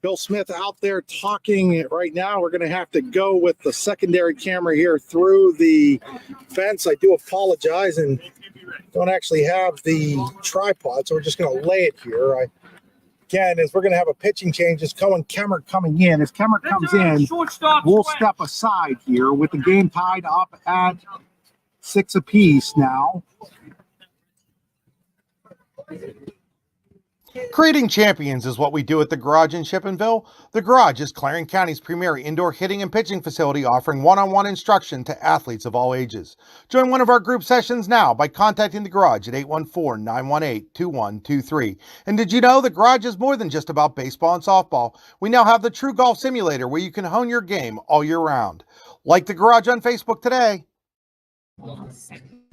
Bill Smith out there talking right now. We're going to have to go with the secondary camera here through the fence. I do apologize and don't actually have the tripod, so we're just going to lay it here. Again, as we're going to have a pitching change, is Cohen Kemmer coming in. As Kemmer comes in, we'll step aside here with the game tied up at 6 apiece now. Creating champions is what we do at the Garage in Shippenville. The Garage is Clarion County's premier indoor hitting and pitching facility, offering one-on-one instruction to athletes of all ages. Join one of our group sessions now by contacting the Garage at 814-918-2123. And did you know the Garage is more than just about baseball and softball? We now have the True Golf Simulator where you can hone your game all year round. Like the Garage on Facebook today.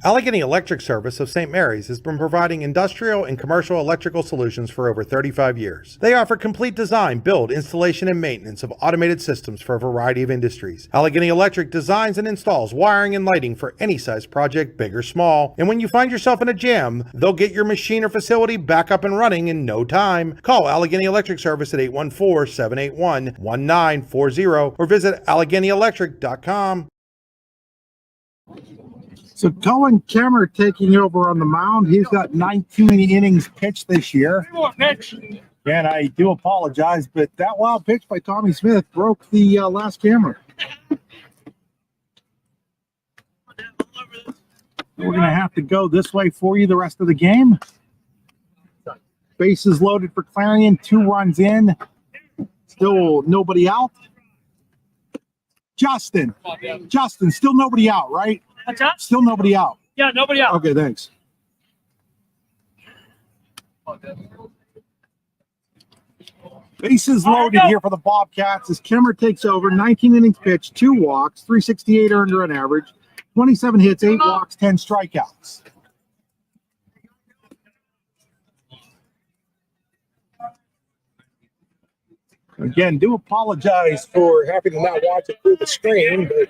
Allegheny Electric Service of St. Mary's has been providing industrial and commercial electrical solutions for over 35 years. They offer complete design, build, installation, and maintenance of automated systems for a variety of industries. Allegheny Electric designs and installs wiring and lighting for any size project, big or small. And when you find yourself in a jam, they'll get your machine or facility back up and running in no time. Call Allegheny Electric Service at 814-781-1940 or visit AlleghenyElectric.com. So Cohen Kemmer taking over on the mound. He's got 19 innings pitched this year. And I do apologize, but that wild pitch by Tommy Smith broke the last camera. We're going to have to go this way for you the rest of the game. Bases loaded for Clarion. 2 runs in. Still nobody out. Justin, still nobody out, right? What's that? Still nobody out. Yeah, nobody out. Okay, thanks. Bases loaded here for the Bobcats as Kemmer takes over. 19 innings pitched, 2 walks, 368 earned run average, 27 hits, 8 walks, 10 strikeouts. Again, do apologize for having to not watch it through the screen, but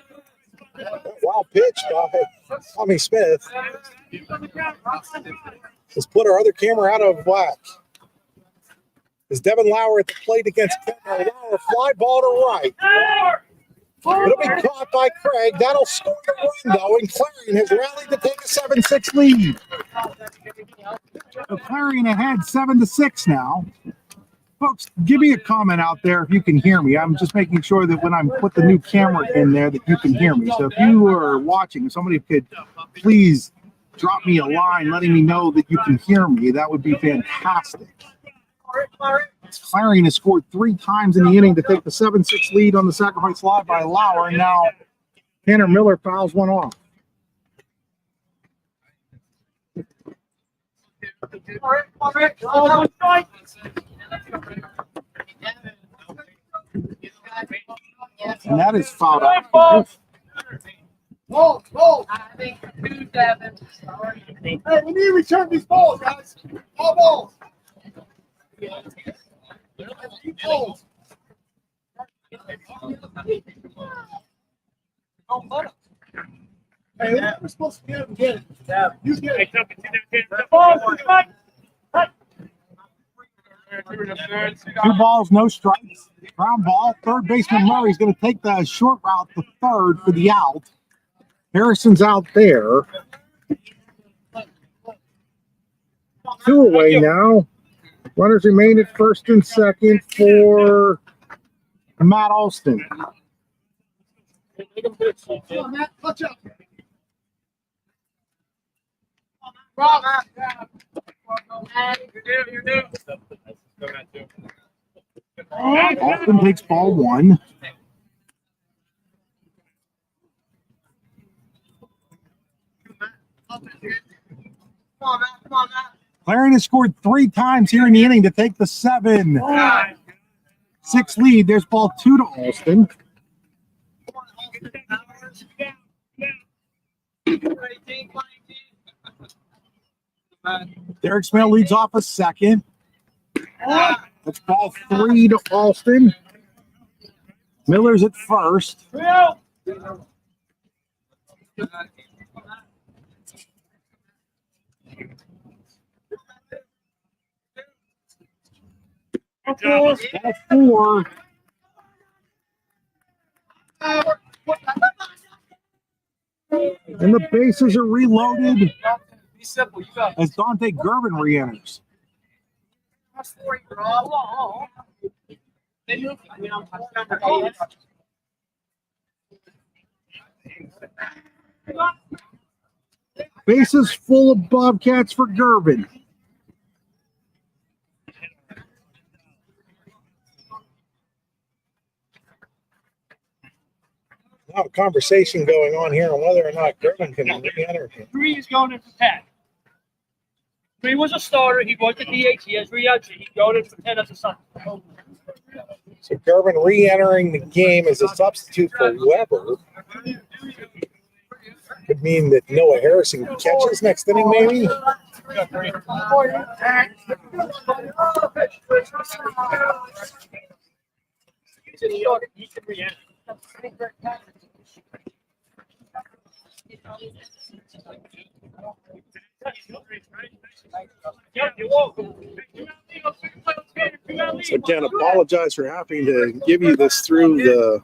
wild pitch by Tommy Smith has put our other camera out of whack. Is Devin Lauer at the plate against Kemmer? Lauer, fly ball to right. It'll be caught by Craig. That'll score the run, though, and Clarion has rallied to take a 7-6 lead. So Clarion ahead 7-6 now. Folks, give me a comment out there if you can hear me. I'm just making sure that when I put the new camera in there that you can hear me. So if you are watching, if somebody could please drop me a line letting me know that you can hear me, that would be fantastic. Clarion has scored 3 times in the inning to take the 7-6 lead on the sacrifice fly by Lauer, and now Tanner Miller fouls one off. And that is fouled out. Hey, we need to return these balls, guys. All balls. Balls. Hey, we're supposed to get him. Get it. You get it. Two balls, no strikes. Ground ball. Third baseman Murray's going to take the short route to third for the out. Harrison's out there. 2 away now. Runners remain at first and second for Matt Alston. Come on, Matt. Touch up. Rob. You do. Alston takes ball 1. Come on, Matt. Clarion has scored 3 times here in the inning to take the 7-6 lead. There's ball 2 to Alston. Derek Smale leads off a second. That's ball 3 to Alston. Miller's at first. Ball 4. And the bases are reloaded as Dante Gervin re-enters. Bases full of Bobcats for Gervin. Now a conversation going on here on whether or not Gervin can re-enter. 3 is going in for 10. 3 was a starter. He was the DH. He has re-entry. He's going in for 10 as a son. So Gervin re-entering the game as a substitute for Weber. Could mean that Noah Harrison catches next inning, maybe. He can re-enter. So again, apologize for having to give you this through the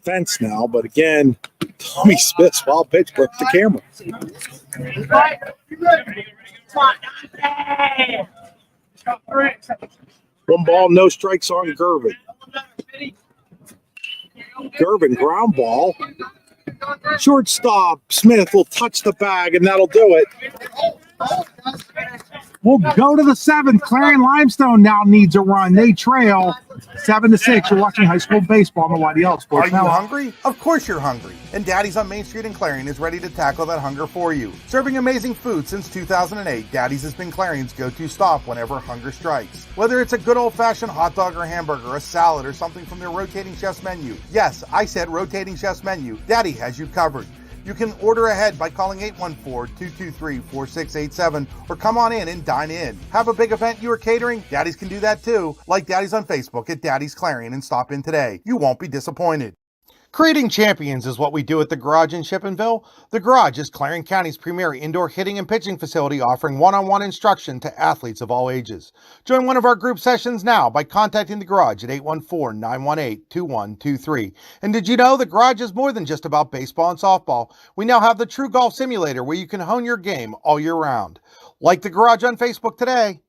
fence now, but again, Tommy Smith's wild pitch broke the camera. 1 ball, no strikes on Gervin. Gervin ground ball. Shortstop Smith will touch the bag, and that'll do it. We'll go to the 7th. Clarion Limestone now needs a run. They trail 7-6. You're watching high school baseball on the YDL Sports Are you Network. hungry? Of course you're hungry. And Daddy's on Main Street in Clarion is ready to tackle that hunger for you. Serving amazing food since 2008, Daddy's has been Clarion's go-to stop whenever hunger strikes. Whether it's a good old-fashioned hot dog or hamburger, a salad, or something from their rotating chef's menu. Yes, I said rotating chef's menu. Daddy has you covered. You can order ahead by calling 814-223-4687 or come on in and dine in. Have a big event you are catering? Daddy's can do that too. Like Daddy's on Facebook at Daddy's Clarion and stop in today. You won't be disappointed. Creating champions is what we do at the Garage in Shippenville. The Garage is Clarion County's premier indoor hitting and pitching facility offering one-on-one instruction to athletes of all ages. Join one of our group sessions now by contacting the Garage at 814-918-2123. And did you know the Garage is more than just about baseball and softball? We now have the True Golf Simulator where you can hone your game all year round. Like the Garage on Facebook today.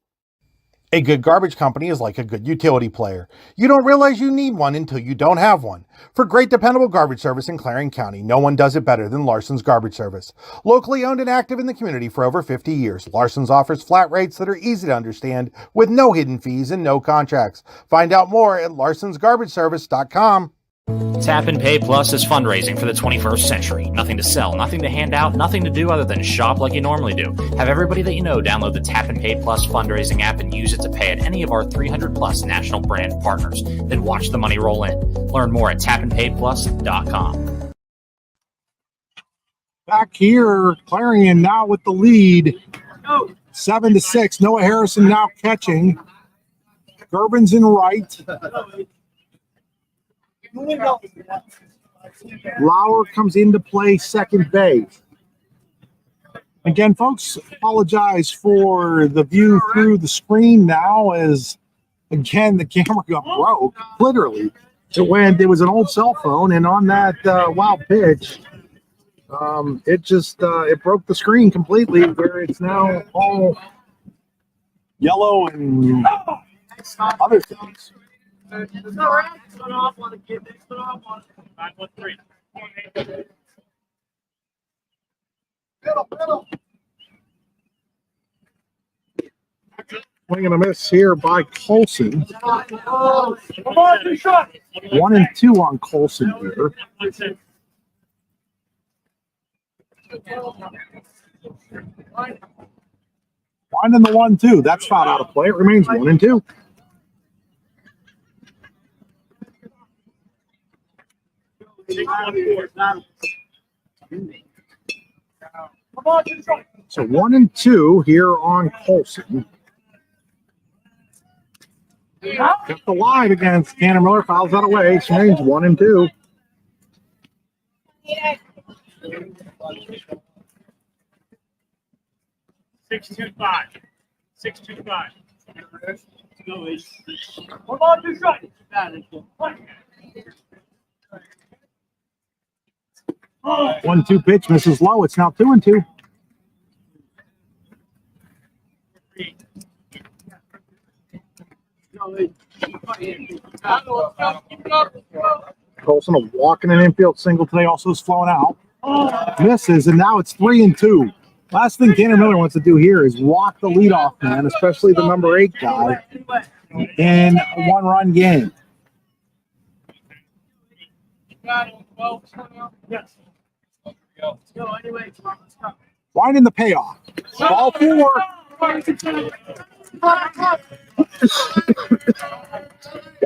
A good garbage company is like a good utility player. You don't realize you need one until you don't have one. For great dependable garbage service in Clarion County, no one does it better than Larson's Garbage Service. Locally owned and active in the community for over 50 years, Larson's offers flat rates that are easy to understand with no hidden fees and no contracts. Find out more at larsonsgarbageservice.com. Tap and Pay Plus is fundraising for the 21st century. Nothing to sell, nothing to hand out, nothing to do other than shop like you normally do. Have everybody that you know download the Tap and Pay Plus fundraising app and use it to pay at any of our 300 plus national brand partners. Then watch the money roll in. Learn more at tapandpayplus.com. Back here, Clarion now with the lead, 7-6. Noah Harrison now catching. Gervin's in right. Lauer comes into play second base. Again, folks, apologize for the view through the screen now as, again, the camera got broke, literally. It was an old cell phone, and on that wild pitch, it broke the screen completely, where it's now all yellow and other things. Swing and a miss here by Colson. 1-2 on Colson here. Finding the 1-2. That's fouled out of play. It remains 1-2. So 1-2 here on Colson. Kept alive against Tanner Miller. Fouls that away. She remains 1-2. Six two five. Come on, two strikes. 1-2 pitch misses low. It's now 2-2. Colson, a walking an infield single today, also is flowing out. Misses, and now it's 3-2. Last thing Tanner Miller wants to do here is walk the leadoff man, especially the number 8 guy, in a one-run game. Finding the payoff. Ball 4.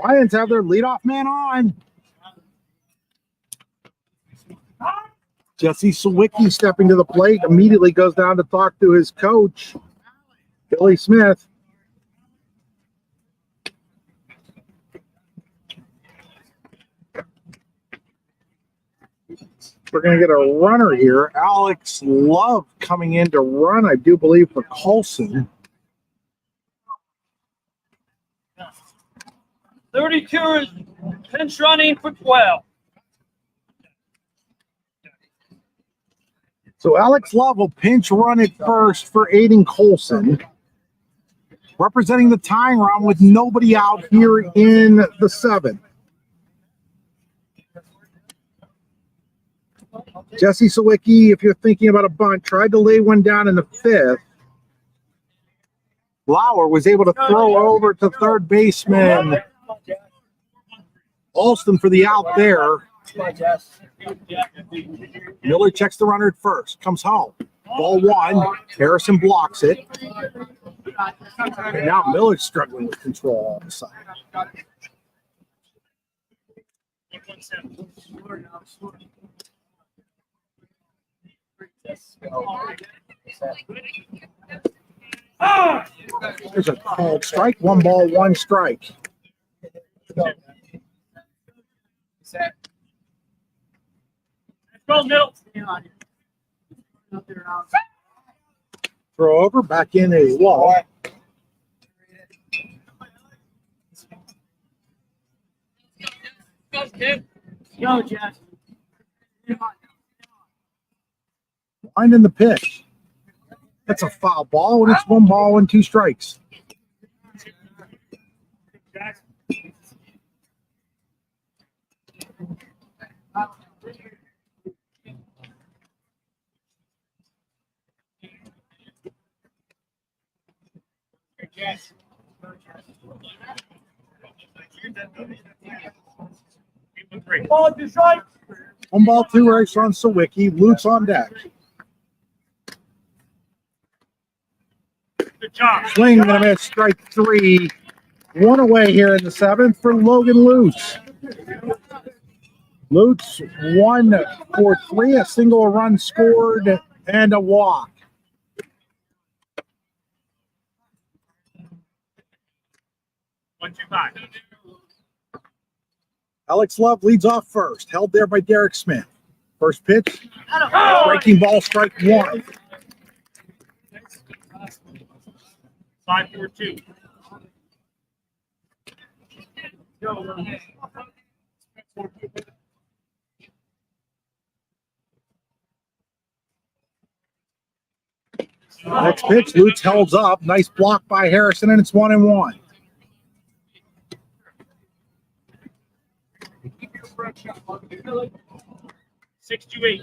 Lions have their leadoff man on. Jesse Sawicki stepping to the plate, immediately goes down to talk to his coach, Billy Smith. We're going to get a runner here. Alex Love coming in to run, I do believe, for Colson. 32 is pinch running for 12. So Alex Love will pinch run it first for Aiden Colson, representing the tying run with nobody out here in the 7th. Jesse Sawicki, if you're thinking about a bunt, tried to lay one down in the 5th. Lauer was able to throw over to third baseman Alston for the out there. Miller checks the runner at first, comes home. Ball 1, Harrison blocks it. And now Miller's struggling with control on the side. There's a called strike, 1 ball, 1 strike. Throw over, back in a wall. Go, Jess. Finding the pitch. That's a foul ball, and it's 1 ball and 2 strikes. Ball, two strikes. 1-2 race on Sawicki. Lutz on deck. Good job. Swing and a miss. Strike 3. 1 away here in the 7th for Logan Lutz. Lutz 1 for 3, a single run scored, and a walk. One, two, five. Alex Love leads off first, held there by Derek Smith. First pitch, Oh! breaking ball, strike 1. 5, 4, 2. Next pitch, Lutz holds up. Nice block by Harrison, and it's 1-1. Six, two, eight.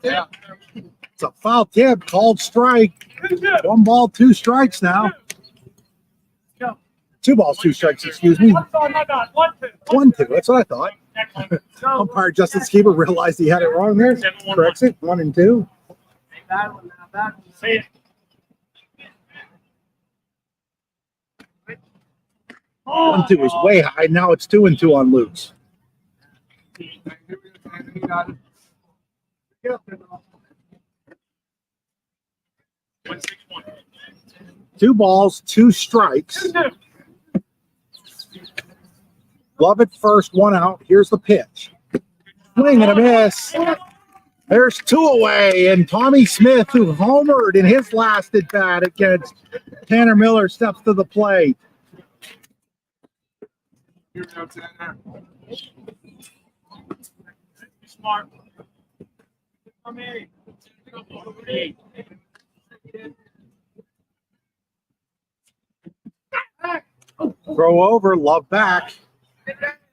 It's a foul tip, called strike. 1-2 strikes now. 2 balls, 2 strikes, excuse me. 1-2, that's what I thought. Umpire Justin Skeeber realized he had it wrong there. Corrects it, 1-2. Say it. 1-2 is way high. Now it's 2-2 on Lutz. 1, 6, 1. 2 balls, 2 strikes. Love it first, 1 out. Here's the pitch. Swing and a miss. There's 2 away, and Tommy Smith, who homered in his last at bat against Tanner Miller, steps to the plate. Smart. Come here. Eight. Throw over, Love back.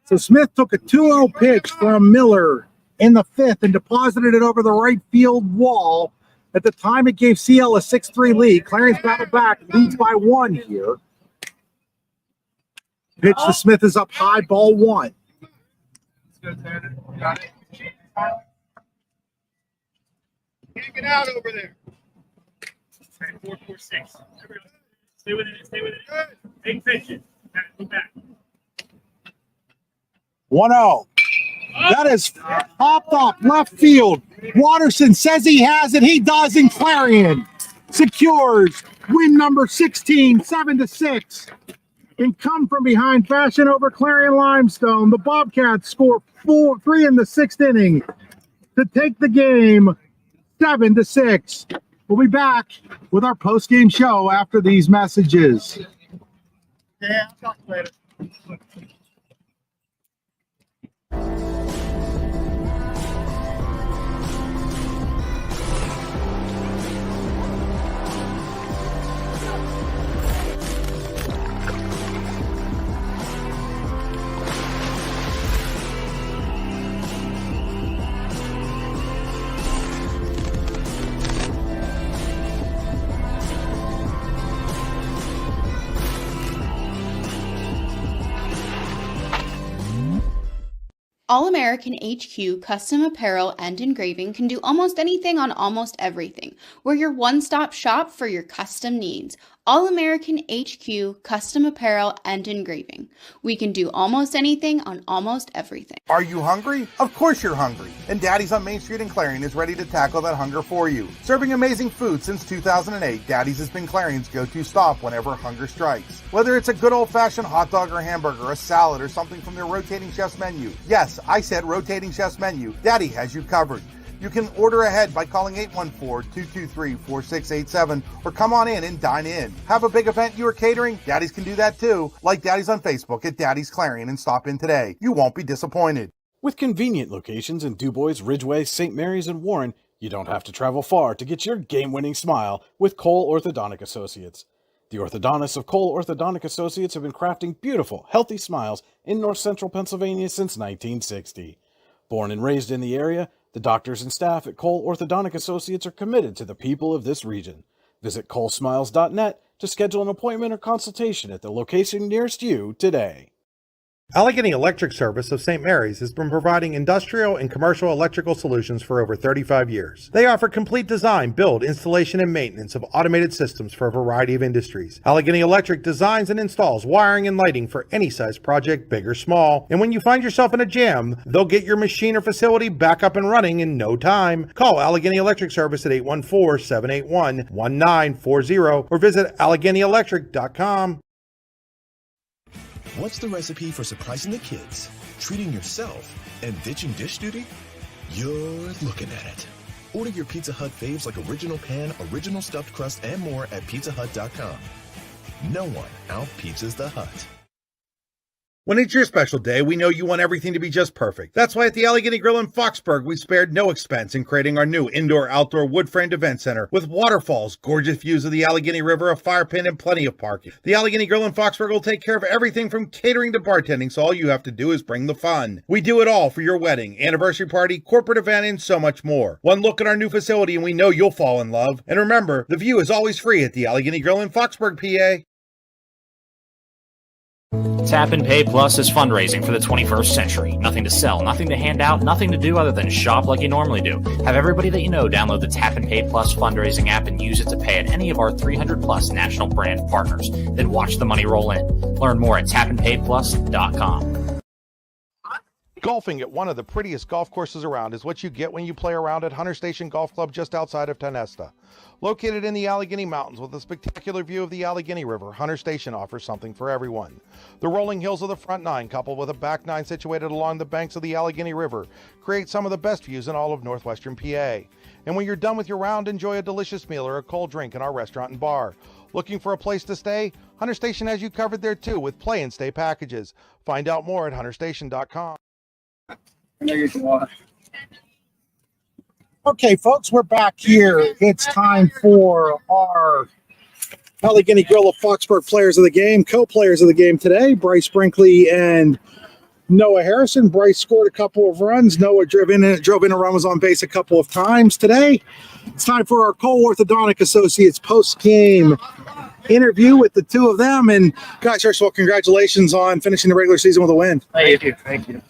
So Smith took a 2-0 pitch from Miller in the 5th and deposited it over the right field wall. At the time, it gave CL a 6-3 lead. Clarion's battled back, leads by 1 here. Pitch to Smith is up high, ball 1. Can't get out over there. 4, 4, 6. Stay with it. Stay with it. Big pitches. Go back. 1-0. That is popped up left field. Watterson says he has it. He does, and Clarion secures win number 16, 7-6. And come from behind fashion over Clarion Limestone. The Bobcats score 3 in the 6th inning to take the game 7-6. We'll be back with our post-game show after these messages. Yeah, I'll talk later. All American HQ custom apparel and engraving can do almost anything on almost everything. We're your one-stop shop for your custom needs. All American HQ custom apparel and engraving. We can do almost anything on almost everything. Are you hungry? Of course you're hungry. And Daddy's on Main Street in Clarion is ready to tackle that hunger for you. Serving amazing food since 2008, Daddy's has been Clarion's go-to stop whenever hunger strikes. Whether it's a good old-fashioned hot dog or hamburger, a salad, or something from their rotating chef's menu. Yes, I said rotating chef's menu. Daddy has you covered. You can order ahead by calling 814-223-4687 or come on in and dine in. Have a big event you are catering? Daddy's can do that too. Like Daddy's on Facebook at Daddy's Clarion and stop in today. You won't be disappointed. With convenient locations in DuBois, Ridgeway, St. Mary's, and Warren, you don't have to travel far to get your game-winning smile with Cole Orthodontic Associates. The orthodontists of Cole Orthodontic Associates have been crafting beautiful, healthy smiles in north central Pennsylvania since 1960. Born and raised in the area, the doctors and staff at Cole Orthodontic Associates are committed to the people of this region. Visit colesmiles.net to schedule an appointment or consultation at the location nearest you today. Allegheny Electric Service of St. Mary's has been providing industrial and commercial electrical solutions for over 35 years. They offer complete design, build, installation, and maintenance of automated systems for a variety of industries. Allegheny Electric designs and installs wiring and lighting for any size project, big or small. And when you find yourself in a jam, they'll get your machine or facility back up and running in no time. Call Allegheny Electric Service at 814-781-1940 or visit AlleghenyElectric.com. What's the recipe for surprising the kids, treating yourself, and ditching dish duty? You're looking at it. Order your Pizza Hut faves like original pan, original stuffed crust, and more at pizzahut.com. No one out-pizzas the Hut. When it's your special day, we know you want everything to be just perfect. That's why at the Allegheny Grill in Foxburg, we spared no expense in creating our new indoor-outdoor wood-framed event center with waterfalls, gorgeous views of the Allegheny River, a fire pit, and plenty of parking. The Allegheny Grill in Foxburg will take care of everything from catering to bartending, so all you have to do is bring the fun. We do it all for your wedding, anniversary party, corporate event, and so much more. One look at our new facility and we know you'll fall in love. And remember, the view is always free at the Allegheny Grill in Foxburg, PA. Tap and Pay Plus is fundraising for the 21st century. Nothing to sell, nothing to hand out, nothing to do other than shop like you normally do. Have everybody that you know download the Tap and Pay Plus fundraising app and use it to pay at any of our 300 plus national brand partners. Then watch the money roll in. Learn more at tapandpayplus.com. Golfing at one of the prettiest golf courses around is what you get when you play around at Hunter Station Golf Club just outside of Tonesta. Located in the Allegheny Mountains with a spectacular view of the Allegheny River, Hunter Station offers something for everyone. The rolling hills of the front nine, coupled with a back nine situated along the banks of the Allegheny River, create some of the best views in all of northwestern PA. And when you're done with your round, enjoy a delicious meal or a cold drink in our restaurant and bar. Looking for a place to stay? Hunter Station has you covered there too with play and stay packages. Find out more at hunterstation.com. Okay, folks, we're back here. It's time for our Allegheny Grill of Foxburg players of the game, co-players of the game today, Bryce Brinkley and Noah Harrison. Bryce scored a couple of runs. Noah drove in a run, was on base a couple of times. Today, it's time for our Cole Orthodontic Associates post-game interview with the two of them. And guys, first of all, congratulations on finishing the regular season with a win. Thank you. Thank you.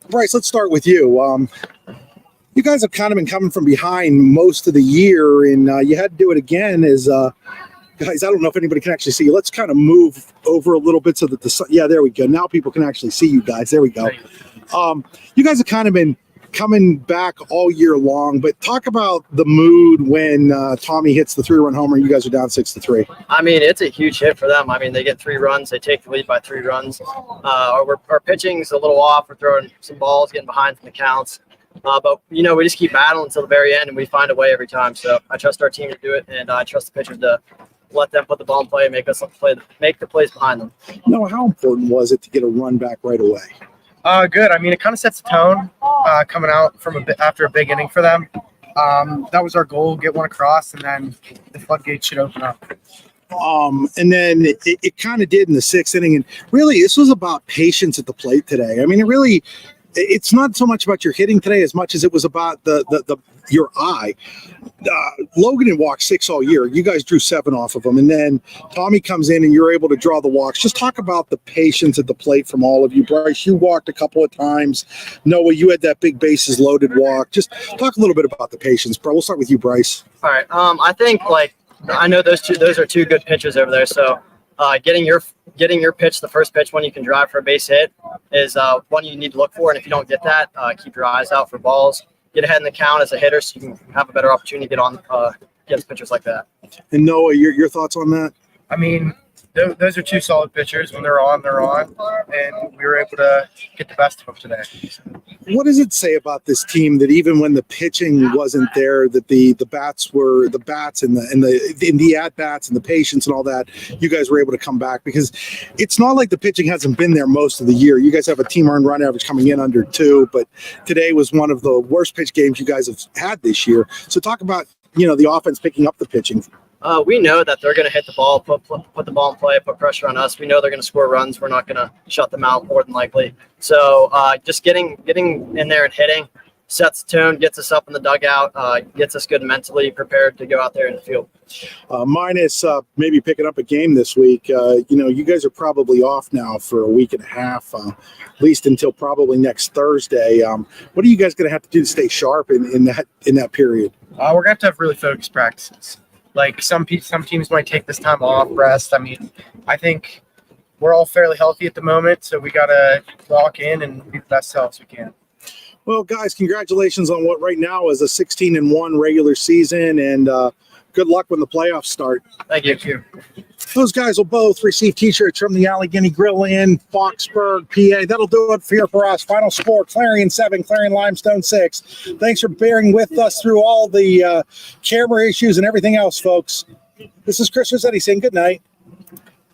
Bryce, let's start with you. You guys have kind of been coming from behind most of the year, and you had to do it again as guys, I don't know if anybody can actually see you. Let's kind of move over a little bit so that yeah, there we go. Now people can actually see you guys. There we go. You guys have kind of been coming back all year long, but talk about the mood when Tommy hits the 3-run homer. You guys are down 6-3. I mean, it's a huge hit for them. I mean, they get 3 runs. They take the lead by 3 runs. Our pitching's a little off. We're throwing some balls, getting behind from the counts. But, you know, we just keep battling until the very end, and we find a way every time. So I trust our team to do it, and I trust the pitchers to let them put the ball in play and make the plays behind them. Noah, how important was it to get a run back right away? Good. I mean, it kind of sets the tone coming out from after a big inning for them. That was our goal, get one across, and then the floodgates should open up. And then it kind of did in the 6th inning. And really, this was about patience at the plate today. I mean, it's not so much about your hitting today as much as it was about your eye. Logan had walked 6 all year. You guys drew 7 off of him. And then Tommy comes in and you're able to draw the walks. Just talk about the patience at the plate from all of you. Bryce, you walked a couple of times. Noah, you had that big bases loaded walk. Just talk a little bit about the patience, bro. We'll start with you, Bryce. All right. I think, I know those are 2 good pitchers over there. So getting your pitch, the first pitch when you can drive for a base hit is one you need to look for. And if you don't get that, keep your eyes out for balls. Get ahead in the count as a hitter so you can have a better opportunity to get on against pitchers like that. And Noah, your thoughts on that? I mean, those are 2 solid pitchers. When they're on, and we were able to get the best of them today. What does it say about this team that even when the pitching wasn't there, that the bats and the at bats and the patience and all that, you guys were able to come back? Because it's not like the pitching hasn't been there most of the year. You guys have a team earned run average coming in under 2, but today was one of the worst pitch games you guys have had this year. So talk about the offense picking up the pitching. we know that they're going to hit the ball, put the ball in play, put pressure on us. We know they're going to score runs. We're not going to shut them out more than likely. So just getting in there and hitting sets the tone, gets us up in the dugout, gets us good mentally prepared to go out there in the field. Minus maybe picking up a game this week. You guys are probably off now for a week and a half, at least until probably next Thursday. What are you guys going to have to do to stay sharp in that period? We're going to have really focused practices. Like some teams might take this time off, rest. I mean, I think we're all fairly healthy at the moment, so we got to lock in and be the best selves we can. Well, guys, congratulations on what right now is a 16-1 regular season, and good luck when the playoffs start. Thank you. Those guys will both receive T-shirts from the Allegheny Grill Inn, Foxburg, PA. That'll do it for us. Final score, Clarion 7, Clarion Limestone 6. Thanks for bearing with us through all the camera issues and everything else, folks. This is Chris Rossetti saying good night.